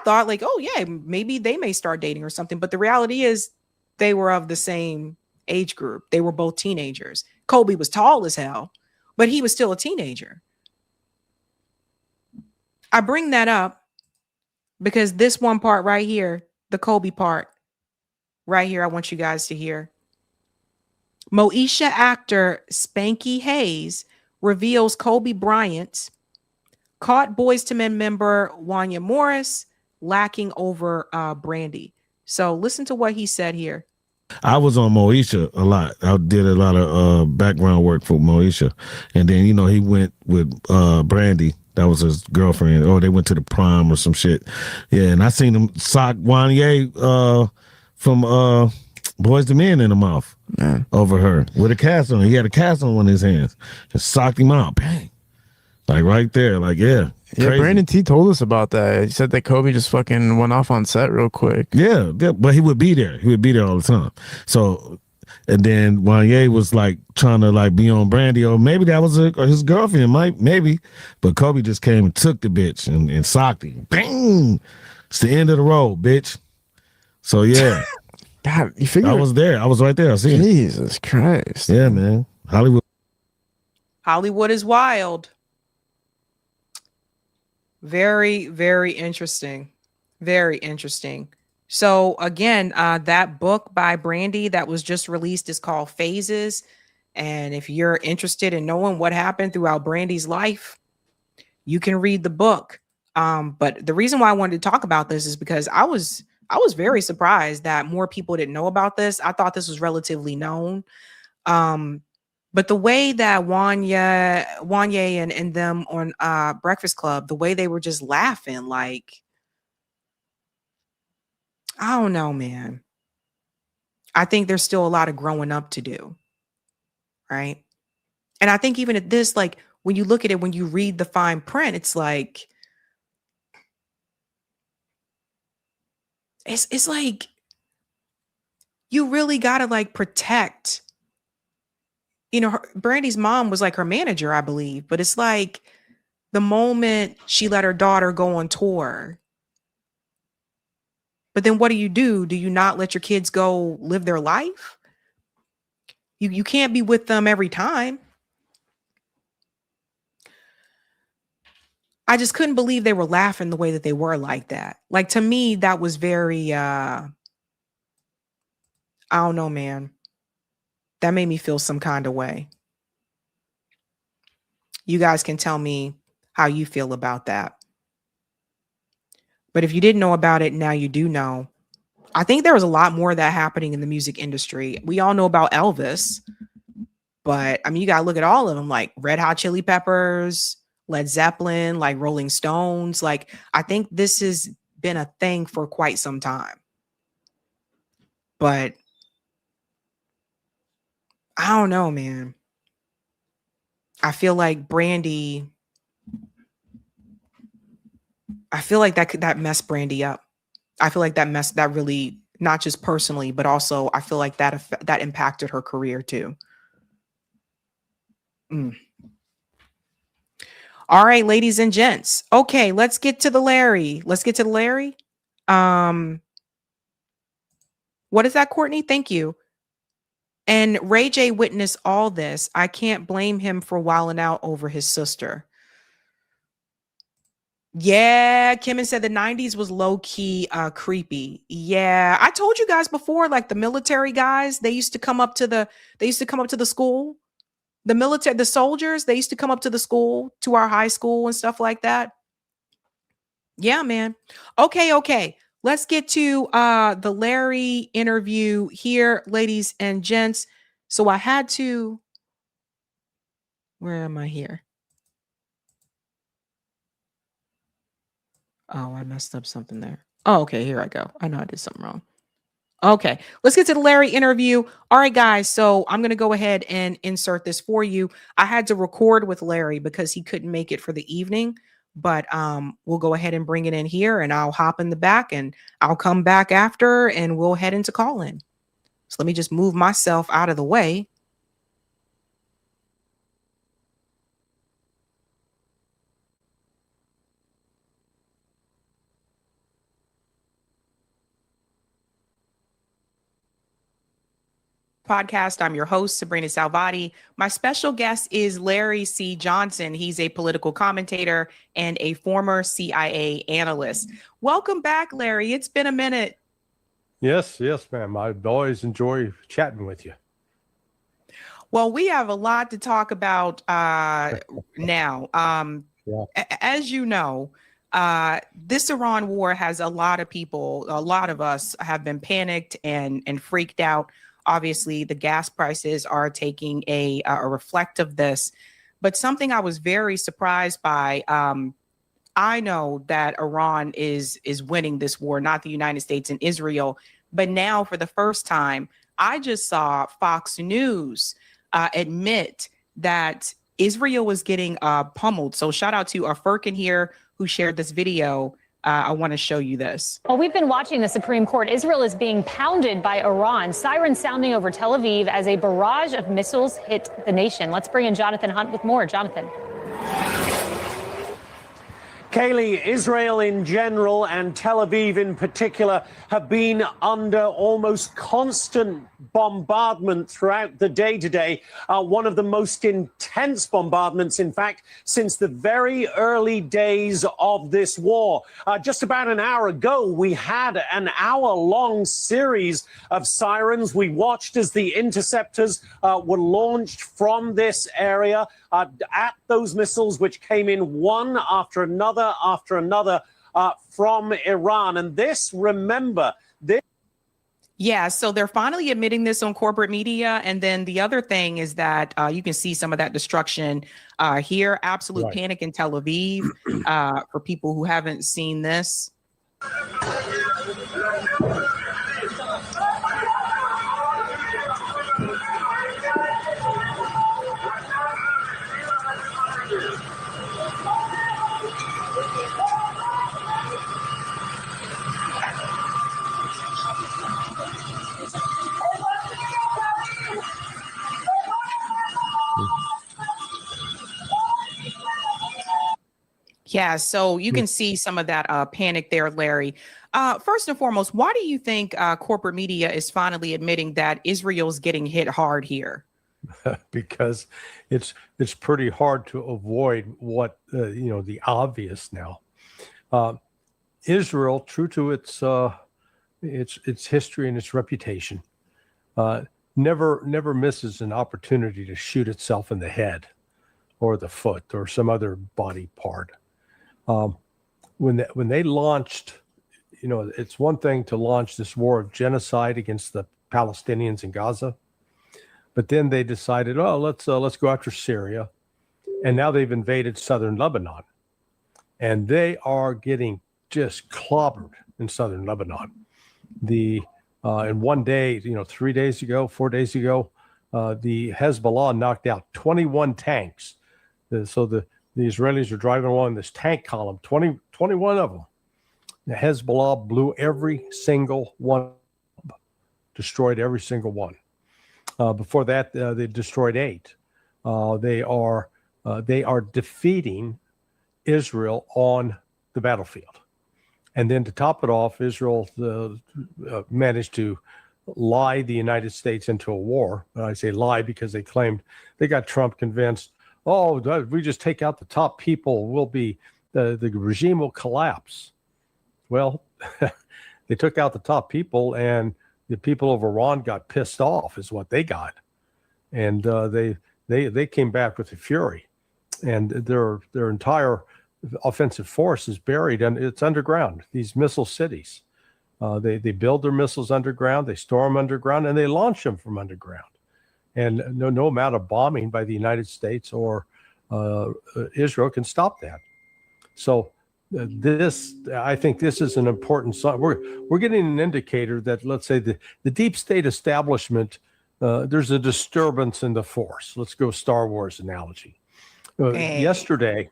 thought like, oh yeah, maybe they may start dating or something. But the reality is they were of the same age group. They were both teenagers. Kobe was tall as hell, but he was still a teenager. I bring that up because this one part right here, the Kobe part right here, I want you guys to hear. Moesha actor Spanky Hayes reveals Kobe Bryant caught Boys to Men member Wanya Morris lacking over Brandy. So listen to what he said here. I was on Moesha a lot. I did a lot of background work for Moesha. And then, he went with Brandy. That was his girlfriend. Or they went to the prom or some shit. Yeah, and I seen him sock Wanya from Boys to Men in the mouth over her with a cast on. He had a cast on one of his hands. Just socked him out. Bang. Like right there. Like, yeah. Yeah, Brandon T told us about that. He said that Kobe just fucking went off on set real quick. Yeah, but he would be there. He would be there all the time. So, and then Wanya was like trying to like be on Brandy, or maybe that was his girlfriend, maybe. But Kobe just came and took the bitch and socked him. Bang! It's the end of the road, bitch. So yeah. God, you figure I was there. I was right there. I seen it. Jesus Christ. Yeah, man. Hollywood is wild. Very, very interesting. Very interesting. So again, that book by Brandy that was just released is called Phases. And if you're interested in knowing what happened throughout Brandy's life, you can read the book. But the reason why I wanted to talk about this is because I was very surprised that more people didn't know about this. I thought this was relatively known. But the way that Wanya and them on Breakfast Club, the way they were just laughing, like, I don't know, man. I think there's still a lot of growing up to do. Right. And I think even at this, like, when you look at it, when you read the fine print, it's like, it's like, you really got to like protect. Brandy's mom was like her manager, I believe, but it's like the moment she let her daughter go on tour. But then what do? Do you not let your kids go live their life? You can't be with them every time. I just couldn't believe they were laughing the way that they were like that. Like, to me, that was very, I don't know, man. That made me feel some kind of way. You guys can tell me how you feel about that. But if you didn't know about it, now you do know. I think there was a lot more of that happening in the music industry. We all know about Elvis, but I mean, you got to look at all of them, like Red Hot Chili Peppers, Led Zeppelin, like Rolling Stones. Like, I think this has been a thing for quite some time. But I don't know, man. I feel like Brandy, I feel like that messed Brandy up. I feel like that really, not just personally, but also I feel like that impacted her career too. All right, ladies and gents. Okay, let's get to the Larry. What is that, Courtney? Thank you. And Ray J witnessed all this. I can't blame him for wilding out over his sister. Yeah, Kim said the 90s was low-key creepy. Yeah, I told you guys before, like the military guys, they used to come up to the school. The military, the soldiers, they used to come up to the school, to our high school and stuff like that. Yeah, man. Okay. Let's get to the Larry interview here, ladies and gents. So I had to, where am I here? Oh, I messed up something there. Oh, okay, here I go. I know I did something wrong. Okay, let's get to the Larry interview. All right, guys. So I'm going to go ahead and insert this for you. I had to record with Larry because he couldn't make it for the evening, but we'll go ahead and bring it in here and I'll hop in the back and I'll come back after and we'll head into call in. So let me just move myself out of the way. Podcast. I'm your host, sabrinasalvati. My special guest is Larry C. Johnson. He's a political commentator and a former CIA analyst. Welcome back, Larry. It's been a minute. Yes, ma'am. I always enjoy chatting with you. Well, we have a lot to talk about now. As you know, this Iran war has a lot of us have been panicked and freaked out. Obviously, the gas prices are taking a reflect of this. But something I was very surprised by, I know that Iran is winning this war, not the United States and Israel. But now, for the first time, I just saw Fox News admit that Israel was getting pummeled. So shout out to Furkan here who shared this video. I want to show you this. Well, we've been watching the Supreme Court. Israel is being pounded by Iran, sirens sounding over Tel Aviv as a barrage of missiles hit the nation. Let's bring in Jonathan Hunt with more. Jonathan. Kaylee, Israel in general and Tel Aviv in particular have been under almost constant bombardment throughout the day today. One of the most intense bombardments, in fact, since the very early days of this war. Just about an hour ago, we had an hour-long series of sirens. We watched as the interceptors were launched from this area at those missiles, which came in one after another from Iran. And this, remember, this. Yeah, so they're finally admitting this on corporate media. And then the other thing is that you can see some of that destruction here. Absolute panic in Tel Aviv for people who haven't seen this. Yeah, so you can see some of that panic there, Larry. First and foremost, why do you think corporate media is finally admitting that Israel's getting hit hard here? Because it's pretty hard to avoid what the obvious now. Israel, true to its history and its reputation, never misses an opportunity to shoot itself in the head or the foot or some other body part. When they launched, it's one thing to launch this war of genocide against the Palestinians in Gaza, but then they decided, let's go after Syria, and now they've invaded southern Lebanon, and they are getting just clobbered in southern Lebanon. In one day, 3 days ago, 4 days ago, the Hezbollah knocked out 21 tanks. So the Israelis are driving along this tank column, 21 of them. The Hezbollah blew every single one, destroyed every single one. Before that, they destroyed 8. They are defeating Israel on the battlefield. And then to top it off, Israel managed to lie the United States into a war. I say lie because they claimed they got Trump convinced, if we just take out the top people, the regime will collapse. Well, they took out the top people, and the people of Iran got pissed off is what they got. And they came back with a fury. And their entire offensive force is buried, and it's underground, these missile cities. They build their missiles underground, they store them underground, and they launch them from underground. And no amount of bombing by the United States or Israel can stop that. So I think this is an important sign. We're getting an indicator that, let's say, the deep state establishment, there's a disturbance in the force. Let's go Star Wars analogy. Yesterday,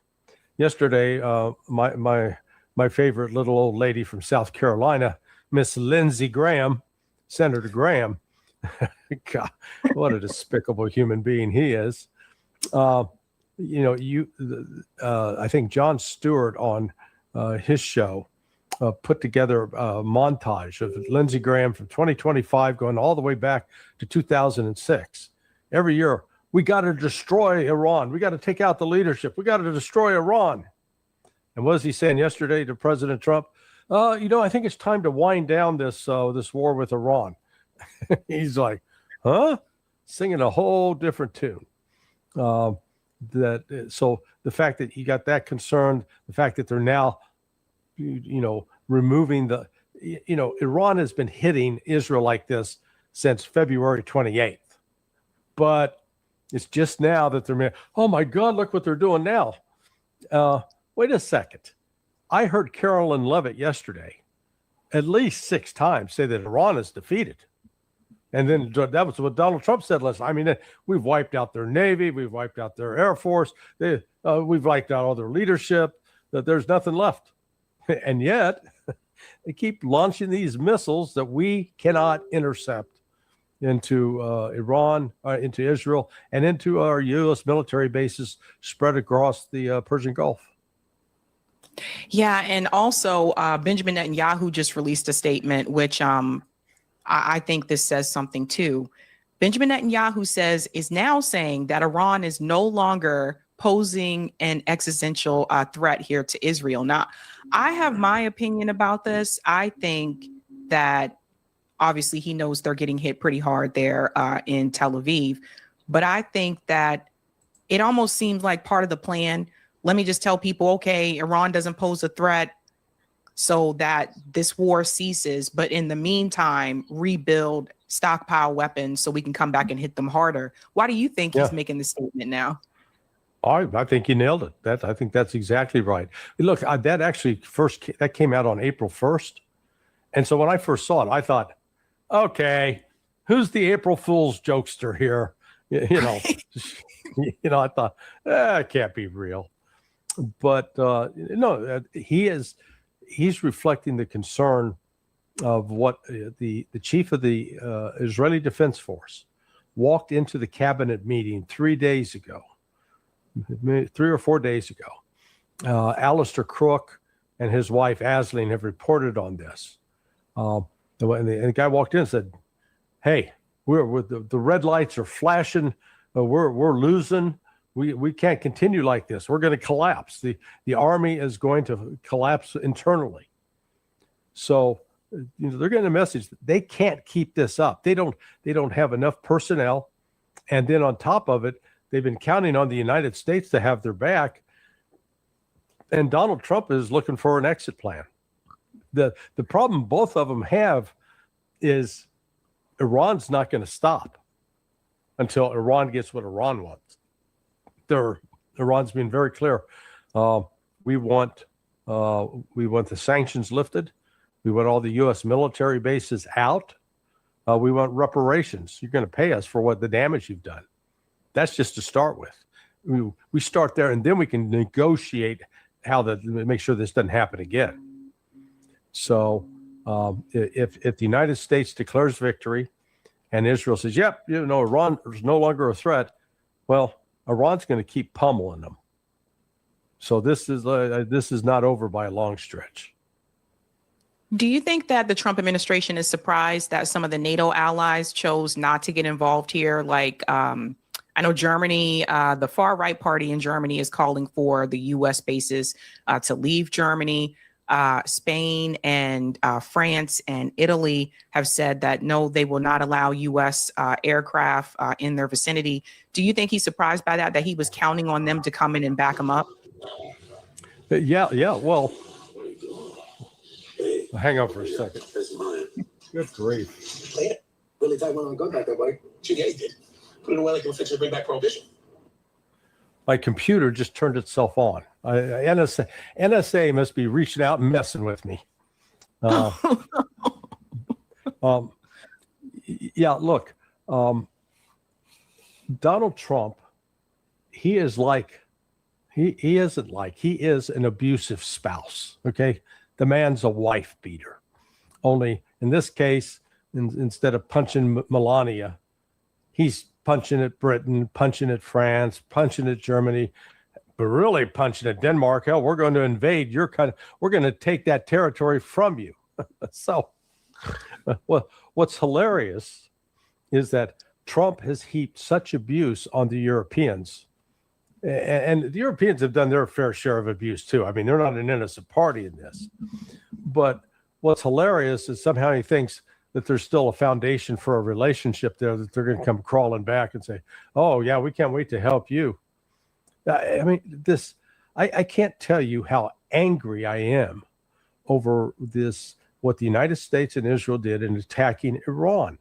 my favorite little old lady from South Carolina, Miss Lindsey Graham, Senator Graham, God, what a despicable human being he is. I think Jon Stewart on his show put together a montage of Lindsey Graham from 2025 going all the way back to 2006. Every year, we got to destroy Iran. We got to take out the leadership. We got to destroy Iran. And what was he saying yesterday to President Trump? I think it's time to wind down this war with Iran. He's like, huh? Singing a whole different tune. So the fact that he got that concerned, the fact that they're now, removing Iran has been hitting Israel like this since February 28th. But it's just now that they're, oh my God, look what they're doing now. Wait a second. I heard Carolyn Levitt yesterday at least 6 times say that Iran is defeated. And then that was what Donald Trump said last night. I mean, we've wiped out their Navy. We've wiped out their Air Force. We've wiped out all their leadership. That there's nothing left. And yet they keep launching these missiles that we cannot intercept into Iran, into Israel, and into our U.S. military bases spread across the Persian Gulf. Yeah, and also Benjamin Netanyahu just released a statement, which I think this says something too. Benjamin Netanyahu is now saying that Iran is no longer posing an existential threat here to Israel. Now, I have my opinion about this. I think that obviously he knows they're getting hit pretty hard there in Tel Aviv, but I think that it almost seems like part of the plan. Let me just tell people, okay, Iran doesn't pose a threat so that this war ceases. But in the meantime, rebuild, stockpile weapons so we can come back and hit them harder. Why do you think he's making this statement now? I think you nailed it. I think that's exactly right. Look, that actually that came out on April 1st. And so when I first saw it, I thought, okay, who's the April Fool's jokester here? I thought, it can't be real. But no, he's reflecting the concern of what the chief of the Israeli Defense Force walked into the cabinet meeting 3 days ago, 3 or 4 days ago. Alistair Crook and his wife Asleen have reported on this. And the guy walked in and said, "Hey, we're the red lights are flashing. We're losing. We can't continue like this. We're going to collapse. The army is going to collapse internally." So, they're getting a message. They can't keep this up. They don't have enough personnel. And then on top of it, they've been counting on the United States to have their back. And Donald Trump is looking for an exit plan. The problem both of them have is Iran's not going to stop until Iran gets what Iran wants. Iran's been very clear. We want the sanctions lifted. We want all the U.S. military bases out. We want reparations. You're going to pay us for what the damage you've done. That's just to start with. We start there, and then we can negotiate how to make sure this doesn't happen again. So if the United States declares victory and Israel says, yep, Iran is no longer a threat, well, Iran's going to keep pummeling them. So this is not over by a long stretch. Do you think that the Trump administration is surprised that some of the NATO allies chose not to get involved here? Like, I know Germany, the far right party in Germany is calling for the U.S. bases to leave Germany. Spain and France and Italy have said that no, they will not allow U.S. aircraft in their vicinity. Do you think he's surprised by that he was counting on them to come in and back him up? Yeah. Well, hang on for a second. Good grief. Play it. Really tight one on gun back there, buddy. GDA did. Put it away like it was fixing to bring back prohibition. My computer just turned itself on. NSA must be reaching out and messing with me. Yeah, look, Donald Trump, he is an abusive spouse. Okay, the man's a wife beater. Only in this case, instead of punching Melania, he's punching at Britain, punching at France, punching at Germany, but really punching at Denmark. Hell, we're going to invade your country. We're going to take that territory from you. So what's hilarious is that Trump has heaped such abuse on the Europeans. And the Europeans have done their fair share of abuse too. I mean, they're not an innocent party in this. But what's hilarious is somehow he thinks that there's still a foundation for a relationship there, that they're going to come crawling back and say, oh, yeah, we can't wait to help you. I mean, I can't tell you how angry I am over this, what the United States and Israel did in attacking Iran.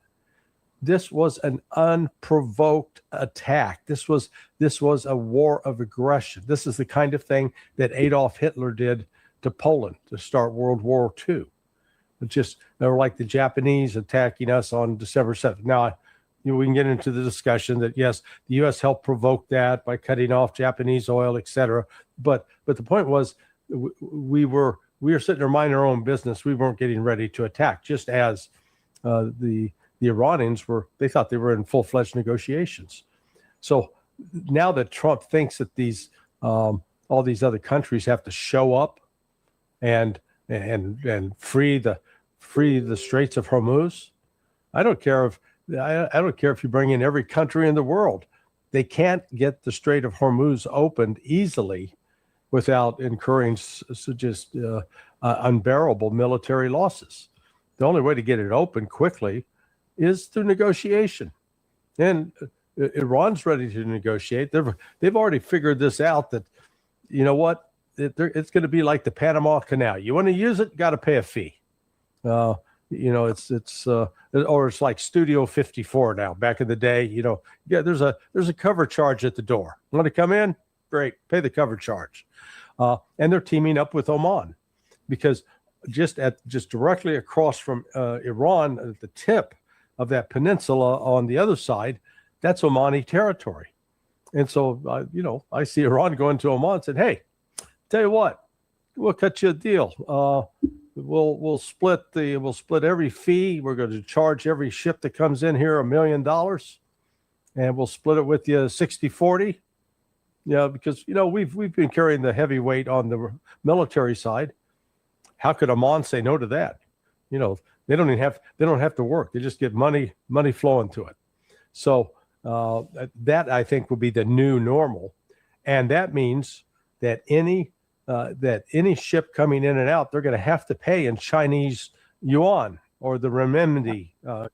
This was an unprovoked attack. This was a war of aggression. This is the kind of thing that Adolf Hitler did to Poland to start World War II. They were like the Japanese attacking us on December 7th. Now, we can get into the discussion that, yes, the U.S. helped provoke that by cutting off Japanese oil, et cetera. But the point was we were sitting there minding our own business. We weren't getting ready to attack, just as the Iranians were. They thought they were in full-fledged negotiations. So now that Trump thinks that these all these other countries have to show up and free the Straits of Hormuz, I don't care if you bring in every country in the world. They can't get the Strait of Hormuz opened easily without incurring just unbearable military losses. The only way to get it open quickly is through negotiation. And Iran's ready to negotiate. They've already figured this out, that, you know what, it's going to be like the Panama Canal. You want to use it, got to pay a fee. It's like Studio 54 now. Back in the day, there's a cover charge at the door. Want to come in? Great, pay the cover charge. And they're teaming up with Oman, because just directly across from Iran, at the tip of that peninsula on the other side, that's Omani territory. And so, I see Iran going to Oman and said, hey, tell you what, we'll cut you a deal. We'll split every fee. We're going to charge every ship that comes in here $1 million, and we'll split it with you 60-40. Because we've been carrying the heavy weight on the military side. How could Oman say no to that? They don't have to work. They just get money flowing to it. So that, I think, will be the new normal, and that means that any ship coming in and out, they're going to have to pay in Chinese yuan or the renminbi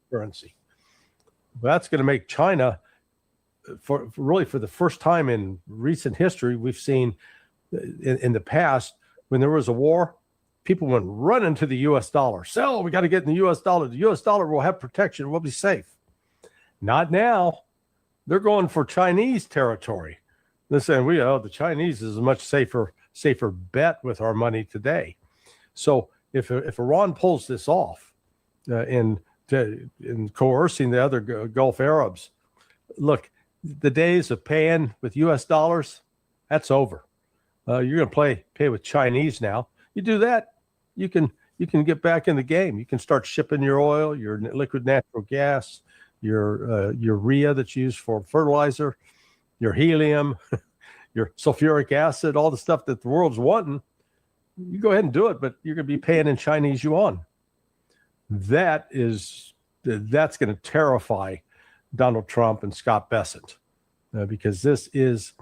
currency. That's going to make China for the first time in recent history, we've seen in the past when there was a war, people went running to the U.S. dollar. So we got to get in the U.S. dollar. The U.S. dollar will have protection. We'll be safe. Not now. They're going for Chinese territory. They're saying the Chinese is a much safer bet with our money today. So if Iran pulls this off in coercing the other Gulf Arabs, look, the days of paying with U.S. dollars, that's over. You're going to pay with Chinese now. You do that, you can get back in the game. You can start shipping your oil, your liquid natural gas, your urea that's used for fertilizer, your helium, your sulfuric acid, all the stuff that the world's wanting. You go ahead and do it, but you're going to be paying in Chinese yuan. That's going to terrify Donald Trump and Scott Bessent because this is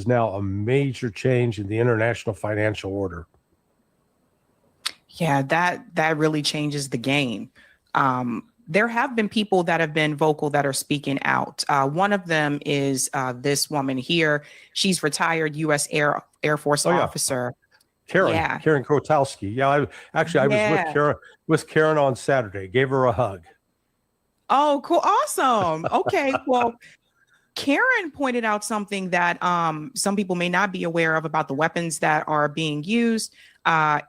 now a major change in the international financial order. Yeah, that really changes the game. There have been people that have been vocal that are speaking out. One of them is this woman here. She's retired U.S. Air Force officer. Karen Kotowski. Yeah, I was with Karen on Saturday. Gave her a hug. Oh, cool. Awesome. Okay. Well, Karen pointed out something that some people may not be aware of about the weapons that are being used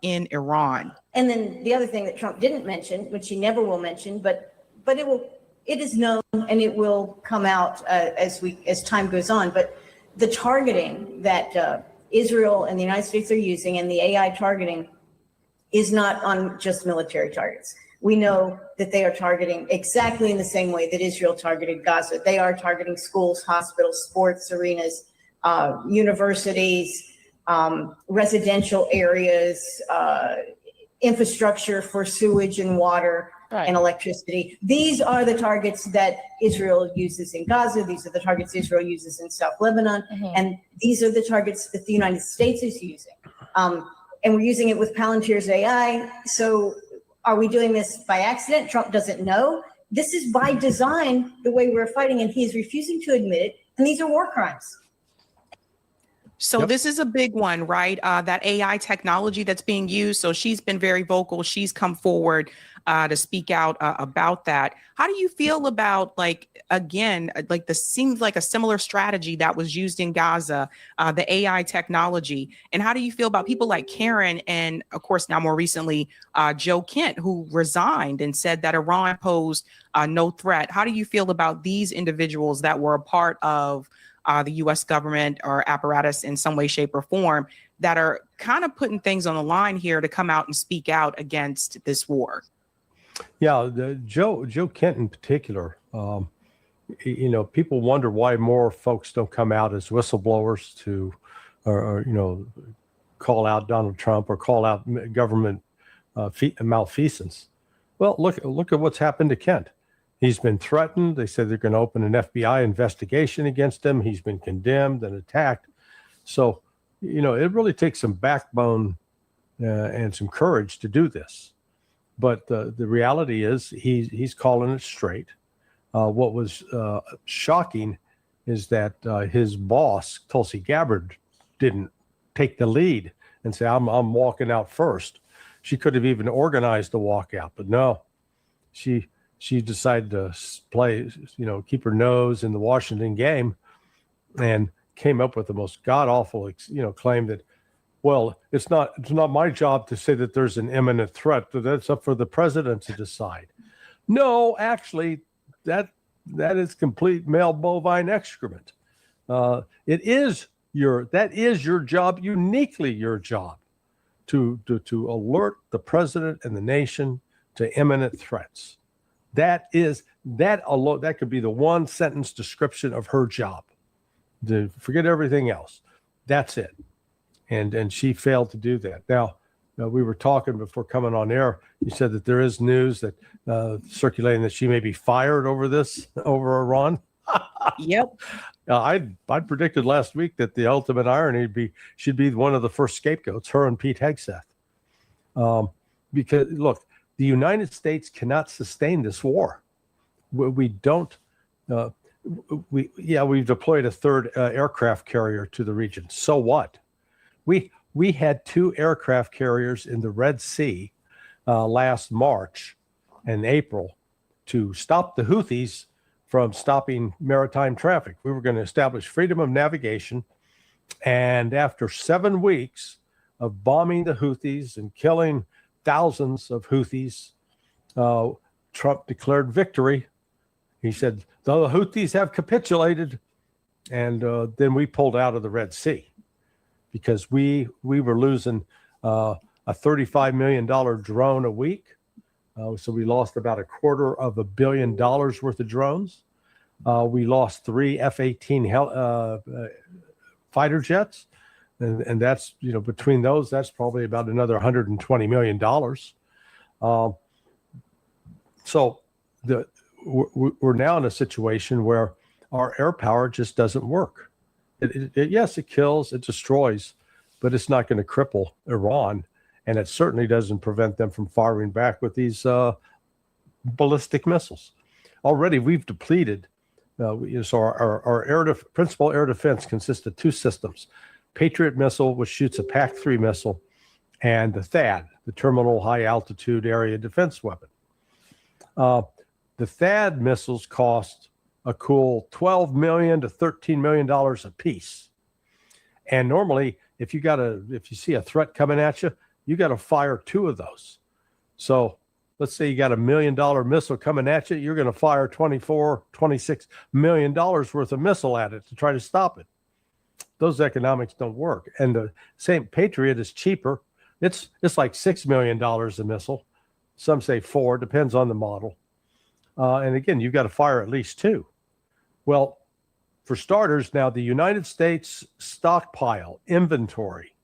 in Iran. And then the other thing that Trump didn't mention, which he never will mention, but it is known and it will come out as time goes on. But the targeting that Israel and the United States are using, and the AI targeting, is not on just military targets. We know that they are targeting exactly in the same way that Israel targeted Gaza. They are targeting schools, hospitals, sports arenas, universities, residential areas, infrastructure for sewage and water and electricity. These are the targets that Israel uses in Gaza. These are the targets Israel uses in South Lebanon. And these are the targets that the United States is using. And we're using it with Palantir's AI. So are we doing this by accident? Trump doesn't know. This is by design, the way we're fighting, and he is refusing to admit it. And these are war crimes. So this is a big one, right? That AI technology that's being used. So she's been very vocal. She's come forward to speak out about that. How do you feel about, this seems like a similar strategy that was used in Gaza, the AI technology? And how do you feel about people like Karen and, of course, now more recently, Joe Kent, who resigned and said that Iran posed no threat? How do you feel about these individuals that were a part of the U.S. government or apparatus in some way, shape, or form that are kind of putting things on the line here to come out and speak out against this war? Yeah, Joe Kent in particular. People wonder why more folks don't come out as whistleblowers to, call out Donald Trump or call out government malfeasance. Well, look at what's happened to Kent. He's been threatened. They said they're going to open an FBI investigation against him. He's been condemned and attacked. So, it really takes some backbone and some courage to do this. But the reality is he's calling it straight. What was shocking is that his boss, Tulsi Gabbard, didn't take the lead and say, I'm walking out first. She could have even organized the walkout, but no, she decided to play, keep her nose in the Washington game, and came up with the most god-awful, claim that, well, it's not my job to say that there's an imminent threat. That's up for the president to decide. No, actually, that is complete male bovine excrement. That is your job, uniquely your job, to alert the president and the nation to imminent threats. That could be the one sentence description of her job. Forget everything else. That's it. And she failed to do that. Now, we were talking before coming on air. You said that there is news that circulating that she may be fired over Iran. Yep. I predicted last week that the ultimate irony she'd be one of the first scapegoats, her and Pete Hegseth. Because look, the United States cannot sustain this war. We don't. we've deployed a third aircraft carrier to the region. So what? We had 2 aircraft carriers in the Red Sea last March and April to stop the Houthis from stopping maritime traffic. We were going to establish freedom of navigation. And after 7 weeks of bombing the Houthis and killing thousands of Houthis, Trump declared victory. He said, the Houthis have capitulated. And then we pulled out of the Red Sea because we were losing a $35 million drone a week. So we lost about $250 million worth of drones. We lost 3 F-18 fighter jets. And that's, between those, that's probably about another $120 million. So we're now in a situation where our air power just doesn't work. Yes, it kills, it destroys, but it's not going to cripple Iran. And it certainly doesn't prevent them from firing back with these ballistic missiles. Already we've depleted. So our principal air defense consists of 2 systems: Patriot missile, which shoots a PAC-3 missile, and the THAAD, the Terminal High Altitude Area Defense Weapon. The THAAD missiles cost a cool $12 million to $13 million a piece. And normally, if you see a threat coming at you, you got to fire 2 of those. So let's say you got $1 million missile coming at you, you're going to fire $26 million worth of missile at it to try to stop it. Those economics don't work. And the same Patriot is cheaper. It's like $6 million a missile. Some say 4, depends on the model. And again, you've got to fire at least 2. Well, for starters, now the United States stockpile inventory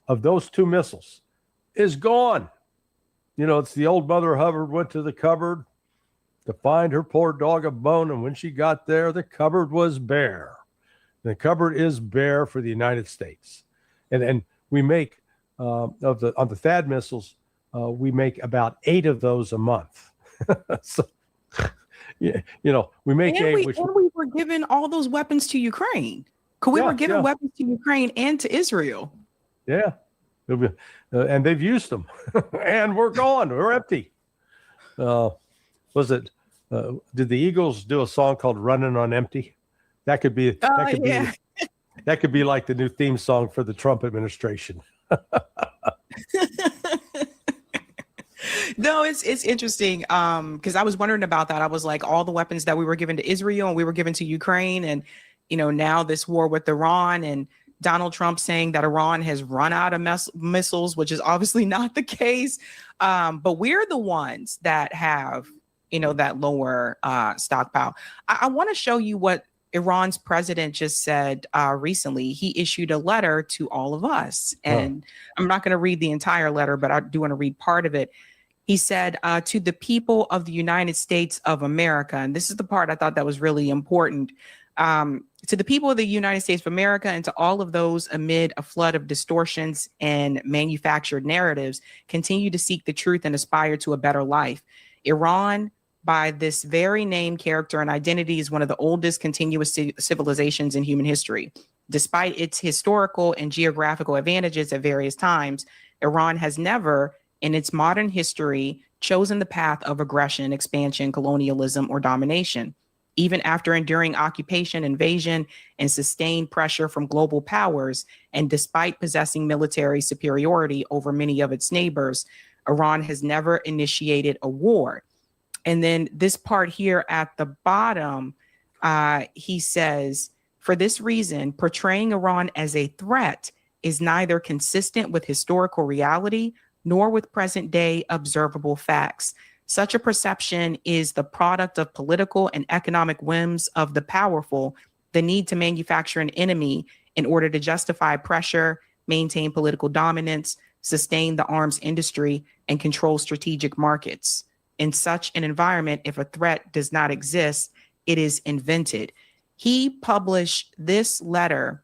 of those 2 missiles is gone. It's the old Mother Hubbard went to the cupboard to find her poor dog a bone, and when she got there, the cupboard was bare. The cupboard is bare for the United States. And we make, on the THAAD missiles, we make about 8 of those a month. So, we make and 8. We were giving all those weapons to Ukraine. We were giving weapons to Ukraine and to Israel. Yeah. And they've used them. And we're gone. We're empty. Did the Eagles do a song called Running on Empty? That could be that could be like the new theme song for the Trump administration. No, it's interesting because I was wondering about that. I was like, all the weapons that we were given to Israel and we were given to Ukraine, and now this war with Iran, and Donald Trump saying that Iran has run out of missiles, which is obviously not the case. But we're the ones that have, that lower stockpile. I want to show you what Iran's president just said recently. He issued a letter to all of us, and I'm not going to read the entire letter, but I do want to read part of it. He said, to the people of the United States of America, and this is the part I thought that was really important, to the people of the United States of America and to all of those amid a flood of distortions and manufactured narratives, continue to seek the truth and aspire to a better life. Iran, by this very name, character, and identity, is one of the oldest continuous civilizations in human history. Despite its historical and geographical advantages at various times, Iran has never, in its modern history, chosen the path of aggression, expansion, colonialism, or domination. Even after enduring occupation, invasion, and sustained pressure from global powers, and despite possessing military superiority over many of its neighbors, Iran has never initiated a war. And then this part here at the bottom, he says, for this reason, portraying Iran as a threat is neither consistent with historical reality nor with present day observable facts. Such a perception is the product of political and economic whims of the powerful, the need to manufacture an enemy in order to justify pressure, maintain political dominance, sustain the arms industry, and control strategic markets. In such an environment, if a threat does not exist, it is invented. He published this letter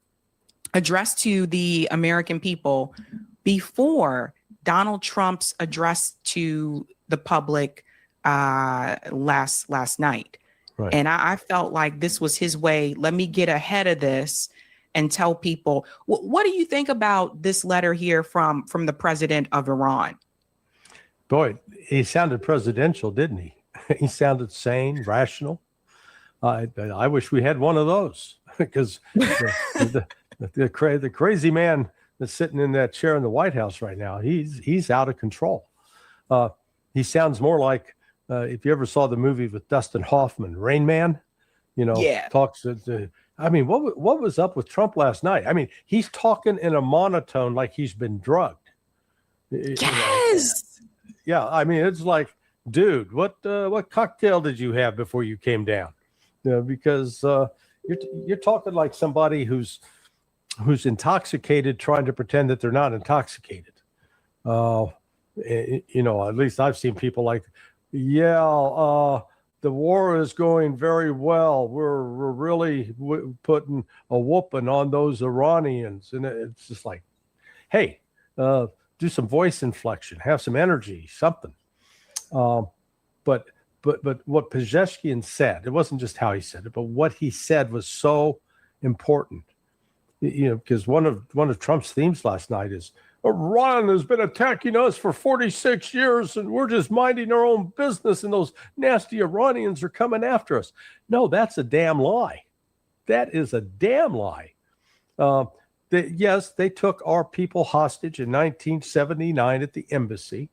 addressed to the American people before Donald Trump's address to the public last night. Right. And I felt like this was his way. Let me get ahead of this and tell people. What do you think about this letter here from the president of Iran? Boy, he sounded presidential, didn't he? He sounded sane, rational. I wish we had one of those, because the crazy man that's sitting in that chair in the White House right now, he's out of control. He sounds more like, if you ever saw the movie with Dustin Hoffman, Rain Man, talks to, I mean, what was up with Trump last night? I mean, he's talking in a monotone like he's been drugged. Yes. Yeah, I mean, it's like, dude, what cocktail did you have before you came down? Because you're talking like somebody who's intoxicated, trying to pretend that they're not intoxicated. At least I've seen people like, the war is going very well. We're really putting a whooping on those Iranians, and it's just like, hey, do some voice inflection, have some energy, something. But what Pezeshkian said, it wasn't just how he said it, but what he said was so important. Because one of Trump's themes last night is, Iran has been attacking us for 46 years, and we're just minding our own business, and those nasty Iranians are coming after us. No, that's a damn lie. That is a damn lie. Yes, they took our people hostage in 1979 at the embassy,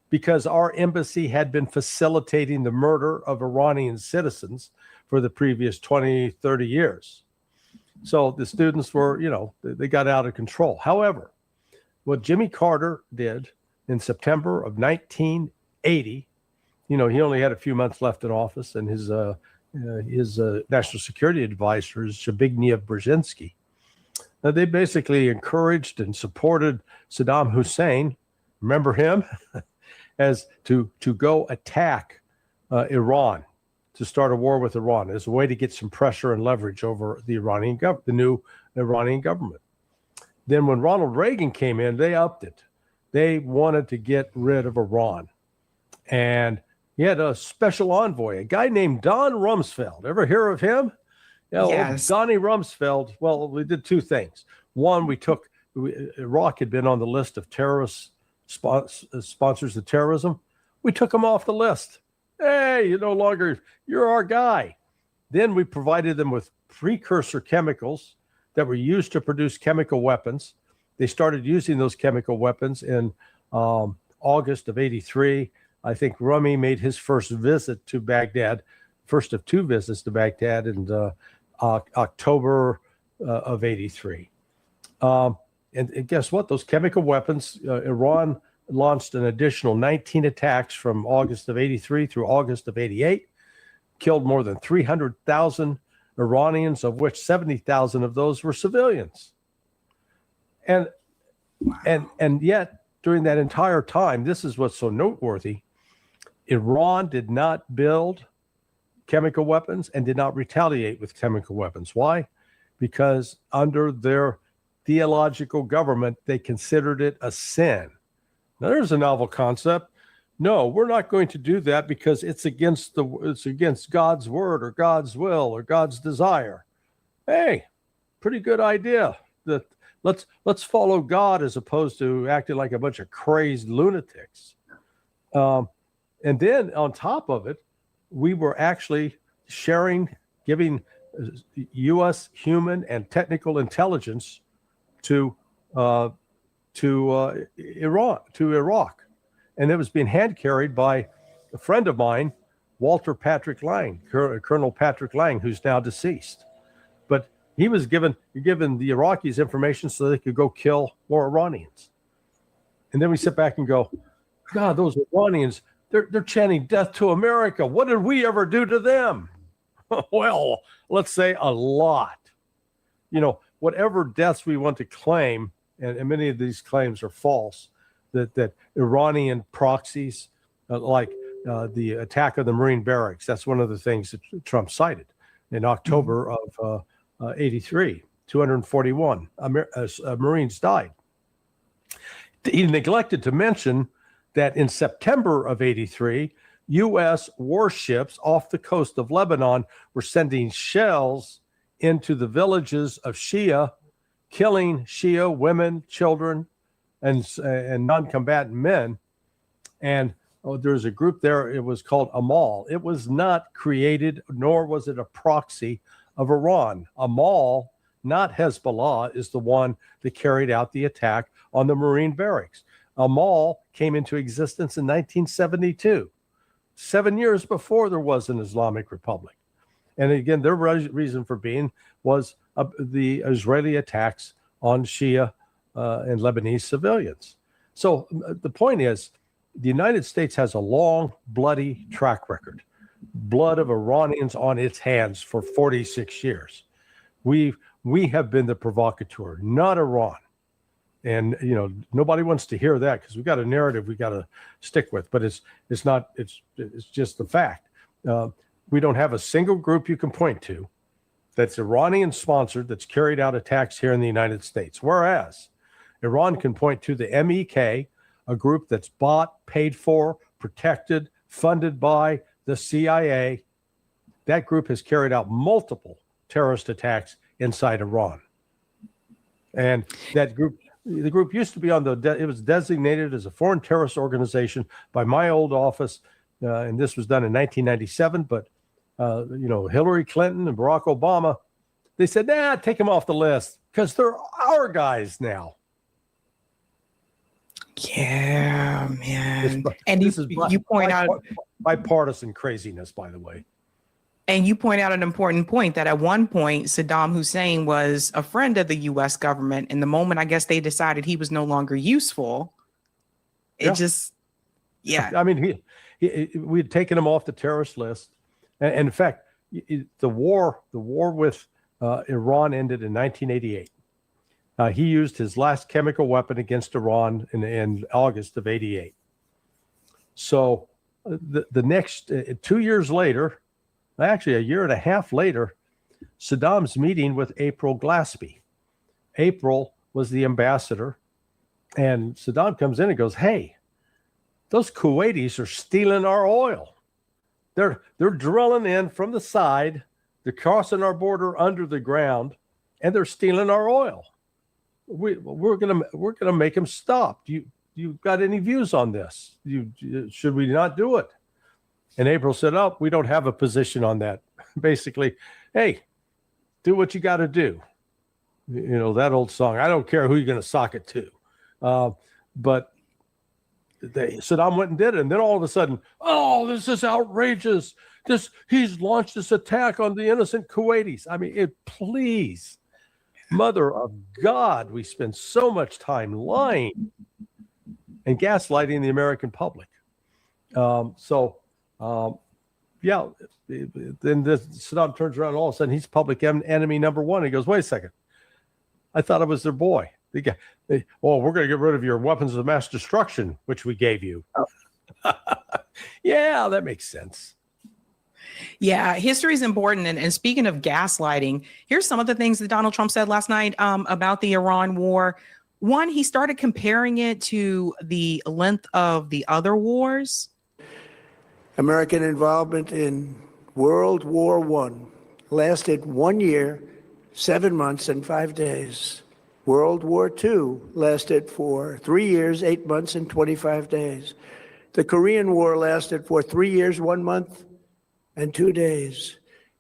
because our embassy had been facilitating the murder of Iranian citizens for the previous 20, 30 years. So the students were, they got out of control. However, what Jimmy Carter did in September of 1980, he only had a few months left in office, and his national security advisor is Zbigniew Brzezinski. Now, they basically encouraged and supported Saddam Hussein, remember him, as to go attack Iran, to start a war with Iran as a way to get some pressure and leverage over the new Iranian government. Then when Ronald Reagan came in, they upped it. They wanted to get rid of Iran. And he had a special envoy, a guy named Don Rumsfeld. Ever hear of him? Yes. Donnie Rumsfeld. Well, we did two things. One, Iraq had been on the list of terrorist sponsors of terrorism. We took them off the list. Hey, you're our guy. Then we provided them with precursor chemicals that were used to produce chemical weapons. They started using those chemical weapons in August of 83. I think Rummy made his first visit to Baghdad, first of two visits to Baghdad in October of 83. And guess what? Those chemical weapons, Iran launched an additional 19 attacks from August of 83 through August of 88, killed more than 300,000 Iranians, of which 70,000 of those were civilians. And yet, during that entire time, this is what's so noteworthy, Iran did not build chemical weapons and did not retaliate with chemical weapons. Why? Because under their theological government, they considered it a sin. Now, there's a novel concept. No, we're not going to do that because it's against God's word or God's will or God's desire. Hey, pretty good idea. That let's follow God as opposed to acting like a bunch of crazed lunatics. And then on top of it, we were actually giving U.S. human and technical intelligence to Iraq. And it was being hand carried by a friend of mine, Walter Patrick Lang, Colonel Patrick Lang, who's now deceased. But he was given the Iraqis information so they could go kill more Iranians. And then we sit back and go, God, those Iranians, they're chanting death to America. What did we ever do to them? Well, let's say a lot. Whatever deaths we want to claim, and many of these claims are false, that Iranian proxies, like the attack of the Marine barracks, that's one of the things that Trump cited in October of 83. 241 Marines died. He neglected to mention that in September of 83, U.S. warships off the coast of Lebanon were sending shells into the villages of Shia, killing Shia women, children, and non-combatant men. And there's a group there. It was called Amal. It was not created, nor was it a proxy of Iran. Amal, not Hezbollah, is the one that carried out the attack on the Marine barracks. Amal came into existence in 1972, 7 years before there was an Islamic Republic. And again, their reason for being was the Israeli attacks on Shia and Lebanese civilians. So the point is, the United States has a long, bloody track record, blood of Iranians on its hands for 46 years. We have been the provocateur, not Iran. And, you know, nobody wants to hear that because we've got a narrative we got to stick with, but it's just the fact. We don't have a single group you can point to that's Iranian sponsored that's carried out attacks here in the United States. Whereas Iran can point to the MEK, a group that's bought, paid for, protected, funded by the CIA. That group has carried out multiple terrorist attacks inside Iran. And that group, the group used to be on it was designated as a foreign terrorist organization by my old office. And this was done in 1997. But, you know, Hillary Clinton and Barack Obama, they said, nah, take them off the list because they're our guys now. Yeah, man. And you point out bipartisan craziness, by the way. And you point out an important point that at one point, Saddam Hussein was a friend of the U.S. government. And the moment I guess they decided he was no longer useful, it just, yeah. I mean, we had taken him off the terrorist list. And in fact, the war with Iran ended in 1988. He used his last chemical weapon against Iran in August of 88. So the next 2 years later, actually a year and a half later, Saddam's meeting with April Glaspie. April was the ambassador, and Saddam comes in and goes, hey, those Kuwaitis are stealing our oil. They're drilling in from the side, they're crossing our border under the ground, and they're stealing our oil. We're gonna make them stop. Do you got any views on this? Should we not do it? And April said, oh, we don't have a position on that. Basically, hey, do what you got to do. You know, that old song, I don't care who you're going to sock it to. But Saddam went and did it. And then all of a sudden, oh, this is outrageous. He's launched this attack on the innocent Kuwaitis. I mean, please, mother of God, we spend so much time lying and gaslighting the American public. Yeah, then Saddam turns around and all of a sudden he's public enemy number one. He goes, wait a second. I thought I was their boy. We're going to get rid of your weapons of mass destruction, which we gave you. Yeah, that makes sense. Yeah, history is important. And speaking of gaslighting, here's some of the things that Donald Trump said last night about the Iran war. One, he started comparing it to the length of the other wars. American involvement in World War I lasted 1 year, 7 months, and 5 days. World War II lasted for 3 years, 8 months, and 25 days. The Korean War lasted for 3 years, 1 month, and 2 days.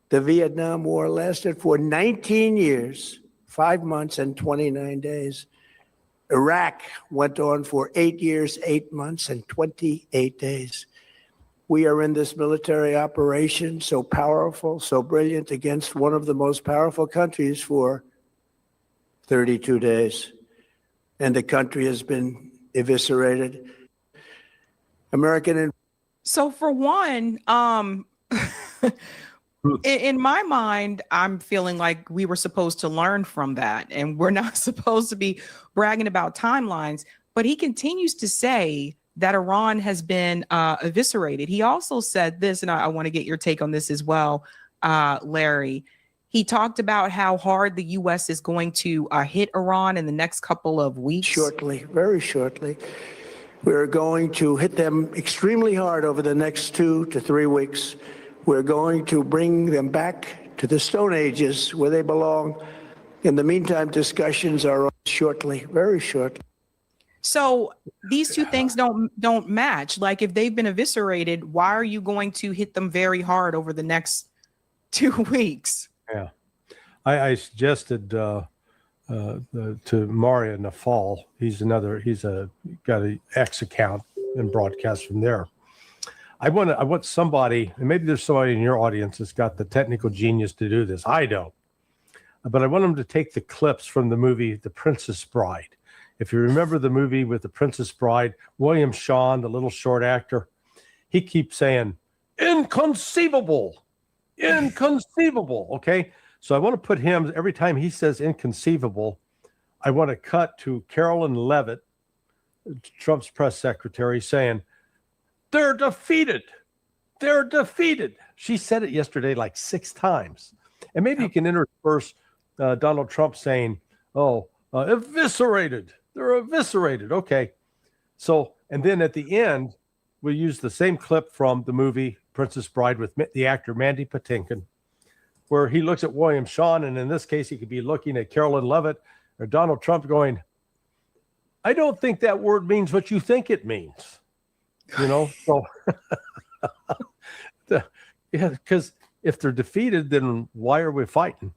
The Vietnam War lasted for 19 years, 5 months, and 29 days. Iraq went on for 8 years, 8 months, and 28 days. We are in this military operation so powerful, so brilliant against one of the most powerful countries for 32 days. And the country has been eviscerated. So for one, in my mind, I'm feeling like we were supposed to learn from that and we're not supposed to be bragging about timelines, but he continues to say that Iran has been eviscerated. He also said this, and I want to get your take on this as well, Larry. He talked about how hard the U.S. is going to hit Iran in the next couple of weeks. Shortly, very shortly. We're going to hit them extremely hard over the next 2 to 3 weeks. We're going to bring them back to the Stone Ages where they belong. In the meantime, discussions are on shortly, very shortly. So these two things don't match. Like if they've been eviscerated, why are you going to hit them very hard over the next 2 weeks? Yeah, I suggested to Mario Nafal. He's got an X account and broadcast from there. I want somebody, and maybe there's somebody in your audience that's got the technical genius to do this. I don't, but I want them to take the clips from the movie The Princess Bride. If you remember the movie with The Princess Bride, William Shawn, the little short actor, he keeps saying, inconceivable, inconceivable, okay? So I want to put him, every time he says inconceivable, I want to cut to Carolyn Leavitt, Trump's press secretary, saying, they're defeated. They're defeated. She said it yesterday like 6 times. And maybe you can intersperse Donald Trump saying, eviscerated. They're eviscerated. Okay. So, and then at the end, we'll use the same clip from the movie Princess Bride with the actor Mandy Patinkin, where he looks at William Shawn, and in this case, he could be looking at Carolyn Leavitt or Donald Trump going, I don't think that word means what you think it means. You know, so yeah, because if they're defeated, then why are we fighting?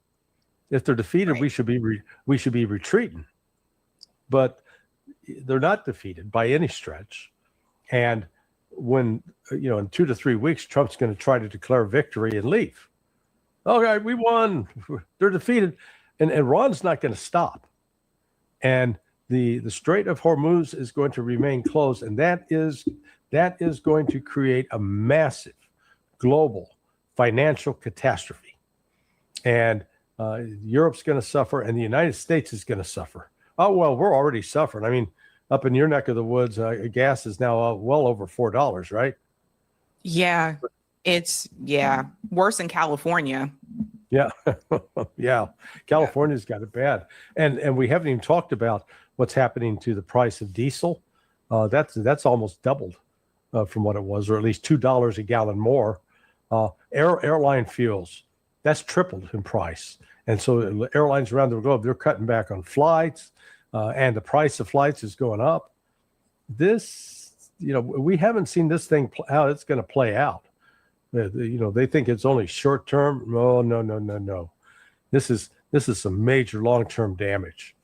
If they're defeated, right, we should be retreating. But they're not defeated by any stretch. And when, you know, in 2 to 3 weeks, Trump's going to try to declare victory and leave. Okay, we won. They're defeated. And Iran's not going to stop. And the Strait of Hormuz is going to remain closed. And that is going to create a massive global financial catastrophe. And Europe's going to suffer, and the United States is going to suffer. Oh, well, we're already suffering. I mean, up in your neck of the woods, gas is now well over $4, right? Yeah, it's worse in California. Yeah, yeah. California's got it bad, and we haven't even talked about what's happening to the price of diesel. That's almost doubled from what it was, or at least $2 a gallon more. Airline fuels, that's tripled in price, and so airlines around the globe, they're cutting back on flights. And the price of flights is going up. This, you know, we haven't seen this thing how it's going to play out. You know, they think it's only short term. Oh, no. This is some major long term damage.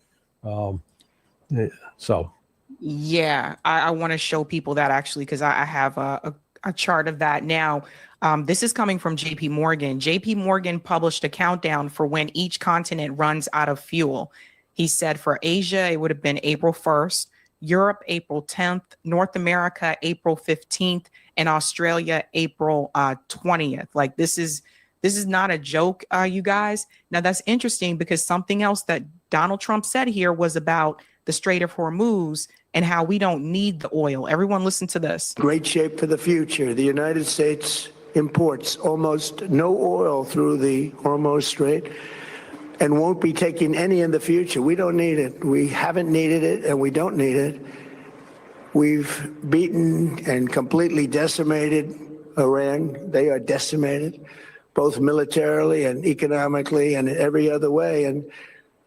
So, yeah, I want to show people that actually, because I have a chart of that now. This is coming from JP Morgan. JP Morgan published a countdown for when each continent runs out of fuel. He said for Asia, it would have been April 1st, Europe, April 10th, North America, April 15th, and Australia, April 20th. Like this is not a joke, you guys. Now that's interesting because something else that Donald Trump said here was about the Strait of Hormuz and how we don't need the oil. Everyone listen to this. Great shape for the future. The United States imports almost no oil through the Hormuz Strait, and won't be taking any in the future. We don't need it. We haven't needed it, and we don't need it. We've beaten and completely decimated Iran. They are decimated, both militarily and economically and in every other way. And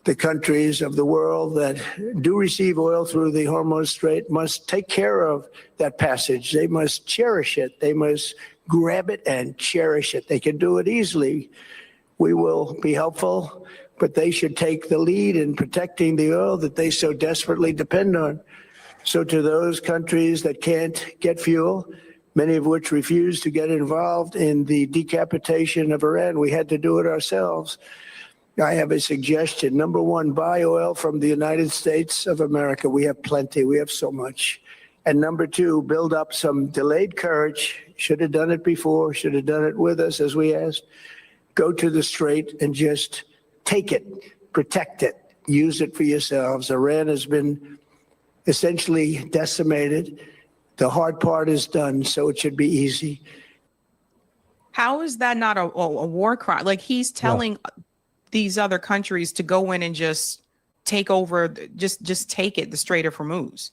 the countries of the world that do receive oil through the Hormuz Strait must take care of that passage. They must cherish it. They must grab it and cherish it. They can do it easily. We will be helpful, but they should take the lead in protecting the oil that they so desperately depend on. So to those countries that can't get fuel, many of which refuse to get involved in the decapitation of Iran, we had to do it ourselves. I have a suggestion. Number one, buy oil from the United States of America. We have plenty. We have so much. And number two, build up some delayed courage. Should have done it before. Should have done it with us, as we asked. Go to the Strait and just take it, protect it, use it for yourselves. Iran has been essentially decimated. The hard part is done, so it should be easy. How is that not a war crime? Like he's telling these other countries to go in and just take over, just take it, the Strait of Hormuz.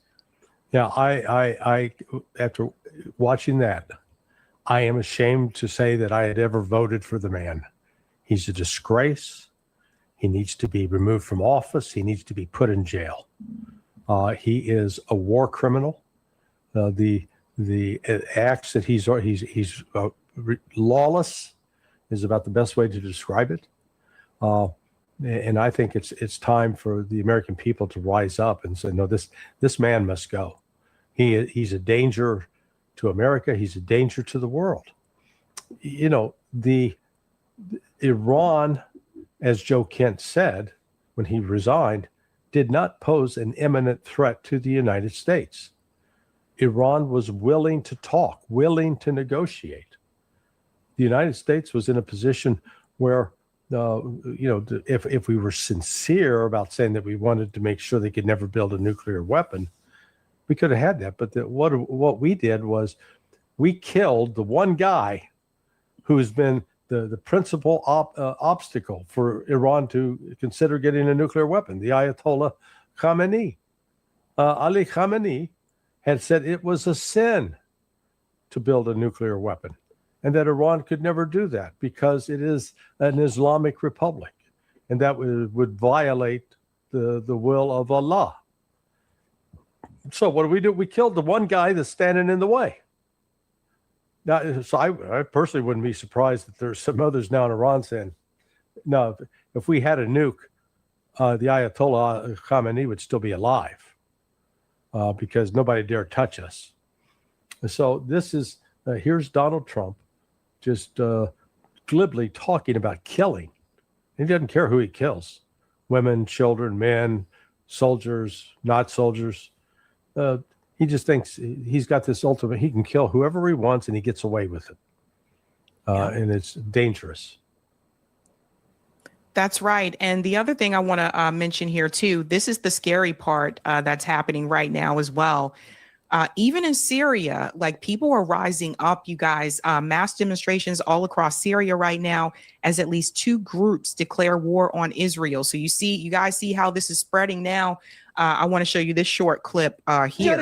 Yeah, I after watching that, I am ashamed to say that I had ever voted for the man. He's a disgrace. He needs to be removed from office. He needs to be put in jail. He is a war criminal. The acts that he's lawless is about the best way to describe it. And I think it's time for the American people to rise up and say, no, this man must go. He's a danger to America. He's a danger to the world. You know, the Iran, as Joe Kent said when he resigned, did not pose an imminent threat to the United States. Iran was willing to talk, willing to negotiate. The United States was in a position where, if we were sincere about saying that we wanted to make sure they could never build a nuclear weapon, we could have had that. But what we did was we killed the one guy who has been the principal obstacle for Iran to consider getting a nuclear weapon, the Ayatollah Khamenei. Ali Khamenei had said it was a sin to build a nuclear weapon and that Iran could never do that because it is an Islamic republic and that would violate the will of Allah. So what do? We killed the one guy that's standing in the way. Now, so I personally wouldn't be surprised that there's some others now in Iran saying, no, if we had a nuke, the Ayatollah Khamenei would still be alive because nobody dare touch us. So this is, here's Donald Trump just glibly talking about killing. He doesn't care who he kills, women, children, men, soldiers, not soldiers. He just thinks he's got this ultimate, he can kill whoever he wants and he gets away with it. And it's dangerous. That's right. And the other thing I want to mention here, too, this is the scary part that's happening right now as well. Even in Syria, like people are rising up, you guys, mass demonstrations all across Syria right now as at least 2 groups declare war on Israel. So you guys see how this is spreading now. I want to show you this short clip here.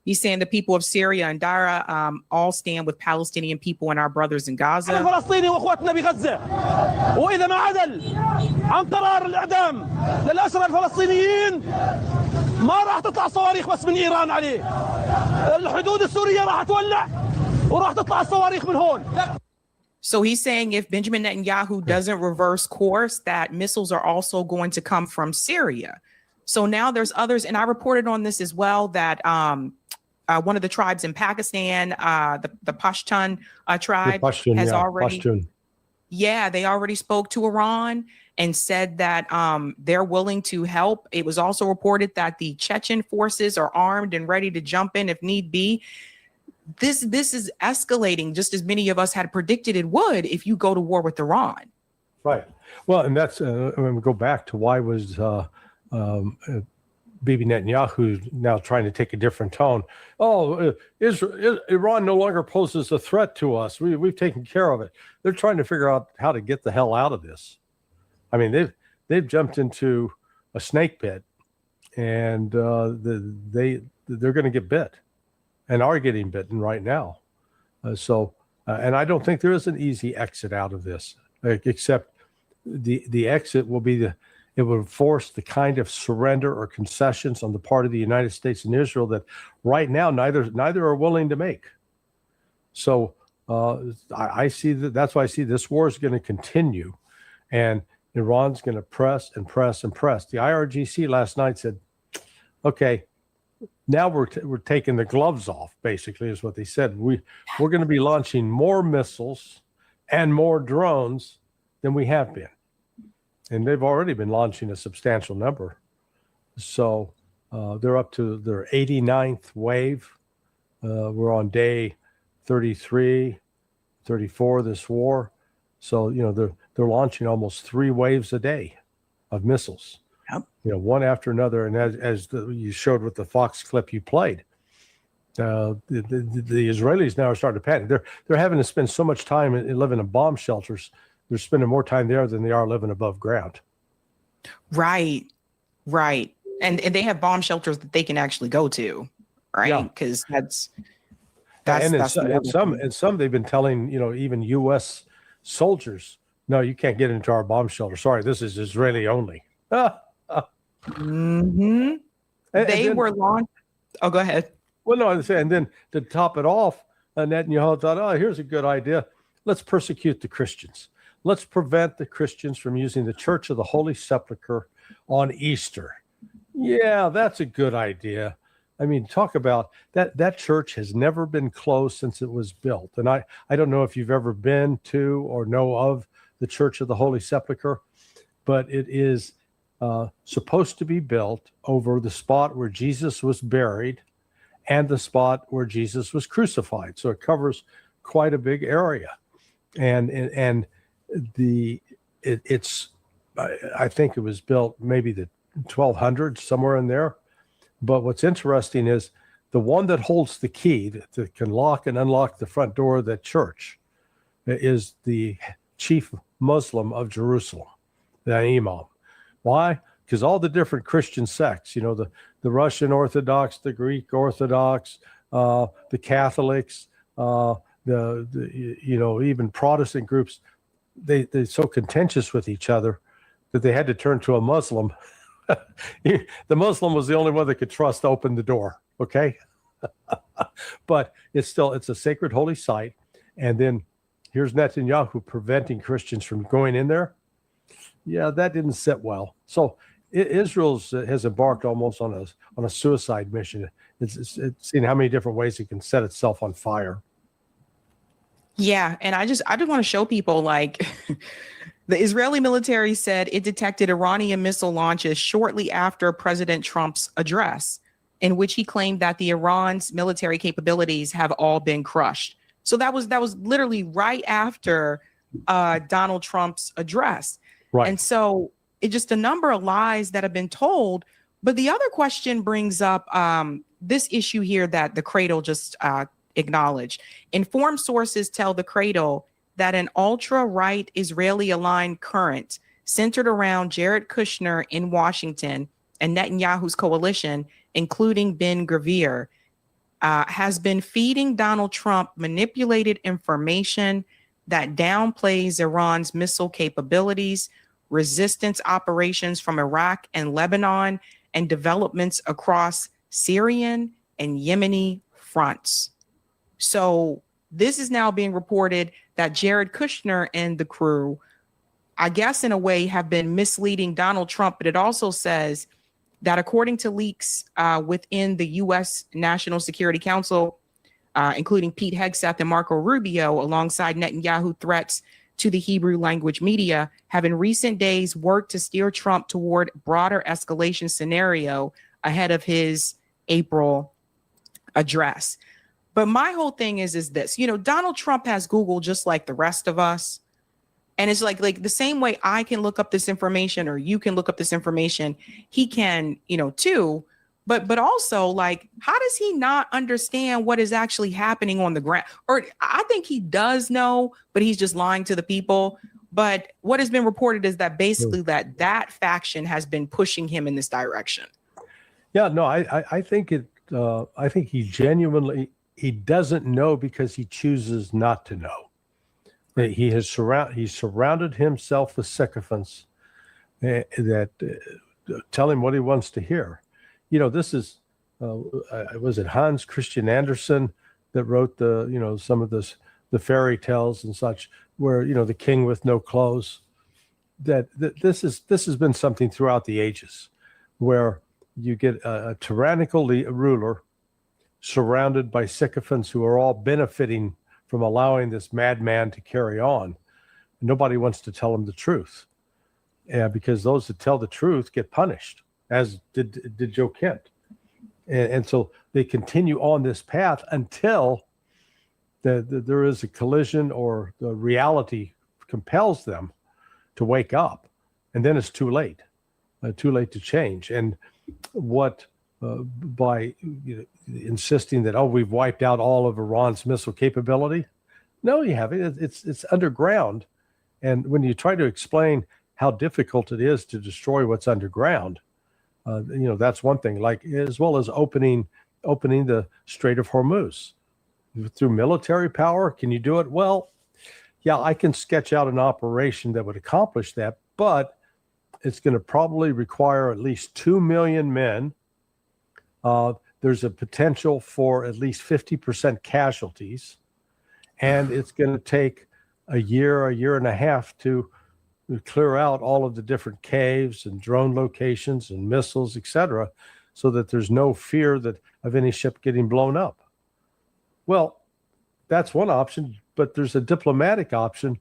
He's saying the people of Syria and Dara all stand with Palestinian people and our brothers in Gaza. So he's saying if Benjamin Netanyahu doesn't reverse course, that missiles are also going to come from Syria. So now there's others, and I reported on this as well, that one of the tribes in Pakistan, the Pashtun tribe, has already, they already spoke to Iran and said that they're willing to help. It was also reported that the Chechen forces are armed and ready to jump in if need be. This is escalating just as many of us had predicted it would if you go to war with Iran. Right. Well, and that's when we go back to why was Bibi Netanyahu now trying to take a different tone. Iran no longer poses a threat to us. We've taken care of it. They're trying to figure out how to get the hell out of this. I mean, they've jumped into a snake pit, and they're going to get bit, and are getting bitten right now. And I don't think there is an easy exit out of this, except the exit will be it would force the kind of surrender or concessions on the part of the United States and Israel that right now neither are willing to make. So I see that's why I see this war is going to continue, and Iran's going to press and press and press. The IRGC last night said, okay, now we're taking the gloves off, basically, is what they said. We're going to be launching more missiles and more drones than we have been. And they've already been launching a substantial number. So they're up to their 89th wave. We're on day 33, 34 this war. So, they're launching almost 3 waves a day of missiles. Yep. One after another. And as you showed with the Fox clip you played, the Israelis now are starting to panic. They're having to spend so much time living in bomb shelters they're spending more time there than they are living above ground. Right. And they have bomb shelters that they can actually go to, right? Because that's some they've been telling, even U.S. soldiers, no, you can't get into our bomb shelter. Sorry, this is Israeli only. Mm-hmm. Were launched. Oh, go ahead. Well, no, and then to top it off, Netanyahu thought, oh, here's a good idea. Let's persecute the Christians. Let's prevent the Christians from using the Church of the Holy Sepulchre on Easter. Yeah, that's a good idea. I mean, talk about that church has never been closed since it was built. And I don't know if you've ever been to or know of the Church of the Holy Sepulchre, but it is supposed to be built over the spot where Jesus was buried and the spot where Jesus was crucified. So it covers quite a big area. And it's I think it was built maybe the 1200s, somewhere in there. But what's interesting is the one that holds the key that can lock and unlock the front door of that church is the chief Muslim of Jerusalem, the imam. Why? Because all the different Christian sects, the Russian Orthodox, the Greek Orthodox, the Catholics, even Protestant groups, they're so contentious with each other that they had to turn to a Muslim. The Muslim was the only one that could trust to open the door. Okay. But it's a sacred holy site. And then here's Netanyahu preventing Christians from going in there. Yeah, that didn't sit well. So Israel has embarked almost on a suicide mission. It's seen how many different ways it can set itself on fire. Yeah, and I just want to show people, like, the Israeli military said it detected Iranian missile launches shortly after President Trump's address, in which he claimed that the Iran's military capabilities have all been crushed. So that was literally right after Donald Trump's address. Right. And so it's just a number of lies that have been told. But the other question brings up this issue here that the Cradle just acknowledged. Informed sources tell the Cradle that an ultra-right Israeli-aligned current centered around Jared Kushner in Washington and Netanyahu's coalition, including Ben Gvir, has been feeding Donald Trump manipulated information that downplays Iran's missile capabilities, resistance operations from Iraq and Lebanon, and developments across Syrian and Yemeni fronts. So this is now being reported that Jared Kushner and the crew, I guess in a way, have been misleading Donald Trump. But it also says that according to leaks within the U.S. National Security Council, including Pete Hegseth and Marco Rubio, alongside Netanyahu threats to the Hebrew language media, have in recent days worked to steer Trump toward broader escalation scenario ahead of his April address. But my whole thing is this, Donald Trump has Google just like the rest of us. And it's like the same way I can look up this information or you can look up this information, he can, too. But also, like, how does he not understand what is actually happening on the ground? Or I think he does know, but he's just lying to the people. But what has been reported is that basically that faction has been pushing him in this direction. Yeah, no, I think he genuinely doesn't know because he chooses not to know. He's surrounded himself with sycophants that tell him what he wants to hear. This is, was it Hans Christian Andersen that wrote some of the fairy tales and such, where, the king with no clothes, that this has been something throughout the ages, where you get a tyrannical ruler surrounded by sycophants who are all benefiting from allowing this madman to carry on. Nobody wants to tell him the truth, because those that tell the truth get punished, as did Joe Kent. And so they continue on this path until there is a collision or the reality compels them to wake up. And then it's too late to change. And what by insisting that, we've wiped out all of Iran's missile capability. No, you haven't. It's underground. And when you try to explain how difficult it is to destroy what's underground, that's one thing. Like as well as opening the Strait of Hormuz through military power, can you do it? Well, yeah, I can sketch out an operation that would accomplish that, but it's going to probably require at least 2 million men. There's a potential for at least 50% casualties, and it's going to take a year and a half to clear out all of the different caves and drone locations and missiles, etc., so that there's no fear of any ship getting blown up. Well, that's one option, but there's a diplomatic option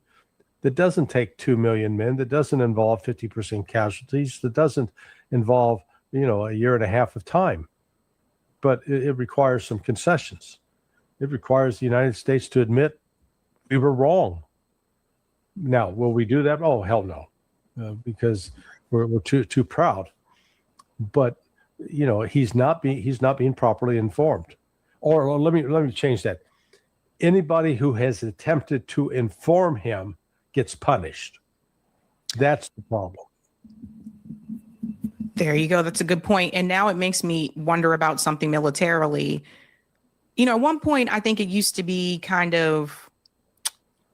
that doesn't take 2 million men, that doesn't involve 50% casualties, that doesn't involve, a year and a half of time. But it requires some concessions. It requires the United States to admit we were wrong. Now, will we do that? Oh, hell no, because we're too proud. But he's not being properly informed. Or let me change that. Anybody who has attempted to inform him gets punished. That's the problem. There you go. That's a good point. And now it makes me wonder about something militarily. At one point, I think it used to be kind of,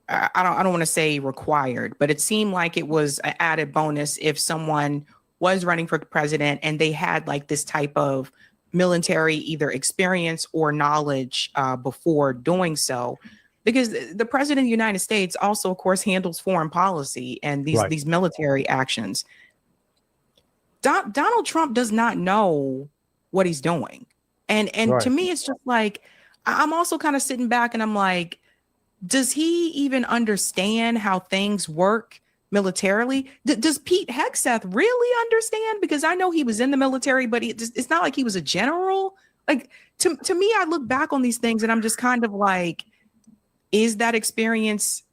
I don't want to say required, but it seemed like it was an added bonus if someone was running for president and they had like this type of military either experience or knowledge before doing so. Because the president of the United States also, of course, handles foreign policy and these military actions. Donald Trump does not know what he's doing. And to me, it's just like, I'm also kind of sitting back and I'm like, does he even understand how things work militarily? Does Pete Hegseth really understand? Because I know he was in the military, but it's not like he was a general. Like to me, I look back on these things and I'm just kind of like, is that experience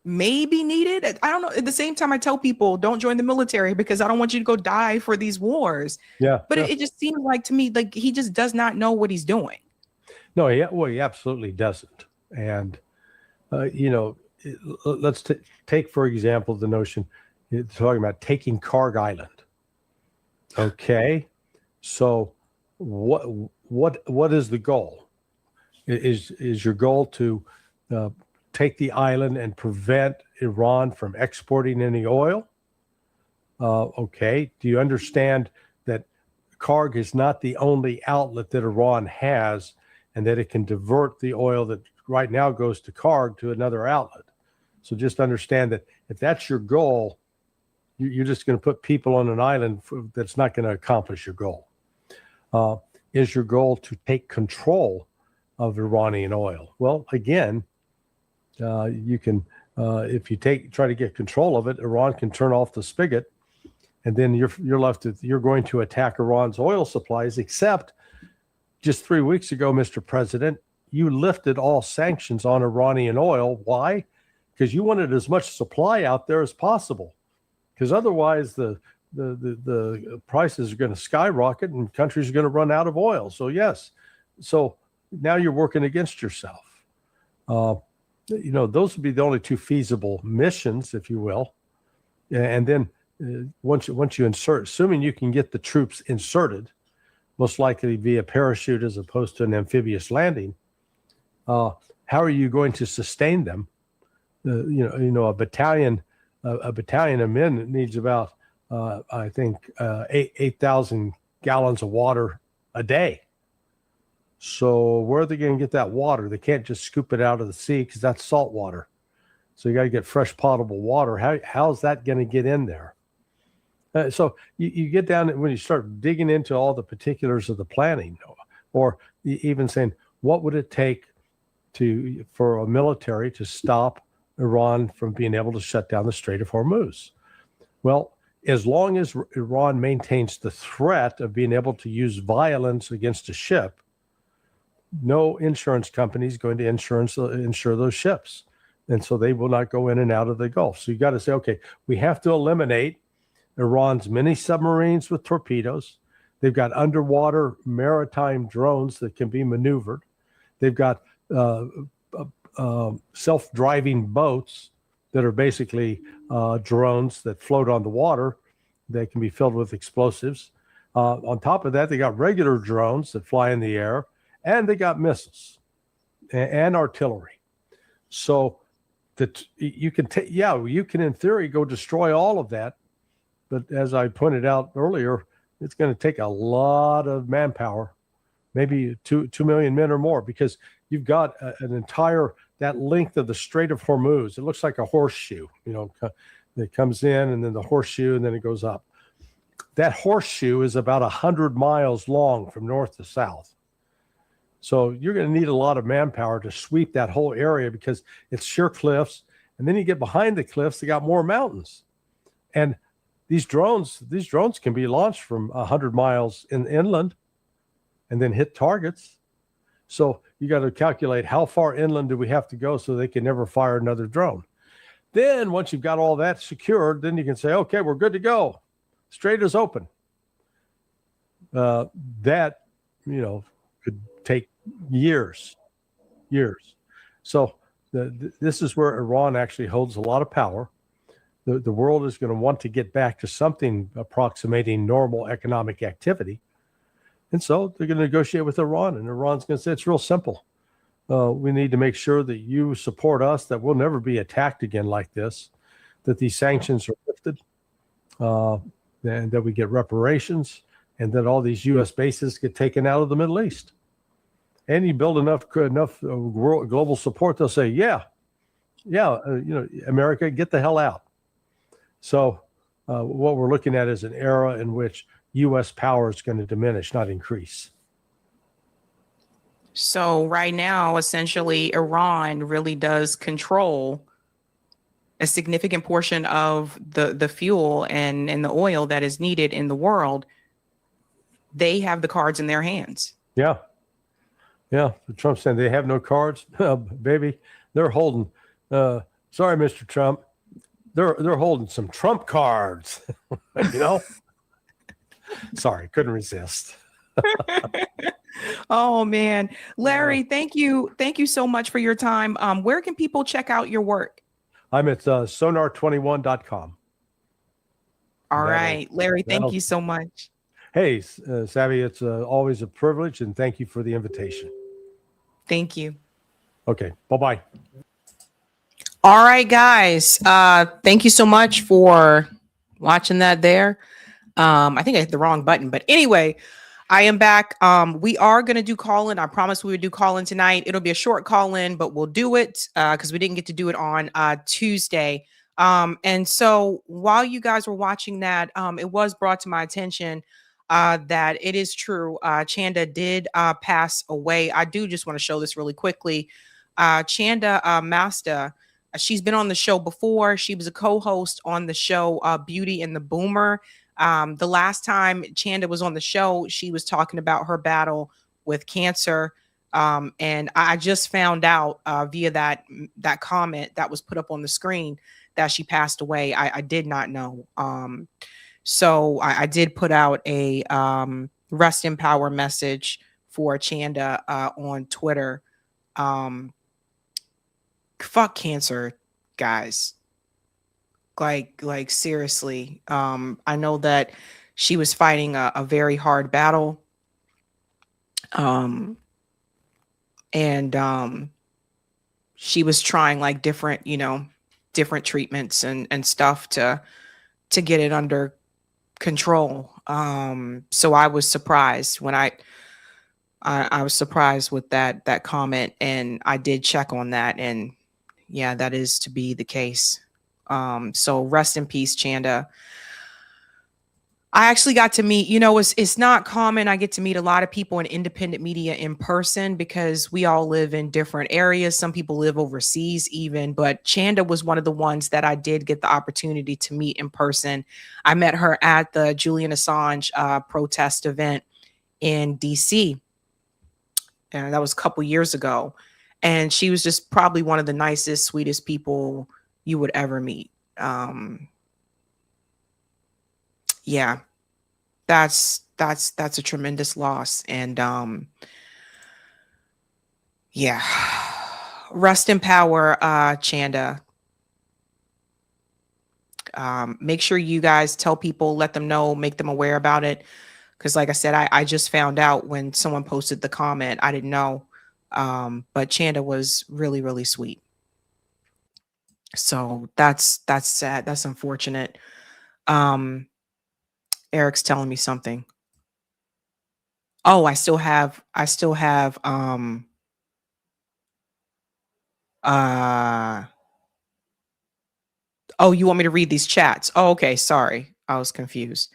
maybe needed? I don't know. At the same time, I tell people don't join the military because I don't want you to go die for these wars. Yeah. But it just seems like to me, like he just does not know what he's doing. No, he absolutely doesn't. And, let's take, for example, the notion talking about taking Karg Island. Okay. So what is the goal? Is your goal to take the island and prevent Iran from exporting any oil? Okay. Do you understand that Karg is not the only outlet that Iran has, and that it can divert the oil that right now goes to Karg to another outlet? So just understand that if that's your goal, you're just going to put people on an island that's not going to accomplish your goal. Is your goal to take control of Iranian oil? Well, again, you can, if you try to get control of it, Iran can turn off the spigot, and then you're left with, you're going to attack Iran's oil supplies. Except just 3 weeks ago, Mr. President, you lifted all sanctions on Iranian oil. Why? Because you wanted as much supply out there as possible. Because otherwise, the prices are going to skyrocket and countries are going to run out of oil. So yes, so now you're working against yourself. Those would be the only two feasible missions, if you will. And then once you insert, assuming you can get the troops inserted, most likely via parachute as opposed to an amphibious landing, how are you going to sustain them? A battalion of men needs about, I think, 8,000 gallons of water a day. So where are they going to get that water? They can't just scoop it out of the sea because that's salt water. So you got to get fresh potable water. How's that going to get in there? So you get down when you start digging into all the particulars of the planning, or even saying, what would it take for a military to stop Iran from being able to shut down the Strait of Hormuz? Well, as long as Iran maintains the threat of being able to use violence against a ship, no insurance company is going to insure those ships. And so they will not go in and out of the Gulf. So you got to say, okay, we have to eliminate Iran's mini submarines with torpedoes. They've got underwater maritime drones that can be maneuvered. They've got self-driving boats that are basically drones that float on the water that can be filled with explosives. On top of that, they got regular drones that fly in the air, and they got missiles and artillery. So that you can you can in theory go destroy all of that, but as I pointed out earlier, it's going to take a lot of manpower, maybe 2 million men or more, because you've got an entire that length of the Strait of Hormuz. It looks like a horseshoe, that comes in, and then the horseshoe, and then it goes up. That horseshoe is about 100 miles long from north to south. So you're going to need a lot of manpower to sweep that whole area because it's sheer cliffs. And then you get behind the cliffs, they got more mountains. And these drones can be launched from 100 miles inland and then hit targets. So you got to calculate how far inland do we have to go so they can never fire another drone. Then once you've got all that secured, then you can say, okay, we're good to go. Strait is open. That, could take years. So this is where Iran actually holds a lot of power. The world is going to want to get back to something approximating normal economic activity. And so they're going to negotiate with Iran, and Iran's going to say, it's real simple. We need to make sure that you support us, that we'll never be attacked again like this, that these sanctions are lifted, and that we get reparations, and that all these U.S. bases get taken out of the Middle East. And you build enough global support, they'll say, America, get the hell out. So what we're looking at is an era in which U.S. power is going to diminish, not increase. So right now, essentially, Iran really does control a significant portion of the fuel and the oil that is needed in the world. They have the cards in their hands. Yeah. Trump saying they have no cards. Baby, they're holding. Sorry, Mr. Trump. They're holding some Trump cards. Sorry, couldn't resist. Oh man, Larry, thank you so much for your time. Where can people check out your work? I'm at sonar21.com. All right, Larry, thank you so much. Hey, Sabby, it's always a privilege, and thank you for the invitation. Thank you. Okay, bye-bye. All right, guys. Thank you so much for watching that there. I think I hit the wrong button, but anyway, I am back. We are going to do call-in. I promised we would do call-in tonight. It'll be a short call-in, but we'll do it because we didn't get to do it on Tuesday. And so while you guys were watching that, it was brought to my attention that it is true. Chanda did pass away. I do just want to show this really quickly. Chanda Masta, she's been on the show before. She was a co-host on the show Beauty and the Boomer. The last time Chanda was on the show, she was talking about her battle with cancer. And I just found out via that comment that was put up on the screen that she passed away. I did not know. So I did put out a rest in power message for Chanda on Twitter. Fuck cancer, guys. Like seriously. I know that she was fighting a very hard battle. And she was trying like different treatments and stuff to get it under control. So I was surprised when I was surprised with that comment, and I did check on that, and yeah, that is to be the case. So rest in peace, Chanda. I actually got to meet, it's not common. I get to meet a lot of people in independent media in person because we all live in different areas. Some people live overseas even, but Chanda was one of the ones that I did get the opportunity to meet in person. I met her at the Julian Assange protest event in DC. And that was a couple years ago. And she was just probably one of the nicest, sweetest people you would ever meet. Yeah, that's a tremendous loss. And yeah, rest in power, Chanda. Make sure you guys tell people, let them know, make them aware about it. Because like I said, I just found out when someone posted the comment. I didn't know. But Chanda was really, really sweet. So that's sad. That's unfortunate. Eric's telling me something. Oh, I still have oh, you want me to read these chats? Oh, okay, sorry. I was confused.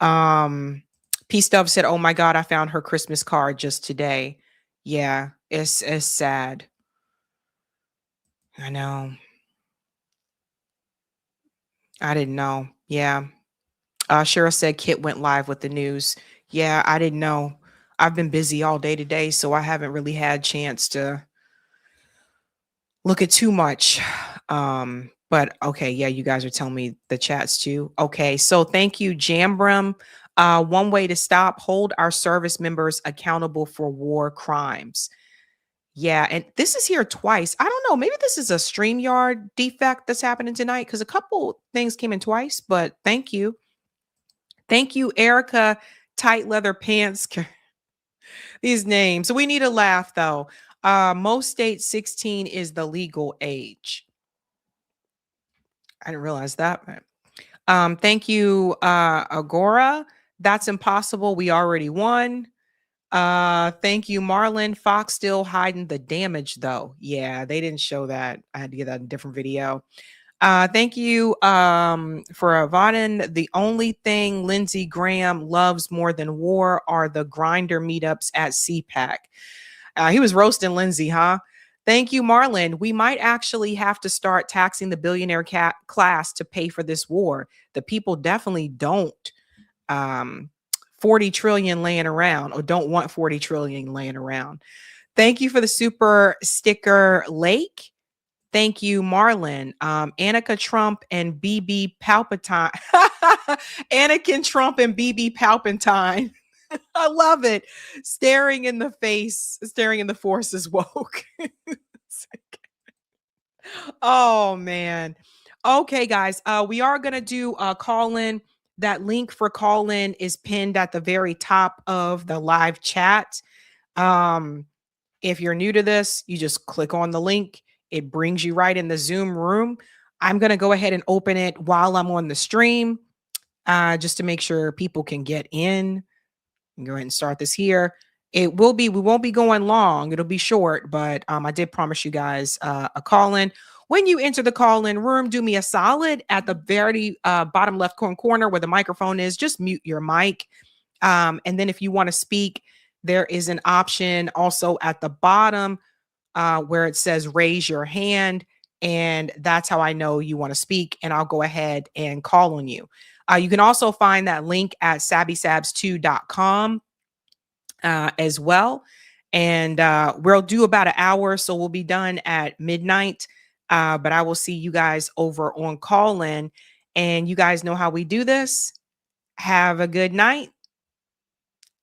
P Stuff said, "Oh my God, I found her Christmas card just today." Yeah, it's sad. I know. I didn't know. Yeah. Cheryl said Kit went live with the news. Yeah, I didn't know. I've been busy all day today, so I haven't really had a chance to look at too much. But okay, yeah, you guys are telling me the chats too. Okay, so thank you, Jambrum. One way to stop, hold our service members accountable for war crimes. Yeah, and this is here twice. I don't know. Maybe this is a StreamYard defect that's happening tonight because a couple things came in twice, but thank you. Thank you, Erica. Tight leather pants. These names. So we need a laugh though. Most states 16 is the legal age. I didn't realize that. Thank you, Agora. That's impossible. We already won. Thank you, Marlon. Fox still hiding the damage though. Yeah, they didn't show that. I had to get that in a different video. Thank you for Yvonne. The only thing Lindsey Graham loves more than war are the grinder meetups at CPAC. He was roasting Lindsey, huh? Thank you, Marlon. We might actually have to start taxing the billionaire class to pay for this war. The people definitely don't 40 trillion laying around or don't want 40 trillion laying around. Thank you for the super sticker, Lake. Thank you, Marlon. Annika Trump and BB Palpatine. Anakin Trump and BB Palpatine. I love it. Staring in the face, staring in the force is woke. Oh, man. Okay, guys. We are going to do a call in. That link for call in is pinned at the very top of the live chat. If you're new to this, you just click on the link. It brings you right in the Zoom room. I'm going to go ahead and open it while I'm on the stream, just to make sure people can get in. Go ahead and start this here. We won't be going long. It'll be short, but I did promise you guys a call in. When you enter the call in room, do me a solid at the very bottom left corner where the microphone is, just mute your mic. And then if you want to speak, there is an option also at the bottom where it says raise your hand. And that's how I know you want to speak. And I'll go ahead and call on you. You can also find that link at sabbysabs2.com as well. And we'll do about an hour. So we'll be done at midnight. But I will see you guys over on call in. And you guys know how we do this. Have a good night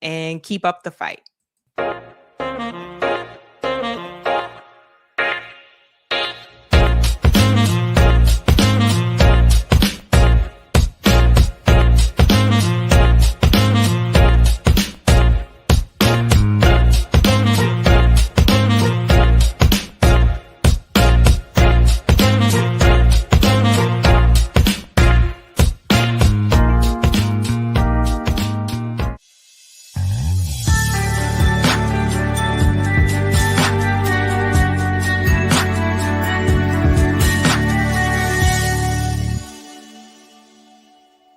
and keep up the fight.